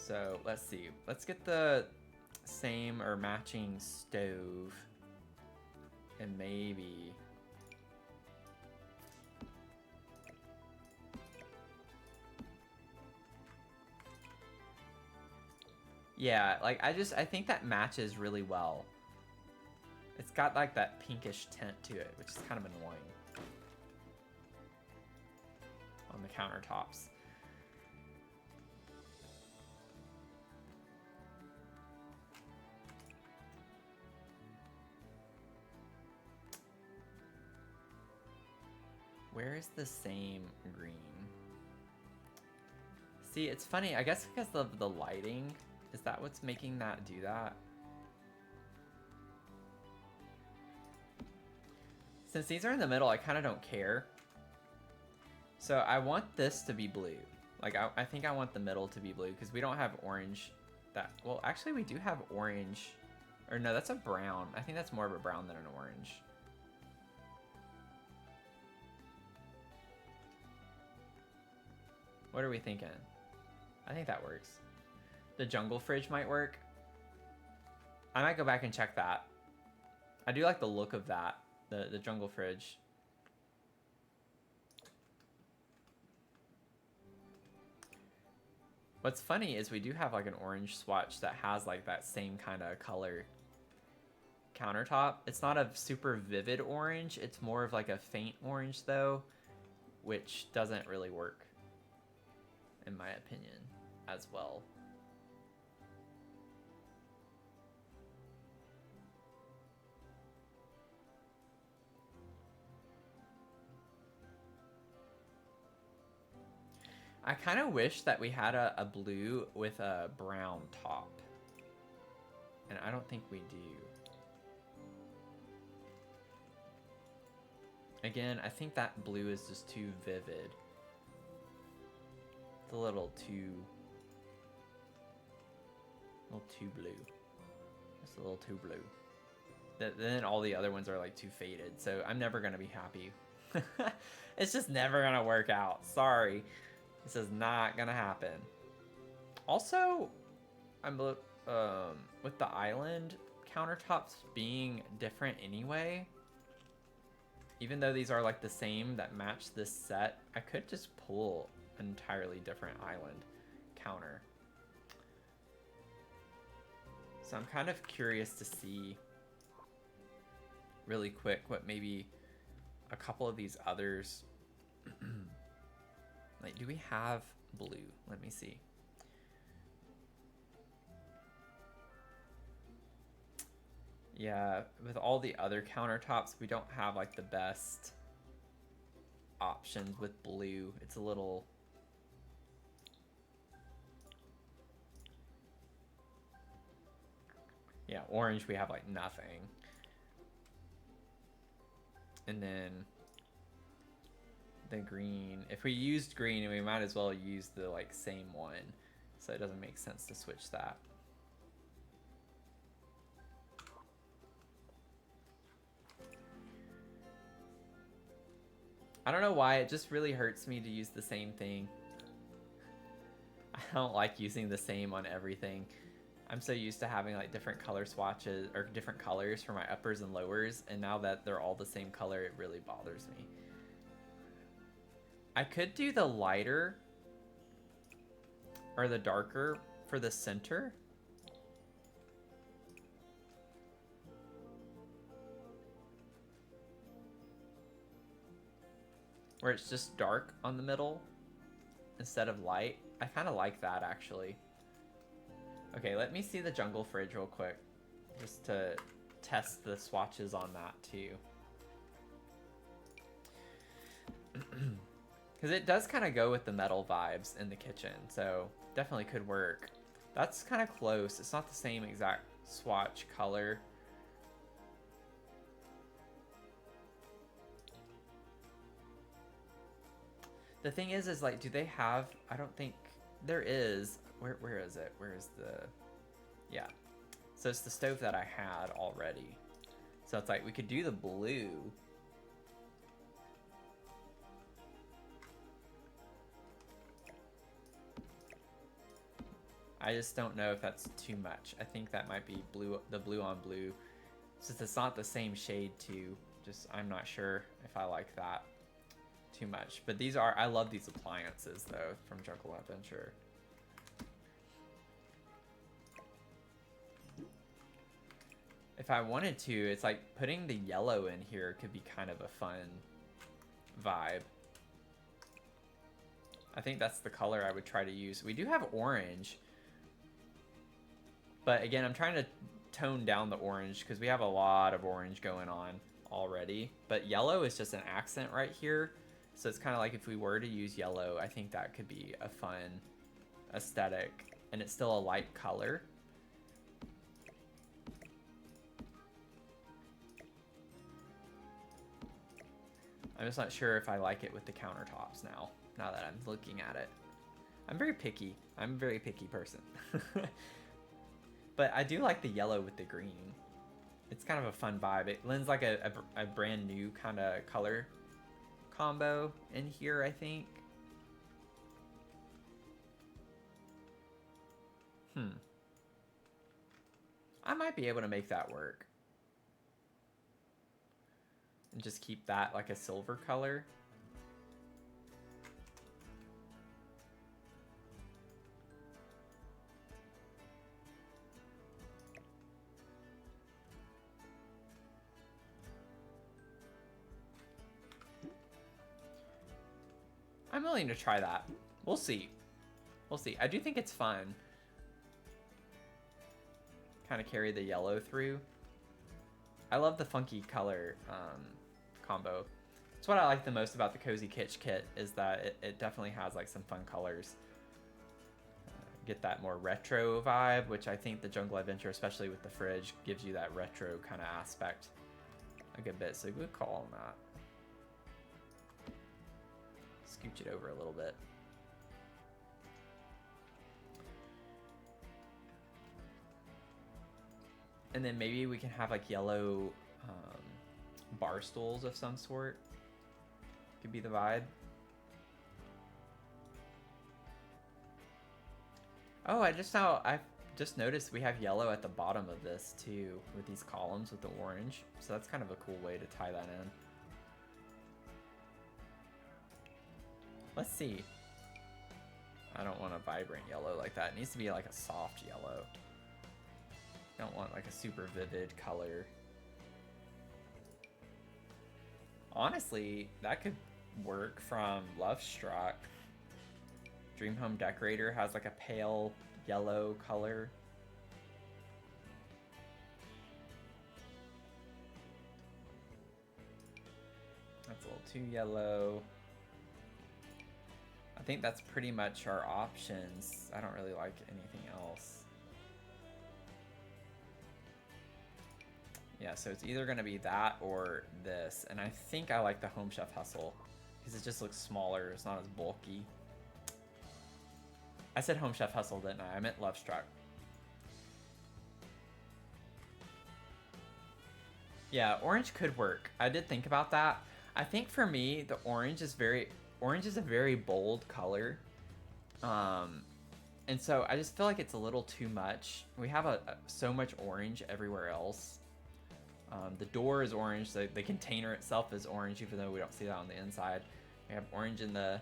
A: So let's see. Let's get the same or matching stove, and maybe yeah, like I think that matches really well. It's got like that pinkish tint to it, which is kind of annoying on the countertops. Where is the same green? See, it's funny. I guess because of the lighting. Is that what's making that do that? Since these are in the middle, I kind of don't care. So I want this to be blue. Like, I think I want the middle to be blue because we don't have orange. Well, actually, we do have orange. Or no, that's a brown. I think that's more of a brown than an orange. What are we thinking? I think that works. The jungle fridge might work. I might go back and check that. I do like the look of that, the jungle fridge. What's funny is we do have like an orange swatch that has like that same kind of color countertop. It's not a super vivid orange. It's more of like a faint orange though, which doesn't really work, in my opinion, as well. I kind of wish that we had a blue with a brown top. And I don't think we do. Again, I think that blue is just too vivid. It's a little too blue. Just a little too blue. Then all the other ones are like too faded, so I'm never gonna be happy. It's just never gonna work out. Sorry, this is not gonna happen. Also, I'm with the island countertops being different anyway. Even though these are like the same that match this set, I could just pull an entirely different island counter. So I'm kind of curious to see really quick what maybe a couple of these others like, do we have blue? Let me see. Yeah, with all the other countertops, we don't have like the best options with blue. It's a little... Yeah, orange we have like nothing. And then the green, if we used green, we might as well use the like same one. So it doesn't make sense to switch that. I don't know why, it just really hurts me to use the same thing. I don't like using the same on everything. I'm so used to having like different color swatches or different colors for my uppers and lowers, and now that they're all the same color, it really bothers me. I could do the lighter or the darker for the center. Where it's just dark on the middle instead of light. I kind of like that, actually. Okay, let me see the jungle fridge real quick, just to test the swatches on that too. Because it does kind of go with the metal vibes in the kitchen, so definitely could work. That's kind of close. It's not the same exact swatch color. The thing is like, do they have, I don't think there is, where is it? Where is the, yeah. So it's the stove that I had already. So it's like, we could do the blue. I just don't know if that's too much. I think that might be blue, the blue on blue. Since it's not the same shade too, just, I'm not sure if I like that too much. But these are, I love these appliances though from Jungle Adventure. If I wanted to, it's like putting the yellow in here could be kind of a fun vibe. I think that's the color I would try to use. We do have orange, but again, I'm trying to tone down the orange because we have a lot of orange going on already. But yellow is just an accent right here. So it's kind of like if we were to use yellow, I think that could be a fun aesthetic, and it's still a light color. I'm just not sure if I like it with the countertops now that I'm looking at it. I'm very picky. I'm a very picky person. But I do like the yellow with the green. It's kind of a fun vibe. It lends like a brand new kind of color combo in here, I think. I might be able to make that work. And just keep that like a silver color. I'm willing to try that. We'll see. We'll see. I do think it's fun. Kind of carry the yellow through. I love the funky color combo. It's what I like the most about the Cozy Kitsch kit is that it definitely has like some fun colors. Get that more retro vibe, which I think the Jungle Adventure, especially with the fridge, gives you that retro kind of aspect a good bit. So good call on that. Scooch it over a little bit. And then maybe we can have like yellow bar stools of some sort. Could be the vibe. Oh, I've just noticed we have yellow at the bottom of this too, with these columns with the orange. So that's kind of a cool way to tie that in. Let's see. I don't want a vibrant yellow like that. It needs to be like a soft yellow. Don't want like a super vivid color. Honestly, that could work from Love Struck. Dream Home Decorator has like a pale yellow color. That's a little too yellow. I think that's pretty much our options. I don't really like anything else. Yeah, so it's either going to be that or this. And I think I like the Home Chef Hustle because it just looks smaller. It's not as bulky. I said Home Chef Hustle, didn't I? I meant Love Struck. Yeah, orange could work. I did think about that. I think for me, the orange is a very bold color. And so I just feel like it's a little too much. We have so much orange everywhere else. The door is orange, so the container itself is orange, even though we don't see that on the inside. We have orange in the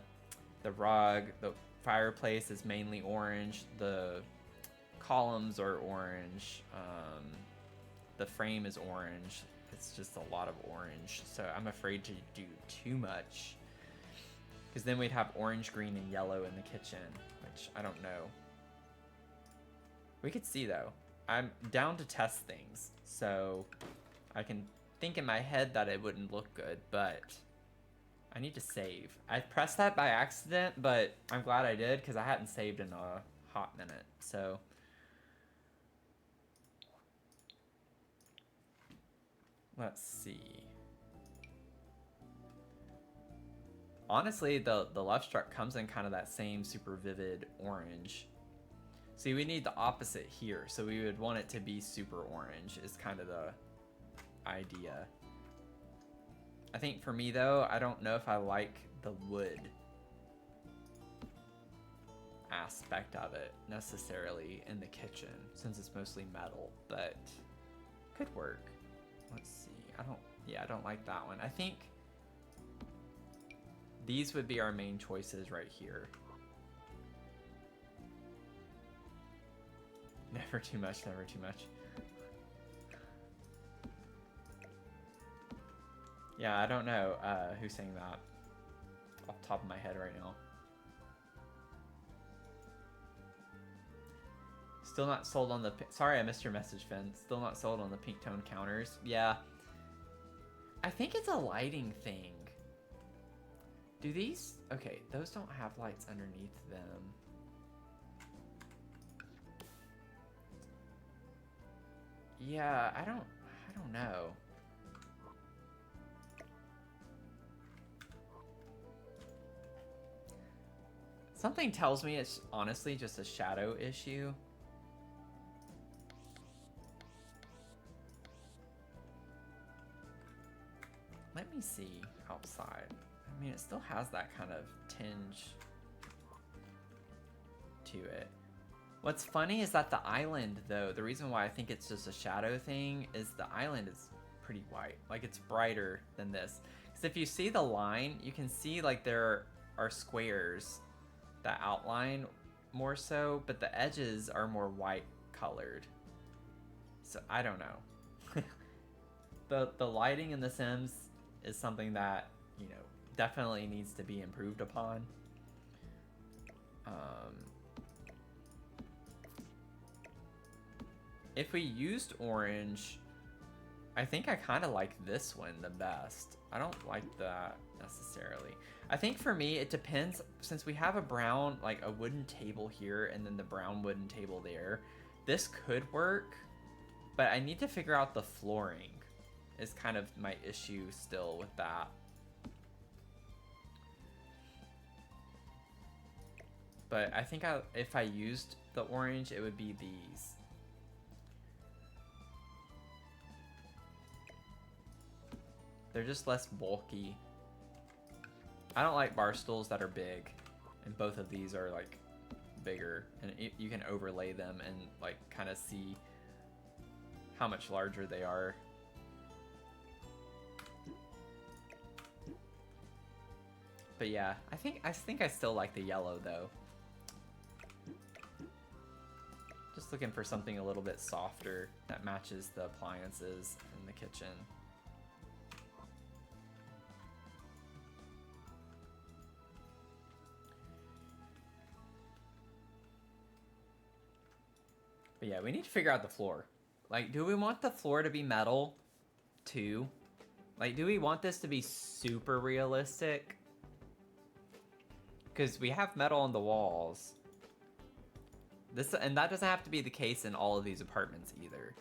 A: rug. The fireplace is mainly orange. The columns are orange. The frame is orange. It's just a lot of orange. So I'm afraid to do too much. Because then we'd have orange, green, and yellow in the kitchen, which I don't know. We could see, though. I'm down to test things, so I can think in my head that it wouldn't look good, but I need to save. I pressed that by accident, but I'm glad I did because I hadn't saved in a hot minute, so. Let's see. Honestly, the Love Struck comes in kind of that same super vivid orange. See, we need the opposite here, so we would want it to be super orange is kind of the idea. I think for me though, I don't know if I like the wood aspect of it necessarily in the kitchen since it's mostly metal, but could work. Let's see. I don't like that one. I think these would be our main choices right here. Never too much, never too much. Yeah, I don't know who's saying that off the top of my head right now. Still not sold on the... Sorry, I missed your message, Finn. Still not sold on the pink tone counters. Yeah. I think it's a lighting thing. Do these... Okay, those don't have lights underneath them. Yeah, I don't know. Something tells me it's honestly just a shadow issue. Let me see outside. I mean, it still has that kind of tinge to it. What's funny is that the island, though, the reason why I think it's just a shadow thing is the island is pretty white. Like, it's brighter than this. Because if you see the line, you can see, like, there are squares that outline more so, but the edges are more white colored. So, I don't know. The lighting in The Sims is something that, you know, definitely needs to be improved upon. If we used orange, I think I kind of like this one the best. I don't like that necessarily. I think for me, it depends, since we have a brown, like a wooden table here and then the brown wooden table there. This could work, but I need to figure out the flooring is kind of my issue still with that. But I think if I used the orange, it would be these. They're just less bulky. I don't like bar stools that are big, and both of these are like bigger, and you can overlay them and like kind of see how much larger they are. But yeah, I think I still like the yellow though. Just looking for something a little bit softer that matches the appliances in the kitchen. But yeah, we need to figure out the floor. Like, do we want the floor to be metal too? Like, do we want this to be super realistic? Because we have metal on the walls. And that doesn't have to be the case in all of these apartments either.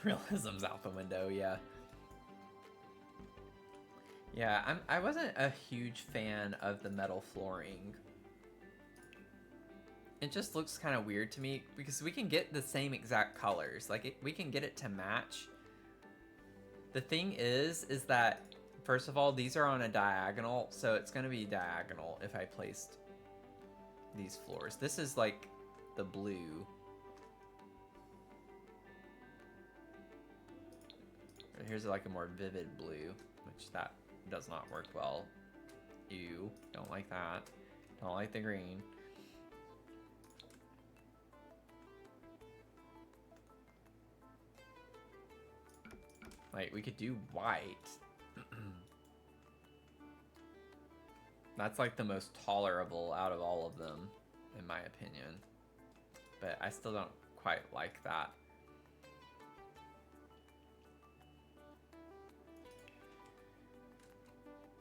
A: Realism's out the window, yeah. Yeah, I wasn't a huge fan of the metal flooring. It just looks kind of weird to me because we can get the same exact colors. Like, we can get it to match. The thing is that, first of all, these are on a diagonal, so it's going to be diagonal if I placed these floors. This is like the blue. Here's like a more vivid blue, which that does not work well. Ew, don't like that. Don't like the green. Like, we could do white. That's like the most tolerable out of all of them, in my opinion. But I still don't quite like that.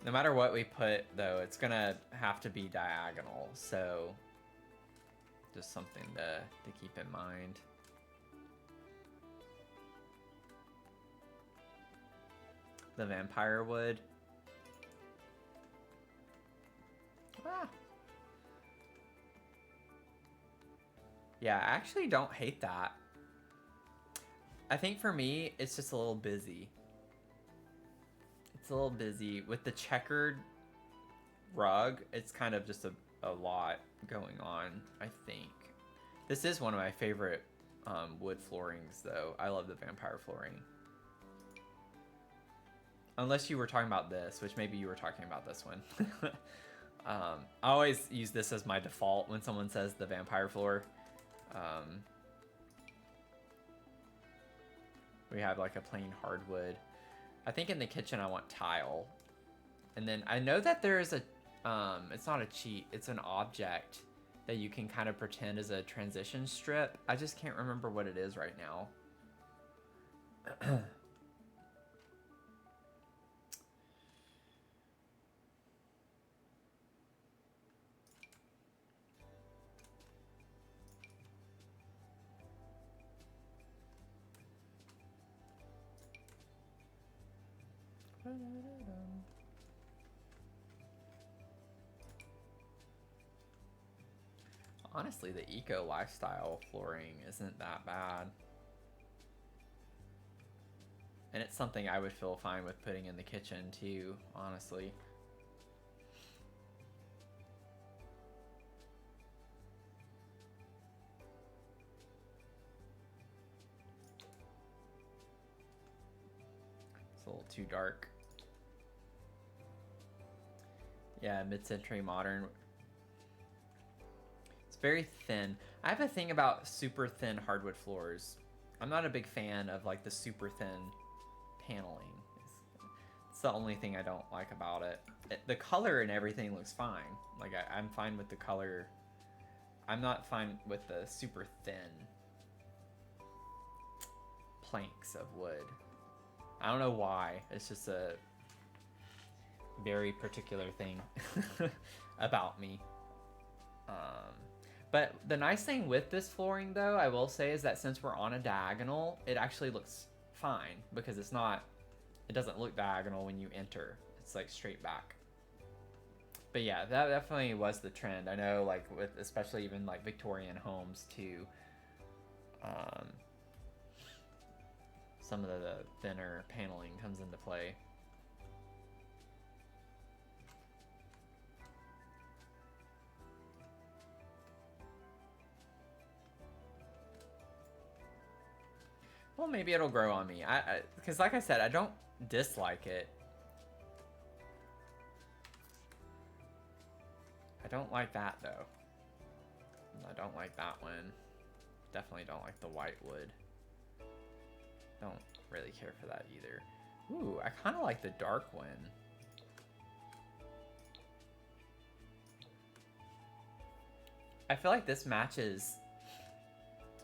A: No matter what we put, though, it's gonna have to be diagonal, so just something to keep in mind. The vampire wood. Ah. Yeah, I actually don't hate that. I think for me, it's just a little busy. It's a little busy. With the checkered rug, it's kind of just a lot going on, I think. This is one of my favorite wood floorings, though. I love the vampire flooring. Unless you were talking about this, which maybe you were talking about this one. I always use this as my default when someone says the vampire floor. We have like a plain hardwood. I think in the kitchen I want tile. And then I know that there is a, it's not a cheat, it's an object that you can kind of pretend as a transition strip. I just can't remember what it is right now. Honestly, the eco lifestyle flooring isn't that bad. And it's something I would feel fine with putting in the kitchen too, honestly. It's a little too dark. Yeah, mid-century modern. It's very thin. I have a thing about super thin hardwood floors. I'm not a big fan of like the super thin paneling. It's the only thing I don't like about it. The color and everything looks fine. Like I'm fine with the color. I'm not fine with the super thin planks of wood. I don't know why. It's just a very particular thing about me. But the nice thing with this flooring, though, I will say, is that since we're on a diagonal, it actually looks fine because it doesn't look diagonal when you enter. It's like straight back. But yeah, that definitely was the trend. I know, like, with especially even like Victorian homes too. Some of the thinner paneling comes into play. Well, maybe it'll grow on me. Because like I said, I don't dislike it. I don't like that, though. I don't like that one. Definitely don't like the white wood. Don't really care for that either. Ooh, I kind of like the dark one. I feel like this matches...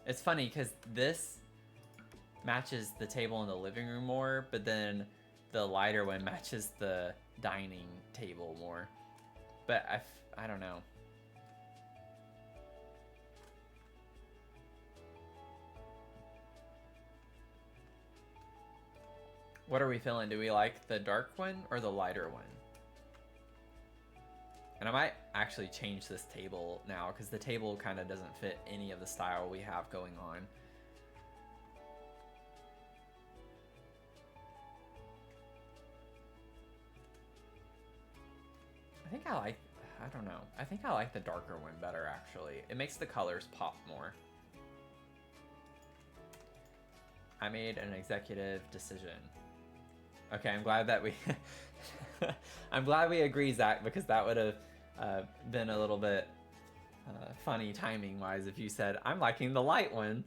A: It's funny, because this matches the table in the living room more, but then the lighter one matches the dining table more. But I don't know. What are we feeling? Do we like the dark one or the lighter one? And I might actually change this table now because the table kind of doesn't fit any of the style we have going on. I don't know. I think I like the darker one better, actually. It makes the colors pop more. I made an executive decision. Okay, I'm glad that we... I'm glad we agree, Zach, because that would have been a little bit funny timing-wise if you said, I'm liking the light one.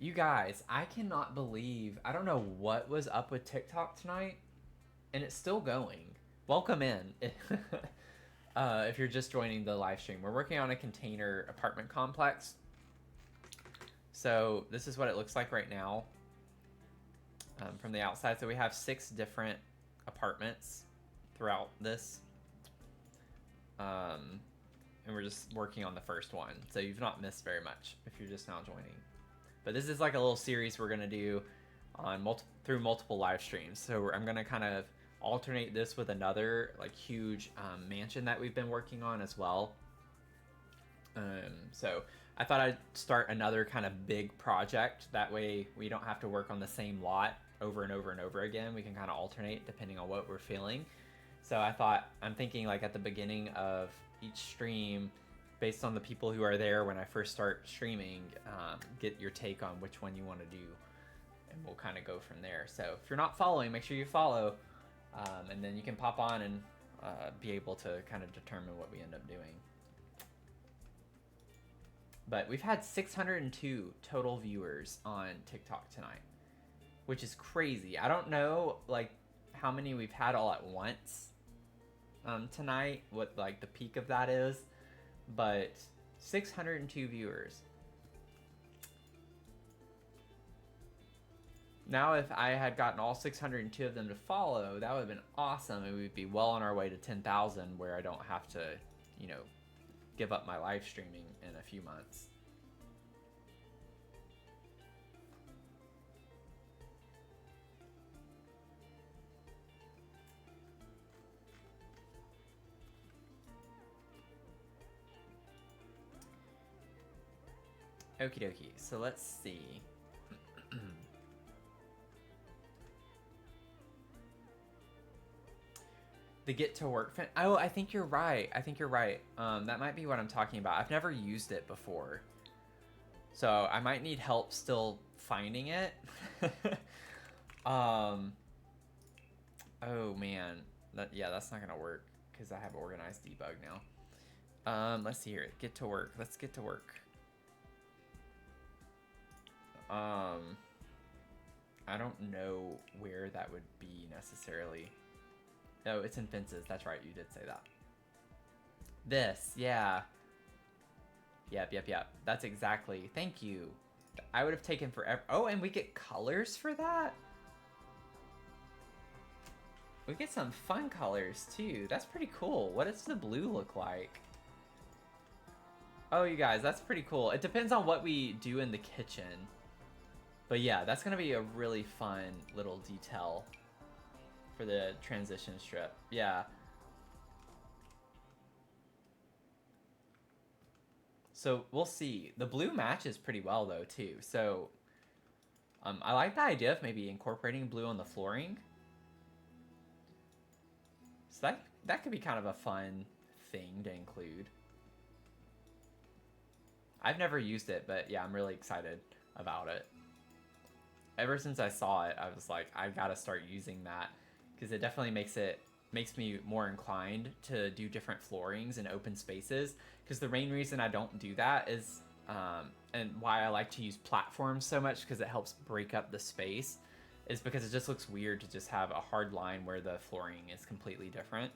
A: You guys, I cannot believe... I don't know what was up with TikTok tonight, and it's still going. Welcome in. If you're just joining the live stream. We're working on a container apartment complex. So this is what it looks like right now from the outside. So we have 6 different apartments throughout this. And we're just working on the first one. So you've not missed very much if you're just now joining. But this is like a little series we're going to do on through multiple live streams. So I'm going to kind of alternate this with another like huge mansion that we've been working on as well. So I thought I'd start another kind of big project. That way we don't have to work on the same lot over and over and over again. We can kind of alternate depending on what we're feeling. So I'm thinking like at the beginning of each stream, based on the people who are there when I first start streaming, get your take on which one you want to do. And we'll kind of go from there. So if you're not following, make sure you follow. And then you can pop on and be able to kind of determine what we end up doing. But we've had 602 total viewers on TikTok tonight, which is crazy. I don't know like how many we've had all at once tonight, what like the peak of that is, but 602 viewers. Now if I had gotten all 602 of them to follow, that would have been awesome, and we'd be well on our way to 10,000 where I don't have to, you know, give up my live streaming in a few months. Okie dokie, so let's see. The get to work oh, I think you're right. That might be what I'm talking about. I've never used it before, so I might need help still finding it. Oh man, that's not gonna work because I have organized debug now. Let's see here. Get to work. Let's get to work. I don't know where that would be necessarily. Oh, it's in fences. That's right. You did say that. This, yeah. Yep. That's exactly. Thank you. I would have taken forever. Oh, and we get colors for that? We get some fun colors too. That's pretty cool. What does the blue look like? Oh, you guys, that's pretty cool. It depends on what we do in the kitchen. But yeah, that's gonna be a really fun little detail for the transition strip. Yeah. So we'll see. The blue matches pretty well though too. So I like the idea of maybe incorporating blue on the flooring. So that could be kind of a fun thing to include. I've never used it, but yeah, I'm really excited about it. Ever since I saw it, I was like, I gotta start using that because it definitely makes me more inclined to do different floorings in open spaces. Because the main reason I don't do that is, and why I like to use platforms so much, because it helps break up the space, is because it just looks weird to just have a hard line where the flooring is completely different.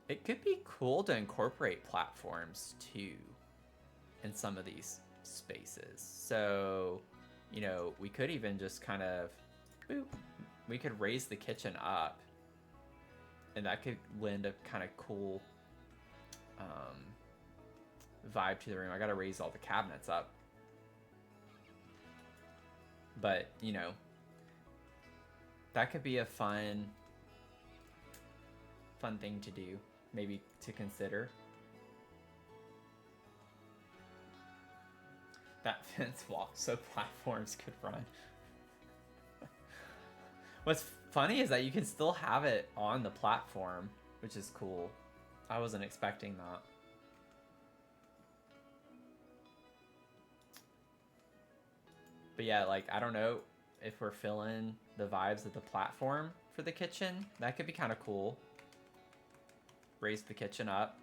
A: It could be cool to incorporate platforms too in some of these spaces. So, you know, we could even just kind of, boop, we could raise the kitchen up, and that could lend a kind of cool vibe to the room. I gotta raise all the cabinets up. But, you know, that could be a fun thing to do, maybe to consider. That fence wall so platforms could run. What's funny is that you can still have it on the platform, which is cool. I wasn't expecting that. But yeah, like, I don't know if we're feeling the vibes of the platform for the kitchen. That could be kind of cool. Raise the kitchen up.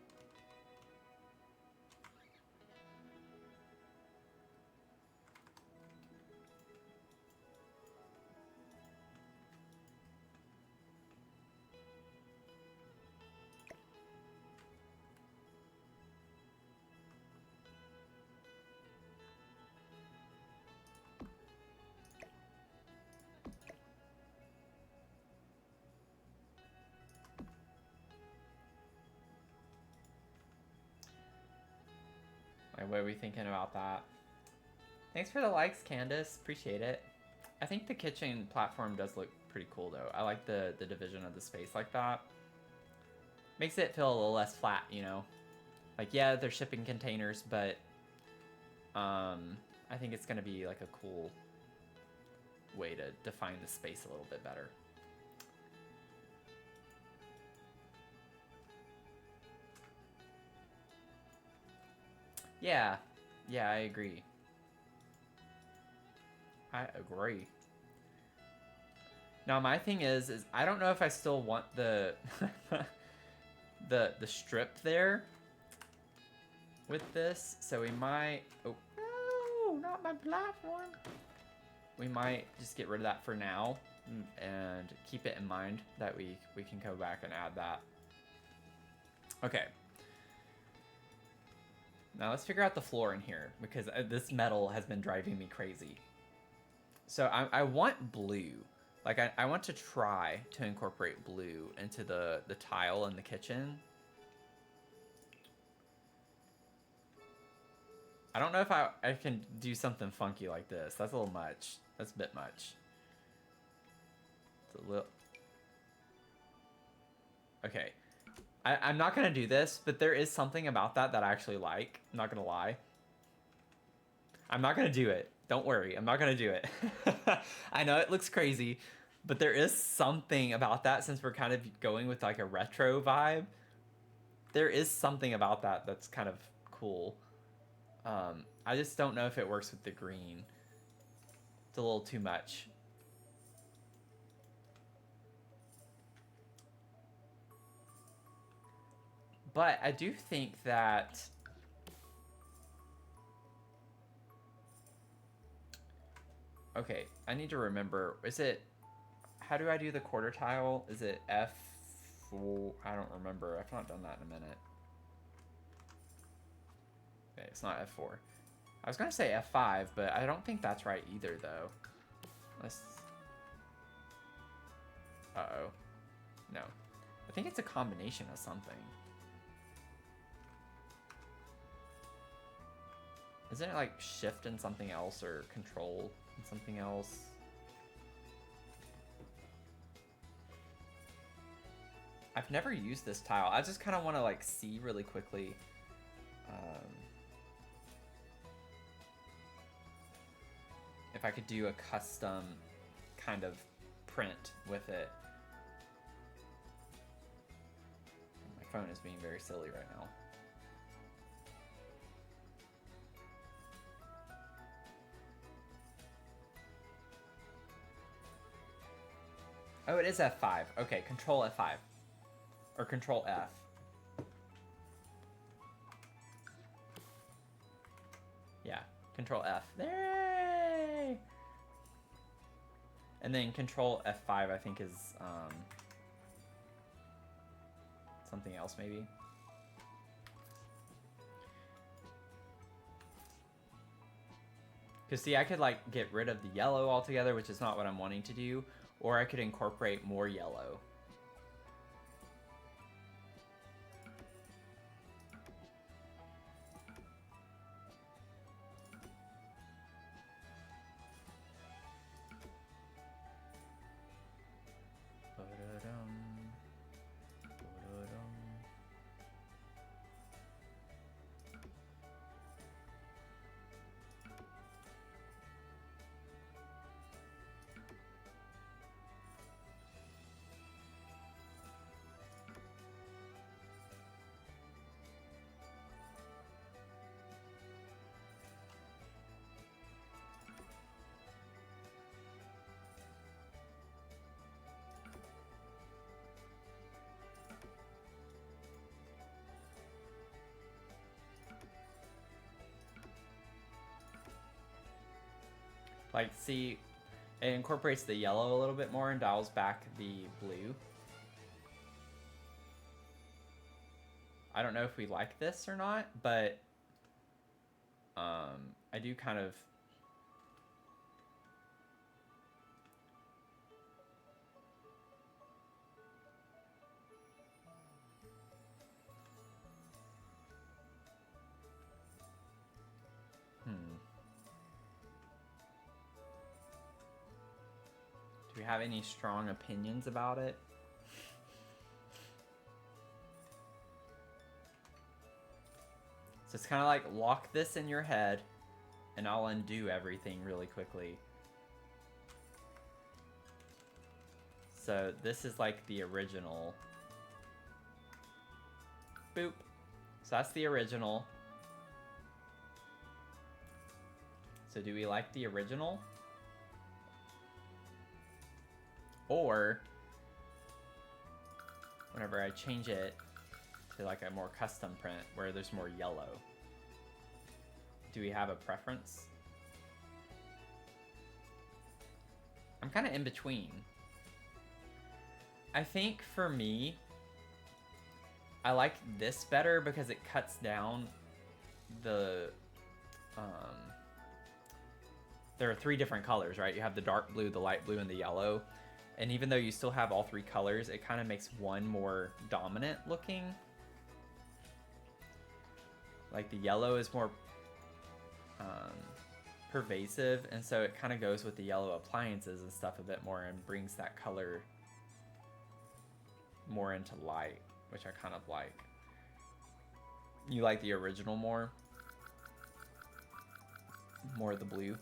A: Like, what are we thinking about that? Thanks for the likes, Candace. Appreciate it. I think the kitchen platform does look pretty cool, though. I like the division of the space like that. Makes it feel a little less flat, you know? Like, yeah, they're shipping containers, but I think it's going to be, like, a cool way to define the space a little bit better. Yeah, I agree. Now my thing is I don't know if I still want the the strip there with this, so we might. Oh no, not my platform. We might just get rid of that for now and keep it in mind that we can go back and add that. Okay. Now let's figure out the floor in here, because this metal has been driving me crazy. So I want blue. Like, I want to try to incorporate blue into the tile in the kitchen. I don't know if I can do something funky like this. That's a little much. That's a bit much. It's a little... Okay. I'm not going to do this, but there is something about that I actually like. I'm not going to lie. I'm not going to do it. Don't worry. I'm not going to do it. I know it looks crazy, but there is something about that, since we're kind of going with like a retro vibe. There is something about that that's kind of cool. I just don't know if it works with the green. It's a little too much. But I do think that... Okay, I need to remember. Is it... How do I do the quarter tile? Is it F... I don't remember. I've not done that in a minute. Okay, it's not F4. I was going to say F5, but I don't think that's right either, though. Let's... Uh-oh. No. I think it's a combination of something. Isn't it like shift and something else or control and something else? I've never used this tile. I just kind of want to like see really quickly. If I could do a custom kind of print with it. My phone is being very silly right now. Oh, it is F5. Okay, Control F5. Or Control F. Yeah, Control F. Yay! And then Control F5, I think, is something else, maybe. Because, see, I could, like, get rid of the yellow altogether, which is not what I'm wanting to do. Or I could incorporate more yellow. Like, see, it incorporates the yellow a little bit more and dials back the blue. I don't know if we like this or not, but I do kind of... Do we have any strong opinions about it? So it's kind of like lock this in your head and I'll undo everything really quickly. So this is like the original. Boop. So that's the original. So do we like the original? Or whenever I change it to like a more custom print where there's more yellow, do we have a preference? I'm kind of in between. I think for me, I like this better because it cuts down the there are 3 different colors, right? You have the dark blue, the light blue, and the yellow. And even though you still have all 3 colors, it kind of makes one more dominant looking. Like the yellow is more pervasive, and so it kind of goes with the yellow appliances and stuff a bit more and brings that color more into light, which I kind of like. You like the original more? More of the blue?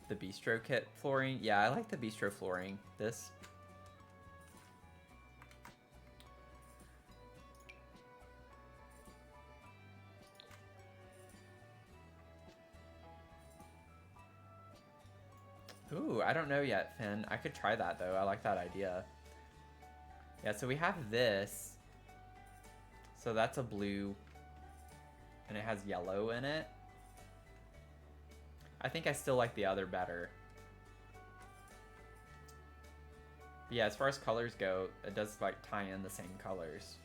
A: The bistro kit flooring? Yeah, I like the bistro flooring. This. Ooh, I don't know yet, Finn. I could try that though. I like that idea. Yeah, so we have this. So that's a blue, and it has yellow in it. I think I still like the other better. But yeah, as far as colors go, it does like tie in the same colors.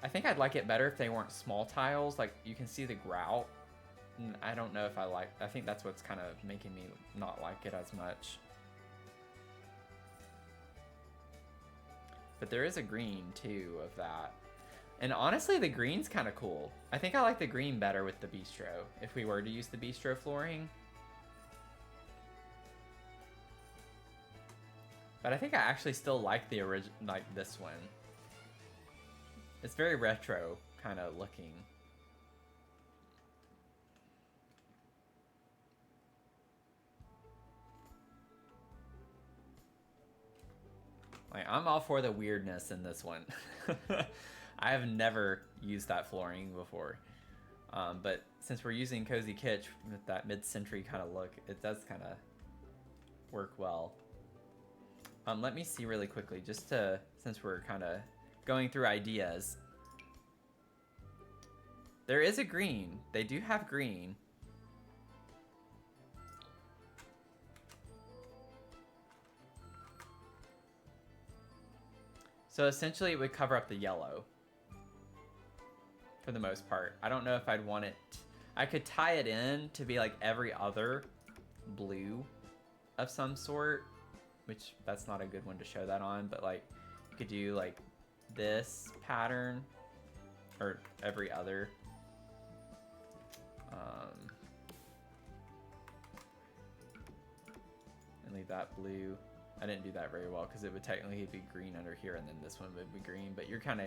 A: I think I'd like it better if they weren't small tiles. Like, you can see the grout. And I don't know if I think that's what's kind of making me not like it as much. But there is a green too of that. And honestly, the green's kind of cool. I think I like the green better with the bistro, if we were to use the bistro flooring. But I think I actually still like the original, like this one. It's very retro kind of looking. Like, I'm all for the weirdness in this one. I have never used that flooring before. But since we're using Cozy Kitsch with that mid-century kind of look, it does kind of work well. Let me see really quickly, just to, since we're kind of going through ideas. There is a green. They do have green. So essentially it would cover up the yellow for the most part. I don't know if I'd want it. I could tie it in to be like every other blue of some sort, which that's not a good one to show that on, but like you could do like this pattern or every other. And leave that blue. I didn't do that very well because it would technically be green under here and then this one would be green, but you're kind of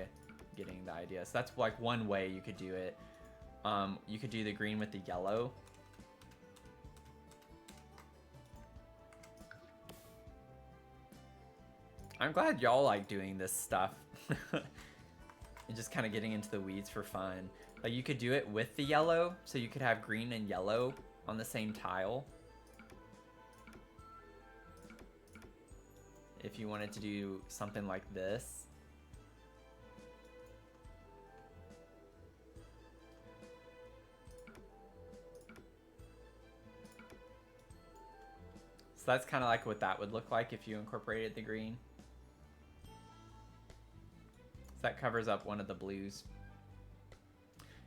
A: getting the idea. So that's like one way you could do it. You could do the green with the yellow. I'm glad y'all like doing this stuff. And just kind of getting into the weeds for fun. Like you could do it with the yellow, so you could have green and yellow on the same tile. If you wanted to do something like this. So that's kind of like what that would look like if you incorporated the green. So that covers up one of the blues.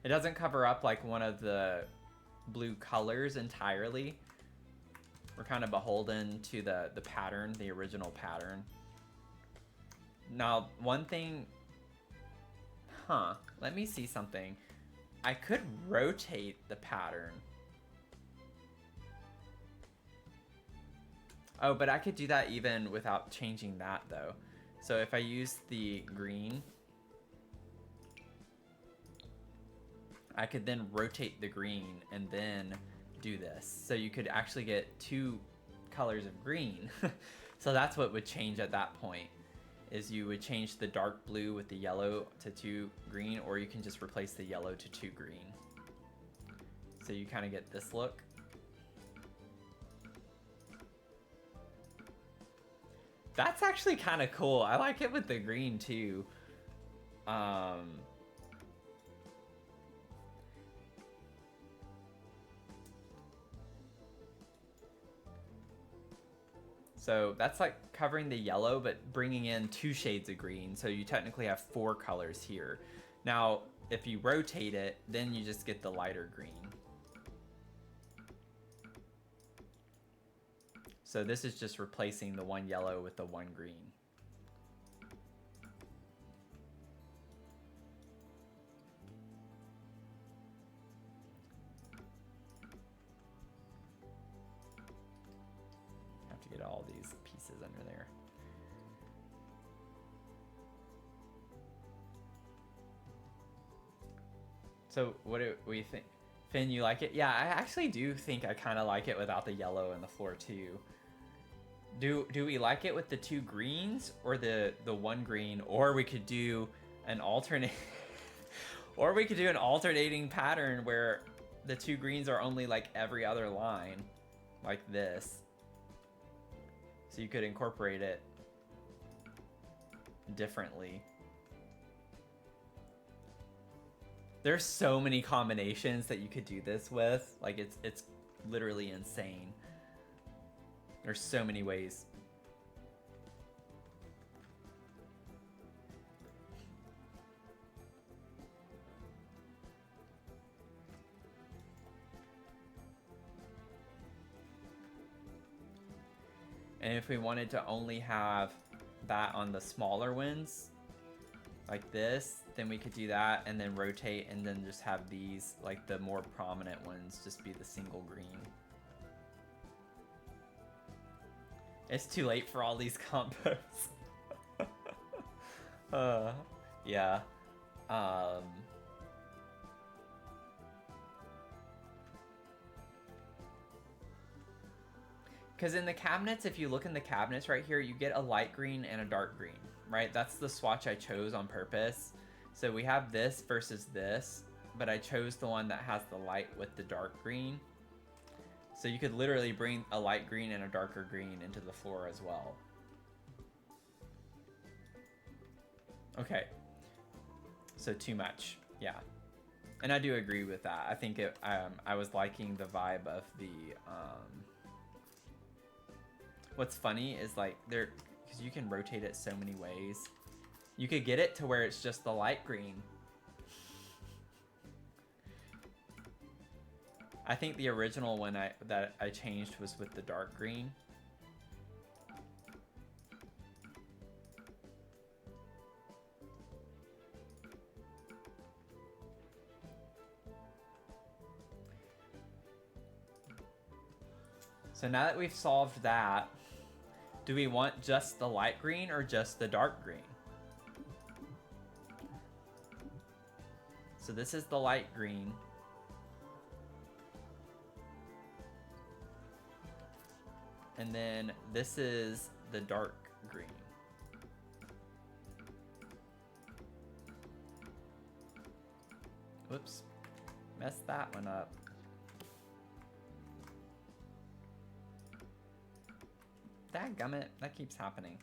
A: It doesn't cover up like one of the blue colors entirely. We're kind of beholden to the pattern, the original pattern. Now, one thing... let me see something. I could rotate the pattern. Oh, but I could do that even without changing that, though. So if I use the green, I could then rotate the green and then do this. So you could actually get two colors of green. So that's what would change at that point, is you would change the dark blue with the yellow to 2 green, or you can just replace the yellow to 2 green. So you kind of get this look. That's actually kind of cool. I like it with the green too. So that's like covering the yellow, but bringing in 2 shades of green. So you technically have 4 colors here. Now, if you rotate it, then you just get the lighter green. So this is just replacing the 1 yellow with the 1 green. Have to get all these pieces under there. So what do we think? Finn, you like it? Yeah, I actually do think I kind of like it without the yellow in the floor too. Do we like it with the 2 greens or the 1 green, or we could do an alternate or we could do an alternating pattern where the 2 greens are only like every other line. like this. So you could incorporate it differently. There's so many combinations that you could do this with. Like it's literally insane. There's so many ways. And if we wanted to only have that on the smaller ones, like this, then we could do that and then rotate and then just have these, like the more prominent ones, just be the single green. It's too late for all these combos. Yeah. Because in the cabinets, if you look in the cabinets right here, you get a light green and a dark green, right? That's the swatch I chose on purpose. So we have this versus this, but I chose the one that has the light with the dark green. So you could literally bring a light green and a darker green into the floor as well. Okay. So too much, yeah. And I do agree with that. I think I was liking the vibe of the, what's funny is like because you can rotate it so many ways. You could get it to where it's just the light green. I think the original one that I changed was with the dark green. So now that we've solved that, do we want just the light green or just the dark green? So this is the light green. And then this is the dark green. Whoops, messed that one up. Dadgummit, that keeps happening.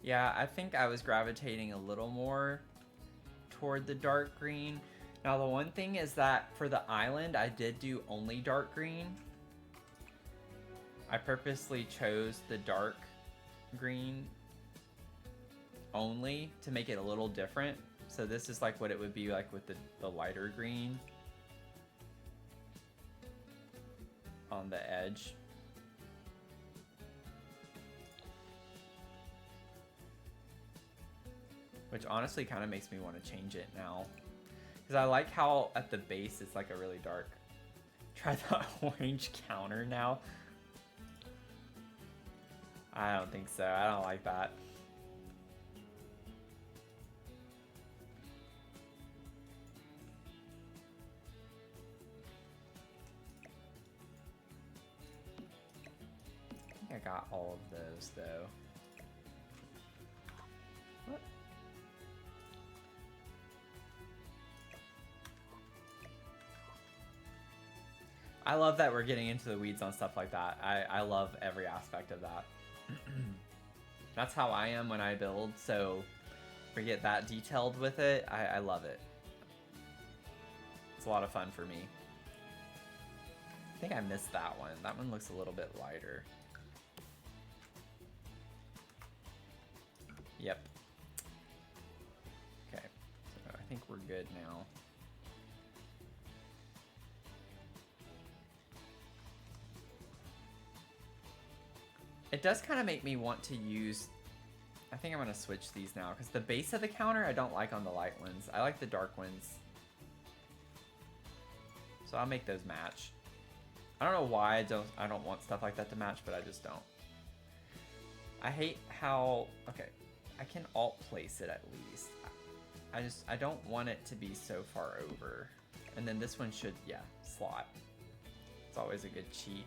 A: Yeah, I think I was gravitating a little more toward the dark green. Now the one thing is that for the island, I did do only dark green. I purposely chose the dark green only to make it a little different. So this is like what it would be like with the lighter green on the edge. Which honestly kind of makes me want to change it now. Because I like how at the base it's like a really dark. Try the orange counter now. I don't think so. I don't like that. I think I got all of those though. What? I love that we're getting into the weeds on stuff like that. I love every aspect of that. That's how I am when I build, so if we get that detailed with it, I love it. It's a lot of fun for me. I think I missed that one. That one looks a little bit lighter. Yep. Okay, so I think we're good now. It does kind of make me want to use, I think I'm going to switch these now, because the base of the counter I don't like on the light ones. I like the dark ones. So I'll make those match. I don't know why I don't want stuff like that to match, but I just don't. I hate how, okay, I can alt place it at least. I don't want it to be so far over. And then this one should, yeah, slot. It's always a good cheat.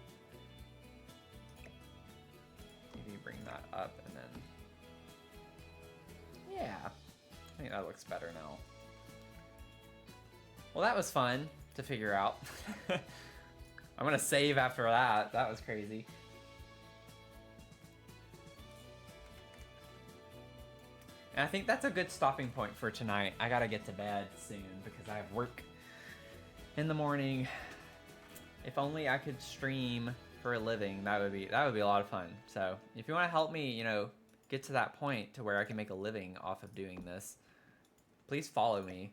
A: Maybe bring that up and then, yeah, I think that looks better now. Well, that was fun to figure out. I'm gonna save after that. That was crazy. And I think that's a good stopping point for tonight. I gotta get to bed soon because I have work in the morning. If only I could stream for a living, that would be a lot of fun. So if you want to help me, you know, get to that point to where I can make a living off of doing this, please follow me.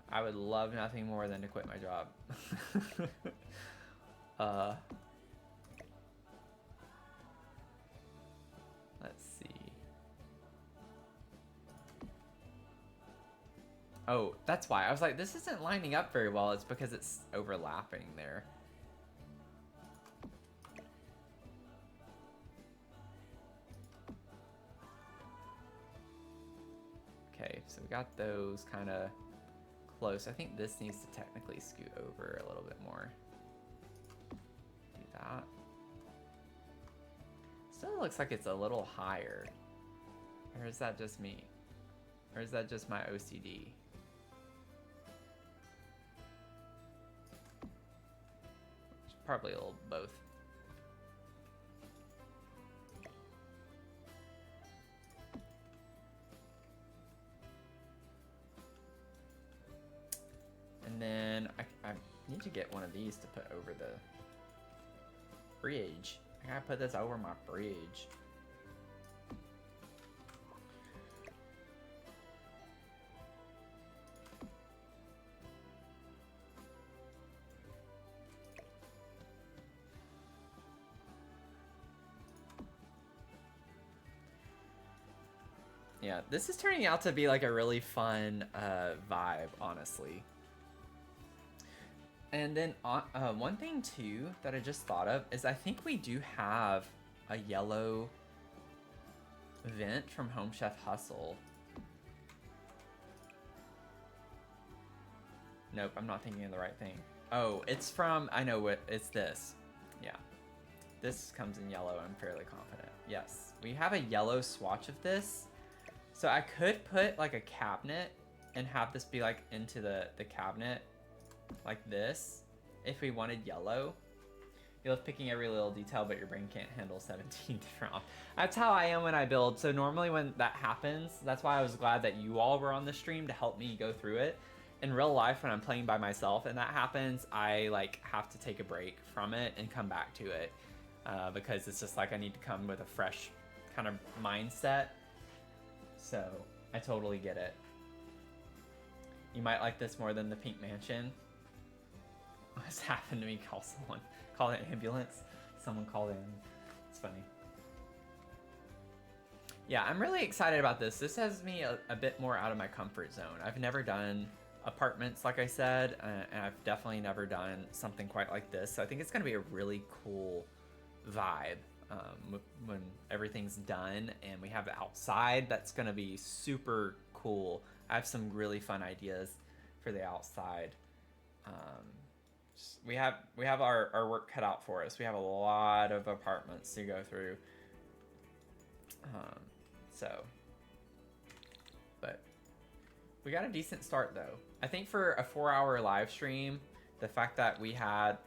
A: I would love nothing more than to quit my job. Let's see. Oh, that's why. I was like, this isn't lining up very well. It's because it's overlapping there. Okay, so we got those kind of close. I think this needs to technically scoot over a little bit more. Do that. Still looks like it's a little higher. Or is that just me? Or is that just my OCD? Probably a little both. And then I need to get one of these to put over the bridge. I gotta put this over my bridge. Yeah, this is turning out to be like a really fun vibe, honestly. And then one thing too that I just thought of is I think we do have a yellow vent from Home Chef Hustle. Nope, I'm not thinking of the right thing. Oh, it's from, I know what, it's this. Yeah. This comes in yellow, I'm fairly confident. Yes, we have a yellow swatch of this. So I could put like a cabinet and have this be like into the cabinet like this if we wanted yellow. You love picking every little detail, but your brain can't handle 17 different options. That's how I am when I build. So normally when that happens, that's why I was glad that you all were on the stream to help me go through it. In real life, when I'm playing by myself and that happens, I like have to take a break from it and come back to it because it's just like I need to come with a fresh kind of mindset. So I totally get it. You might like this more than the Pink Mansion. What's happened to me? Call an ambulance. Someone called in. It's funny. Yeah, I'm really excited about this. This has me a bit more out of my comfort zone. I've never done apartments, like I said, and I've definitely never done something quite like this. So I think it's going to be a really cool vibe when everything's done and we have the outside. That's going to be super cool. I have some really fun ideas for the outside. We have our work cut out for us. We have a lot of apartments to go through. But we got a decent start though. I think for a 4-hour live stream, the fact that we had,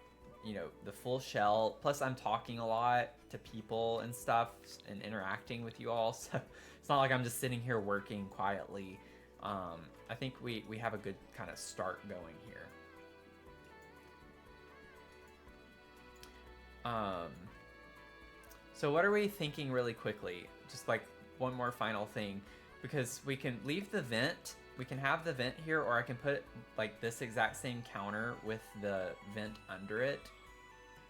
A: you know, the full shell, plus I'm talking a lot to people and stuff and interacting with you all. So it's not like I'm just sitting here working quietly. I think we have a good kind of start going here. So what are we thinking really quickly? Just like one more final thing, because we can leave the vent. We can have the vent here, or I can put like this exact same counter with the vent under it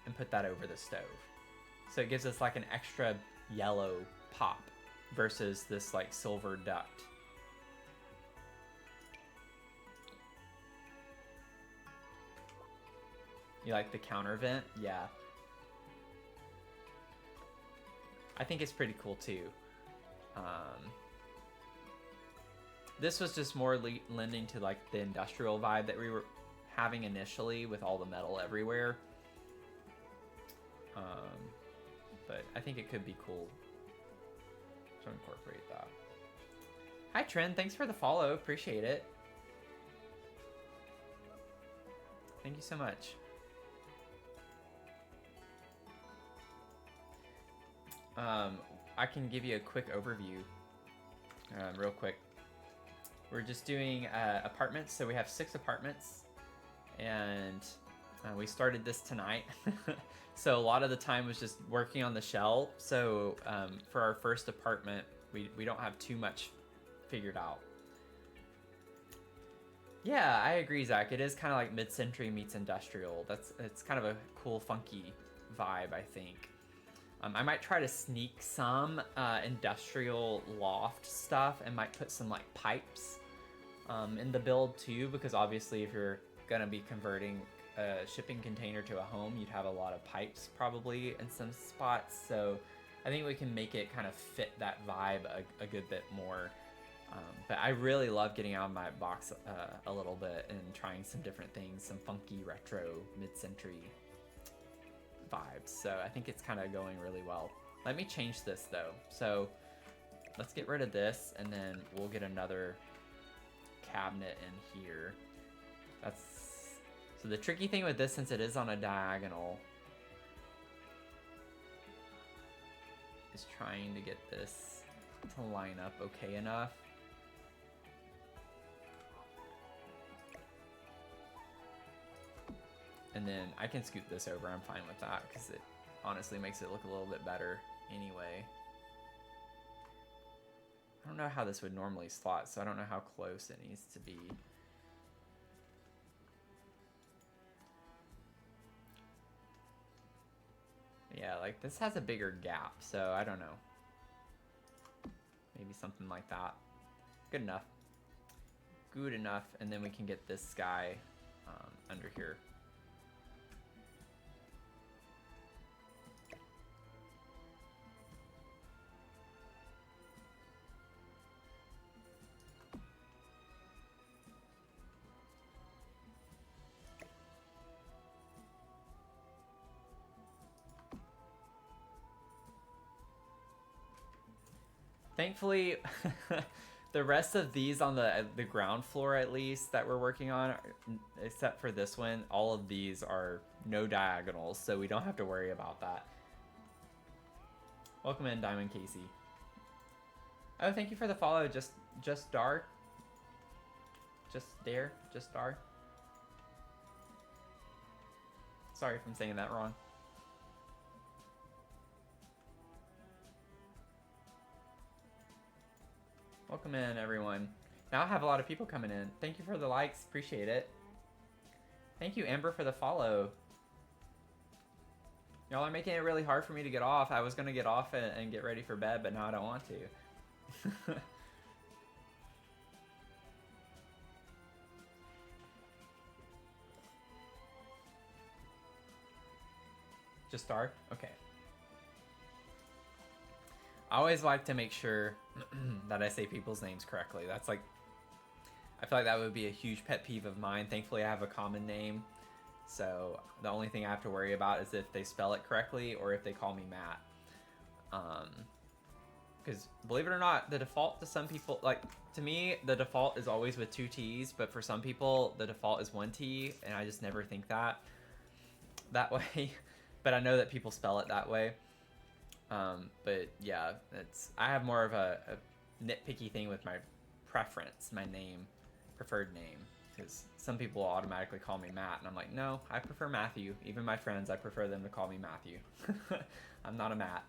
A: and put that over the stove. So it gives us like an extra yellow pop versus this like silver duct. You like the counter vent? Yeah. I think it's pretty cool too. This was just more lending to like the industrial vibe that we were having initially with all the metal everywhere. But I think it could be cool to incorporate that. Hi Trent, thanks for the follow, appreciate it. Thank you so much. I can give you a quick overview, real quick. We're just doing apartments, so we have 6 apartments, and we started this tonight. So a lot of the time was just working on the shell. So for our first apartment, we don't have too much figured out. Yeah, I agree, Zach. It is kind of like mid-century meets industrial. It's kind of a cool, funky vibe, I think. I might try to sneak some industrial loft stuff and might put some like pipes in the build too, because obviously if you're gonna be converting a shipping container to a home, you'd have a lot of pipes probably in some spots. So I think we can make it kind of fit that vibe a good bit more. But I really love getting out of my box a little bit and trying some different things, some funky retro mid-century vibes. So I think it's kind of going really well. Let me change this though. So let's get rid of this, and then we'll get another cabinet in here. So the tricky thing with this, since it is on a diagonal, is trying to get this to line up okay enough. And then I can scoot this over, I'm fine with that, because it honestly makes it look a little bit better anyway. I don't know how this would normally slot, so I don't know how close it needs to be. Yeah, like this has a bigger gap, so I don't know. Maybe something like that. Good enough. Good enough, and then we can get this guy under here. Thankfully, the rest of these on the ground floor, at least, that we're working on, except for this one, all of these are no diagonals, so we don't have to worry about that. Welcome in, Diamond Casey. Oh, thank you for the follow, just Dar. Just Dar. Sorry if I'm saying that wrong. Welcome in, everyone. Now I have a lot of people coming in. Thank you for the likes. Appreciate it. Thank you, Amber, for the follow. Y'all are making it really hard for me to get off. I was going to get off and get ready for bed, but now I don't want to. Just start? Okay. I always like to make sure that I say people's names correctly. That's like, I feel like that would be a huge pet peeve of mine. Thankfully, I have a common name. So the only thing I have to worry about is if they spell it correctly or if they call me Matt. Because believe it or not, the default to some people, like to me, the default is always with 2 T's, but for some people, the default is 1 T, and I just never think that way. But I know that people spell it that way. But yeah, I have more of a nitpicky thing with my preference, my name, preferred name, because some people automatically call me Matt, and I'm like, no, I prefer Matthew. Even my friends, I prefer them to call me Matthew. I'm not a Matt.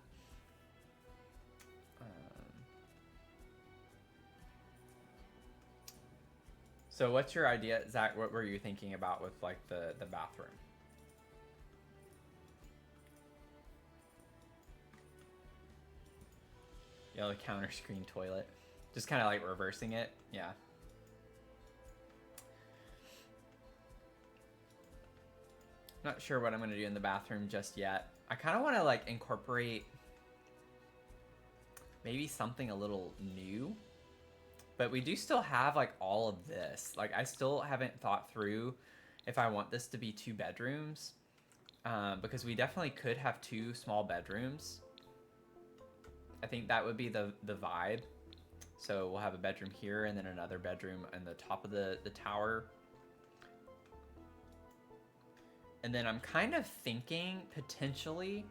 A: So what's your idea, Zach? What were you thinking about with like the bathroom? Yellow counter screen toilet. Just kind of like reversing it. Yeah. Not sure what I'm going to do in the bathroom just yet. I kind of want to like incorporate maybe something a little new. But we do still have like all of this. Like I still haven't thought through if I want this to be 2 bedrooms, because we definitely could have 2 small bedrooms. I think that would be the vibe. So we'll have a bedroom here and then another bedroom on the top of the tower. And then I'm kind of thinking potentially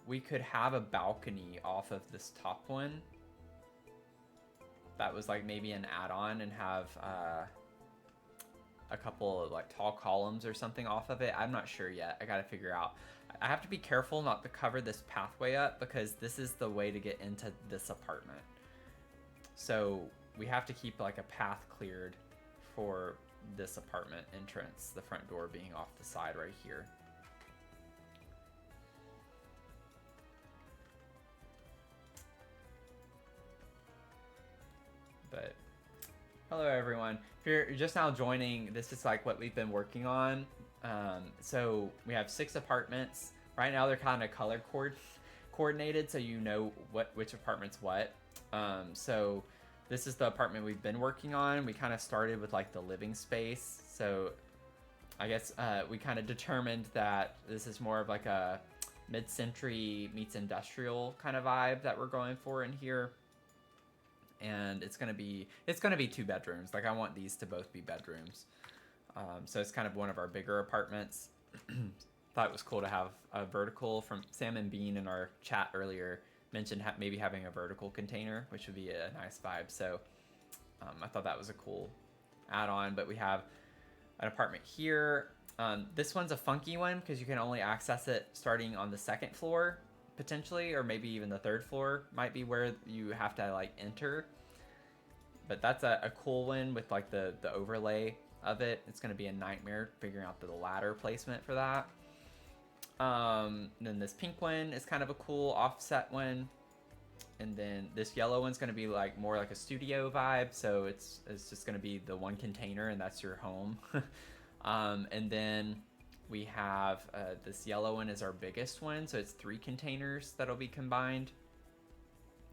A: we could have a balcony off of this top one. That was like maybe an add-on, and have a couple of like tall columns or something off of it. I'm not sure yet. I gotta figure out. I have to be careful not to cover this pathway up because this is the way to get into this apartment. So we have to keep like a path cleared for this apartment entrance, the front door being off the side right here. But hello everyone. If you're just now joining, this is like what we've been working on. So we have 6 apartments. Right now they're kind of color coordinated, so you know which apartment's what. So this is the apartment we've been working on. We kind of started with like the living space. So I guess we kind of determined that this is more of like a mid-century meets industrial kind of vibe that we're going for in here. And it's gonna be 2 bedrooms. Like I want these to both be bedrooms. So it's kind of one of our bigger apartments. Thought it was cool to have a vertical. From Sam and Bean in our chat earlier mentioned maybe having a vertical container, which would be a nice vibe. So I thought that was a cool add-on. But we have an apartment here. This one's a funky one because you can only access it starting on the 2nd floor potentially, or maybe even the 3rd floor might be where you have to like enter. But that's a cool one with like the overlay of it. It's going to be a nightmare figuring out the ladder placement for that. Then this pink one is kind of a cool offset one. And then this yellow one's going to be like more like a studio vibe. So it's just going to be the one container and that's your home. And then we have this yellow one is our biggest one. So it's 3 containers that'll be combined.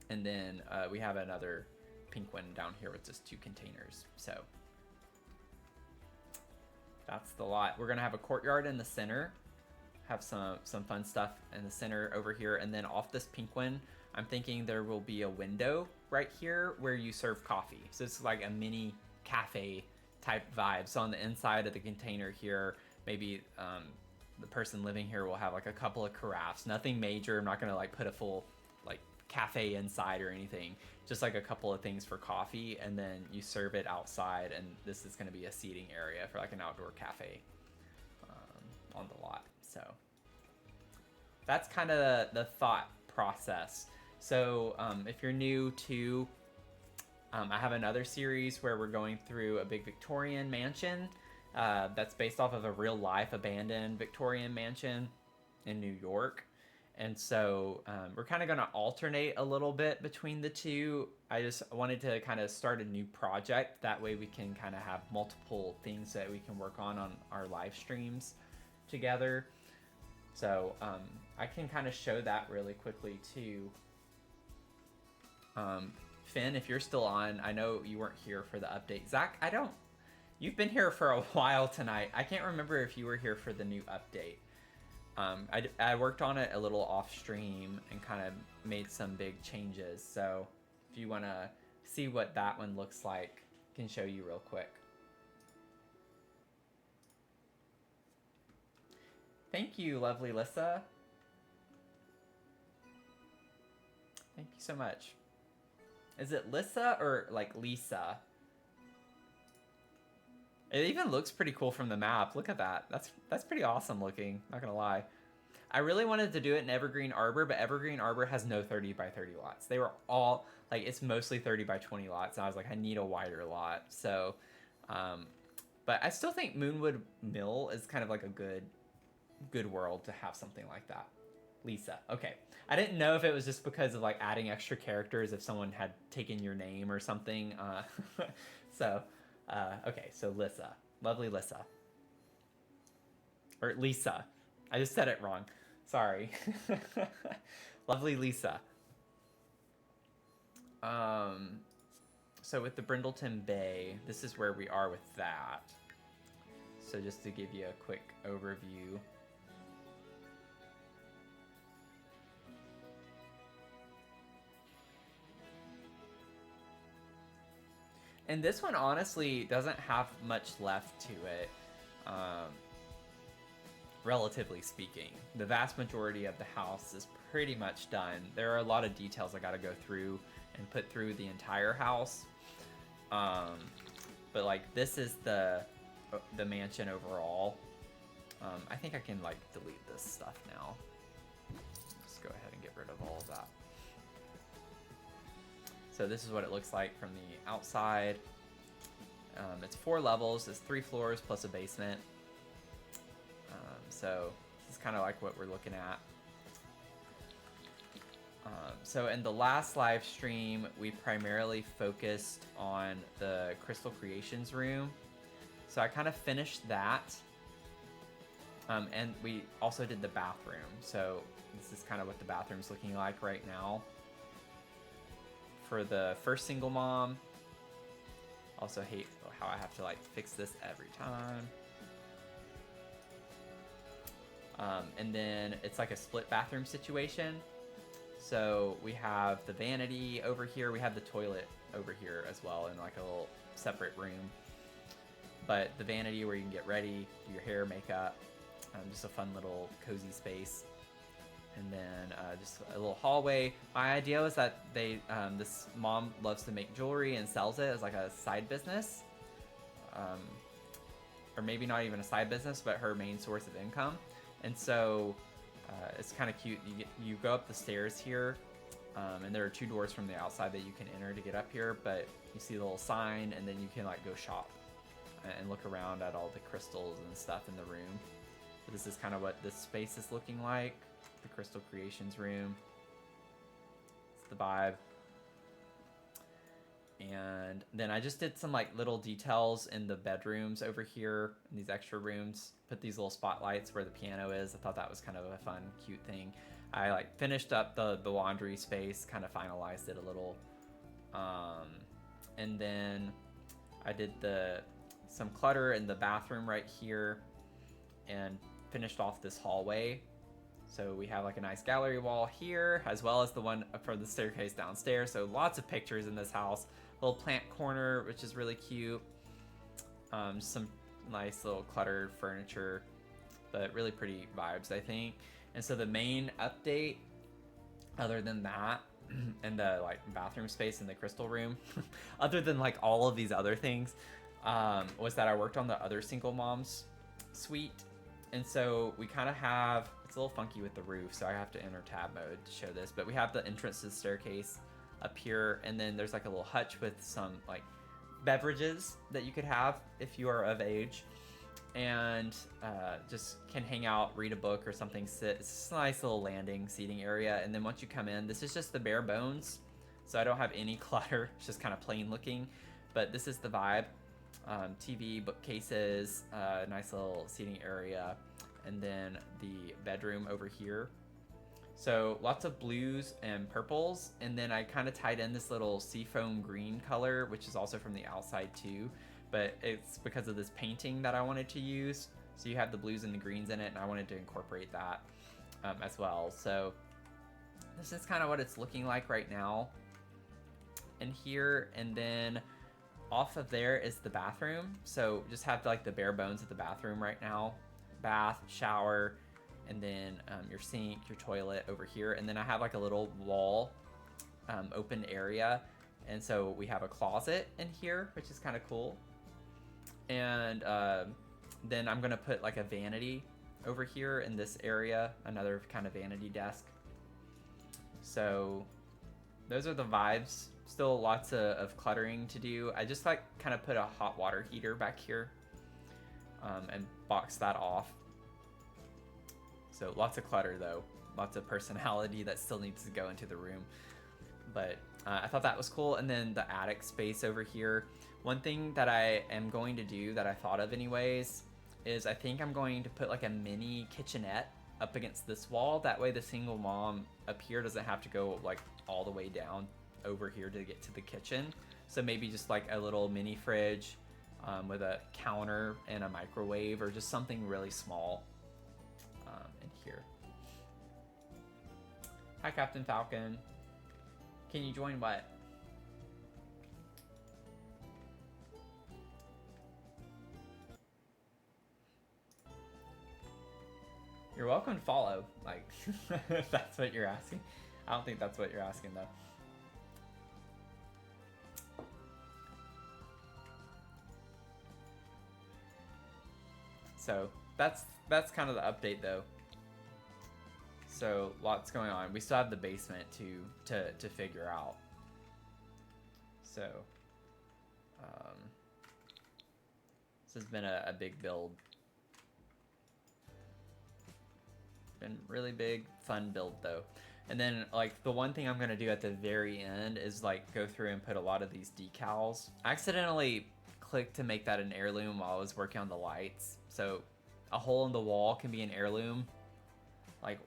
A: And then we have another pink one down here with just 2 containers. So that's the lot. We're gonna have a courtyard in the center, have some fun stuff in the center over here, and then off this pink one, I'm thinking there will be a window right here where you serve coffee. So it's like a mini cafe type vibe. So on the inside of the container here, maybe the person living here will have like a couple of carafes. Nothing major. I'm not gonna like put a full like cafe inside or anything. Just like a couple of things for coffee, and then you serve it outside, and this is gonna be a seating area for like an outdoor cafe on the lot. So that's kind of the thought process. So if you're new to, I have another series where we're going through a big Victorian mansion that's based off of a real life abandoned Victorian mansion in New York. And so we're kind of going to alternate a little bit between the two. I just wanted to kind of start a new project. That way we can kind of have multiple things that we can work on our live streams together. So I can kind of show that really quickly too. Finn, if you're still on, I know you weren't here for the update. Zach, you've been here for a while tonight. I can't remember if you were here for the new update. I worked on it a little off stream and kind of made some big changes. So if you want to see what that one looks like, I can show you real quick. Thank you, lovely Lissa. Thank you so much. Is it Lissa or like Lisa? It even looks pretty cool from the map. Look at that. That's pretty awesome looking, not gonna lie. I really wanted to do it in Evergreen Arbor, but Evergreen Arbor has no 30 by 30 lots. They were all, like, it's mostly 30 by 20 lots. And I was like, I need a wider lot. So, but I still think Moonwood Mill is kind of like a good world to have something like that. Lisa. Okay. I didn't know if it was just because of like adding extra characters, if someone had taken your name or something. So, okay, so Lissa. Lovely Lissa. Or Lisa. I just said it wrong. Sorry. Lovely Lisa. So with the Brindleton Bay, this is where we are with that. So just to give you a quick overview. And this one honestly doesn't have much left to it, relatively speaking. The vast majority of the house is pretty much done. There are a lot of details I gotta go through and put through the entire house. But like this is the mansion overall. I think I can like delete this stuff now. Just go ahead and get rid of all of that. So this is what it looks like from the outside. It's 4 levels. It's 3 floors plus a basement. So this is kind of like what we're looking at. So in the last live stream, we primarily focused on the Crystal Creations room. So I kind of finished that. And we also did the bathroom. So this is kind of what the bathroom's looking like right now. For the first single mom, also hate how I have to like fix this every time. And then it's like a split bathroom situation. So we have the vanity over here. We have the toilet over here as well in like a little separate room. But the vanity where you can get ready, do your hair, makeup, just a fun little cozy space. And then just a little hallway. My idea was that this mom loves to make jewelry and sells it as like a side business. Or maybe not even a side business, but her main source of income. And so it's kind of cute. You go up the stairs here, and there are 2 doors from the outside that you can enter to get up here. But you see the little sign, and then you can like go shop and look around at all the crystals and stuff in the room. But this is kind of what this space is looking like. The Crystal Creations room. It's the vibe. And then I just did some like little details in the bedrooms over here in these extra rooms. Put these little spotlights where the piano is. I thought that was kind of a fun, cute thing. I like finished up the laundry space, kind of finalized it a little. And then I did some clutter in the bathroom right here and finished off this hallway. So we have like a nice gallery wall here, as well as the one for the staircase downstairs. So lots of pictures in this house. Little plant corner, which is really cute. Some nice little cluttered furniture, but really pretty vibes, I think. And so the main update, other than that, and the like bathroom space in the crystal room, other than like all of these other things, was that I worked on the other single mom's suite. And so we kind of have, it's a little funky with the roof, so I have to enter tab mode to show this, but we have the entrance to the staircase up here, and then there's like a little hutch with some like beverages that you could have if you are of age, and just can hang out, read a book or something, sit. It's just a nice little landing seating area. And then once you come in, this is just the bare bones, so I don't have any clutter. It's just kind of plain looking, but this is the vibe. TV, bookcases, nice little seating area, and then the bedroom over here. So lots of blues and purples, and then I kind of tied in this little seafoam green color, which is also from the outside too, but it's because of this painting that I wanted to use. So you have the blues and the greens in it, and I wanted to incorporate that as well. So this is kind of what it's looking like right now in here. And then off of there is the bathroom. So just have like the bare bones of the bathroom right now. Bath, shower, and then your sink, your toilet over here. And then I have like a little wall open area. And so we have a closet in here, which is kind of cool. And then I'm gonna put like a vanity over here in this area, another kind of vanity desk. So those are the vibes. Still lots of cluttering to do. I just like kind of put a hot water heater back here and box that off. So lots of clutter though, lots of personality that still needs to go into the room. But I thought that was cool. And then the attic space over here. One thing that I am going to do that I thought of anyways is I think I'm going to put like a mini kitchenette up against this wall. That way the single mom up here doesn't have to go like all the way down over here to get to the kitchen. So maybe just like a little mini fridge with a counter and a microwave, or just something really small in here. Hi, Captain Falcon. Can you join what? You're welcome to follow, like, if that's what you're asking. I don't think that's what you're asking, though. So that's kind of the update, though. So lots going on. We still have the basement to figure out. So this has been a big build. Been really big, fun build though. And then like the one thing I'm gonna do at the very end is like go through and put a lot of these decals. I accidentally clicked to make that an heirloom while I was working on the lights. So a hole in the wall can be an heirloom. Like,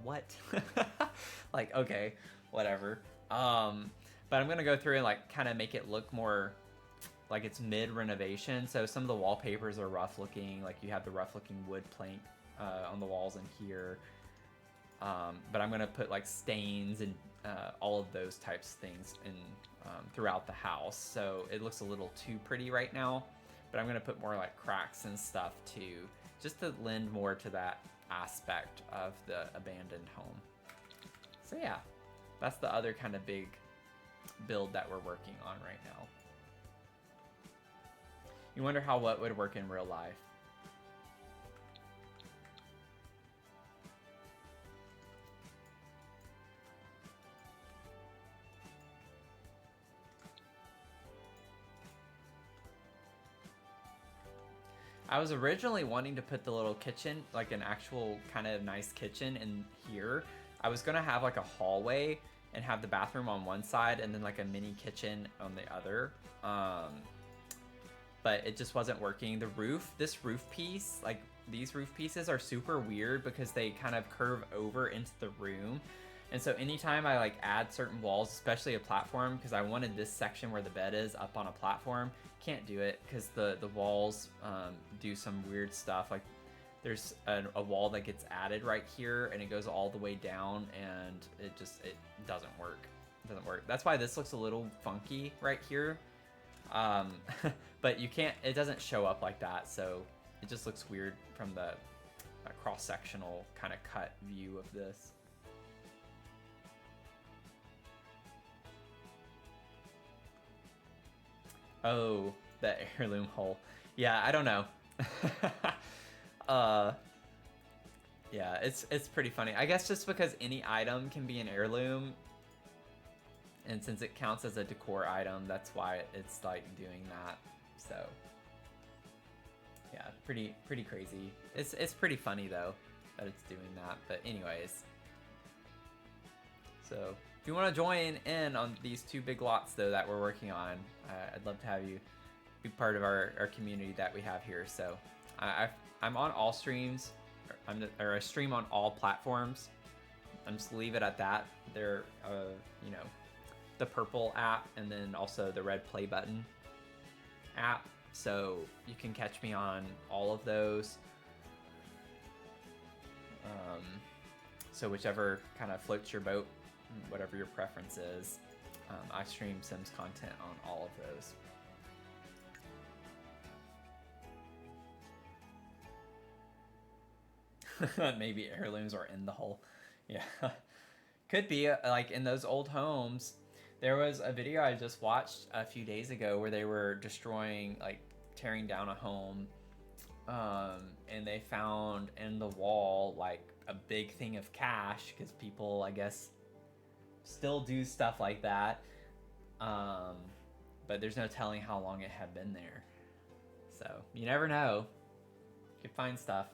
A: what? Like, okay, whatever. But I'm gonna go through and like kind of make it look more like it's mid renovation. So some of the wallpapers are rough looking, like you have the rough looking wood plank on the walls in here. But I'm gonna put like stains and all of those types of things in throughout the house. So it looks a little too pretty right now, but I'm gonna put more like cracks and stuff too, just to lend more to that aspect of the abandoned home. So yeah, that's the other kind of big build that we're working on right now. You wonder how what would work in real life. I was originally wanting to put the little kitchen, like an actual kind of nice kitchen in here. I was gonna have like a hallway and have the bathroom on one side and then like a mini kitchen on the other. But it just wasn't working. The roof, this roof piece, like these roof pieces are super weird because they kind of curve over into the room. And so anytime I like add certain walls, especially a platform, because I wanted this section where the bed is up on a platform, can't do it because the walls do some weird stuff. Like there's a wall that gets added right here and it goes all the way down and it doesn't work. It doesn't work. That's why this looks a little funky right here. But you can't, it doesn't show up like that, so it just looks weird from the cross-sectional kind of cut view of this. Oh, the heirloom hole. Yeah, I don't know. Yeah, it's pretty funny. I guess just because any item can be an heirloom, and since it counts as a decor item, that's why it's like doing that. So yeah, pretty crazy. It's pretty funny though that it's doing that. But anyways, so if you want to join in on these two big lots though that we're working on, I'd love to have you be part of our community that we have here. So I'm on all streams, or I stream on all platforms. I'm just leave it at that. They're you know, the purple app and then also the red play button app, so you can catch me on all of those. So whichever kind of floats your boat, whatever your preference is, I stream Sims content on all of those. Maybe heirlooms are in the hole. Yeah. Could be like in those old homes. There was a video I just watched a few days ago where they were destroying, like tearing down a home, and they found in the wall like a big thing of cash because people, I guess, still do stuff like that. But there's no telling how long it had been there. So you never know. You could find stuff.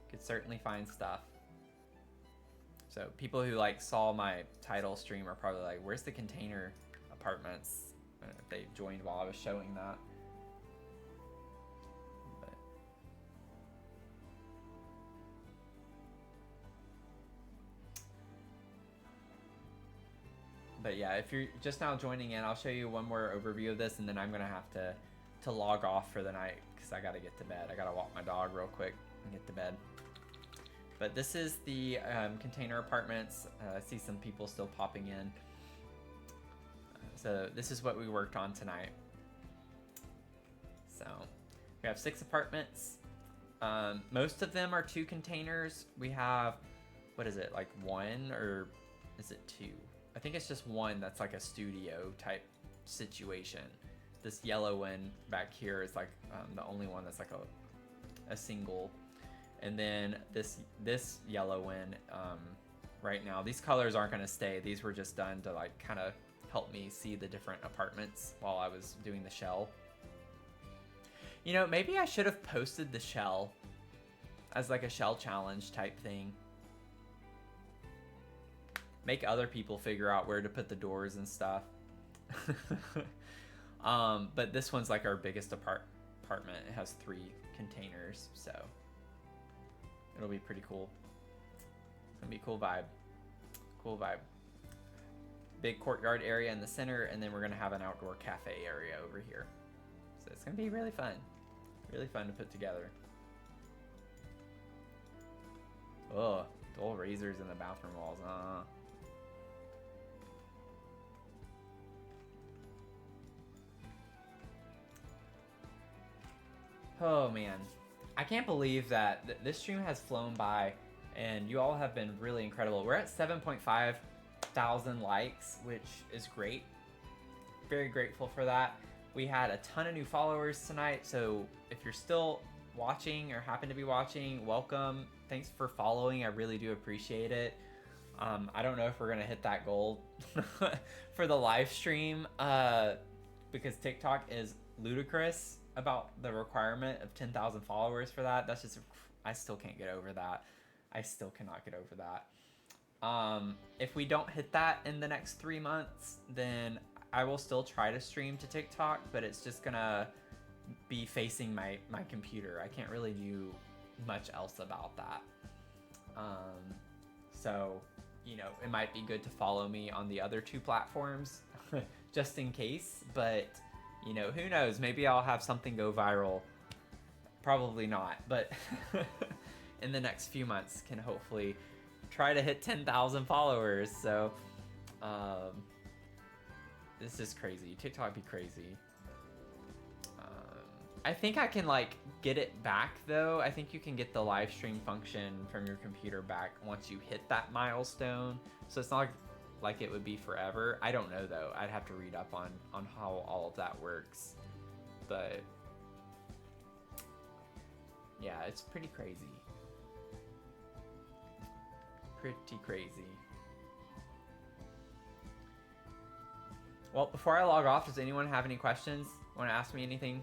A: Could certainly find stuff. So people who like saw my title stream are probably like, where's the container apartments? If they joined while I was showing that. But yeah, if you're just now joining in, I'll show you one more overview of this, and then I'm gonna have to log off for the night because I gotta get to bed. I gotta walk my dog real quick and get to bed. But this is the container apartments. I see some people still popping in. So this is what we worked on tonight. So we have 6 apartments. Most of them are 2 containers. We have, what is it, like 1 or is it 2? I think it's just 1 that's like a studio type situation. This yellow one back here is like the only one that's like a single. And then this yellow one, right now, these colors aren't gonna stay. These were just done to like kind of help me see the different apartments while I was doing the shell. You know, maybe I should have posted the shell as like a shell challenge type thing. Make other people figure out where to put the doors and stuff. But this one's like our biggest apartment. It has 3 containers, so it'll be pretty cool. It'll be a cool vibe. Cool vibe. Big courtyard area in the center, and then we're gonna have an outdoor cafe area over here. So it's gonna be really fun. Really fun to put together. Oh, dull razors in the bathroom walls. Oh man, I can't believe that this stream has flown by and you all have been really incredible. We're at 7.5 thousand likes, which is great. Very grateful for that. We had a ton of new followers tonight, so if you're still watching or happen to be watching, welcome. Thanks for following. I really do appreciate it. I don't know if we're gonna hit that goal for the live stream because TikTok is ludicrous about the requirement of 10,000 followers for that. That's just, I still can't get over that. I still cannot get over that. If we don't hit that in the next 3 months, then I will still try to stream to TikTok, but it's just gonna be facing my computer. I can't really do much else about that. So, you know, it might be good to follow me on the other 2 platforms just in case, but you know, who knows? Maybe I'll have something go viral. Probably not, but in the next few months can hopefully try to hit 10,000 followers. So, this is crazy. TikTok be crazy. I think I can like get it back though. I think you can get the live stream function from your computer back once you hit that milestone. So it's not like it would be forever. I don't know though. I'd have to read up on how all of that works. But yeah, it's pretty crazy. Pretty crazy. Well, before I log off, does anyone have any questions? Want to ask me anything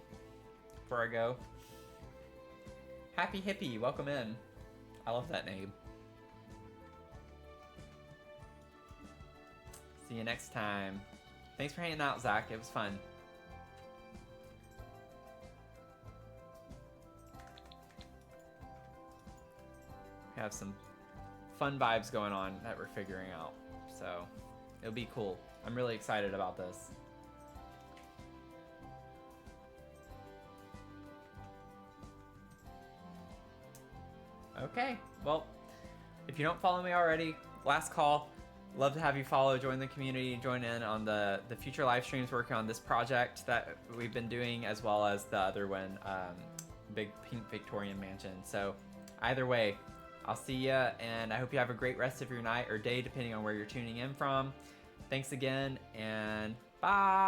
A: before I go? Happy Hippie, welcome in. I love that name. See you next time. Thanks for hanging out, Zach. It was fun. We have some fun vibes going on that we're figuring out. So it'll be cool. I'm really excited about this. Okay, well, if you don't follow me already, last call. Love to have you follow, join the community, join in on the future live streams working on this project that we've been doing, as well as the other one, Big Pink Victorian Mansion. So either way, I'll see ya, and I hope you have a great rest of your night or day, depending on where you're tuning in from. Thanks again, and bye!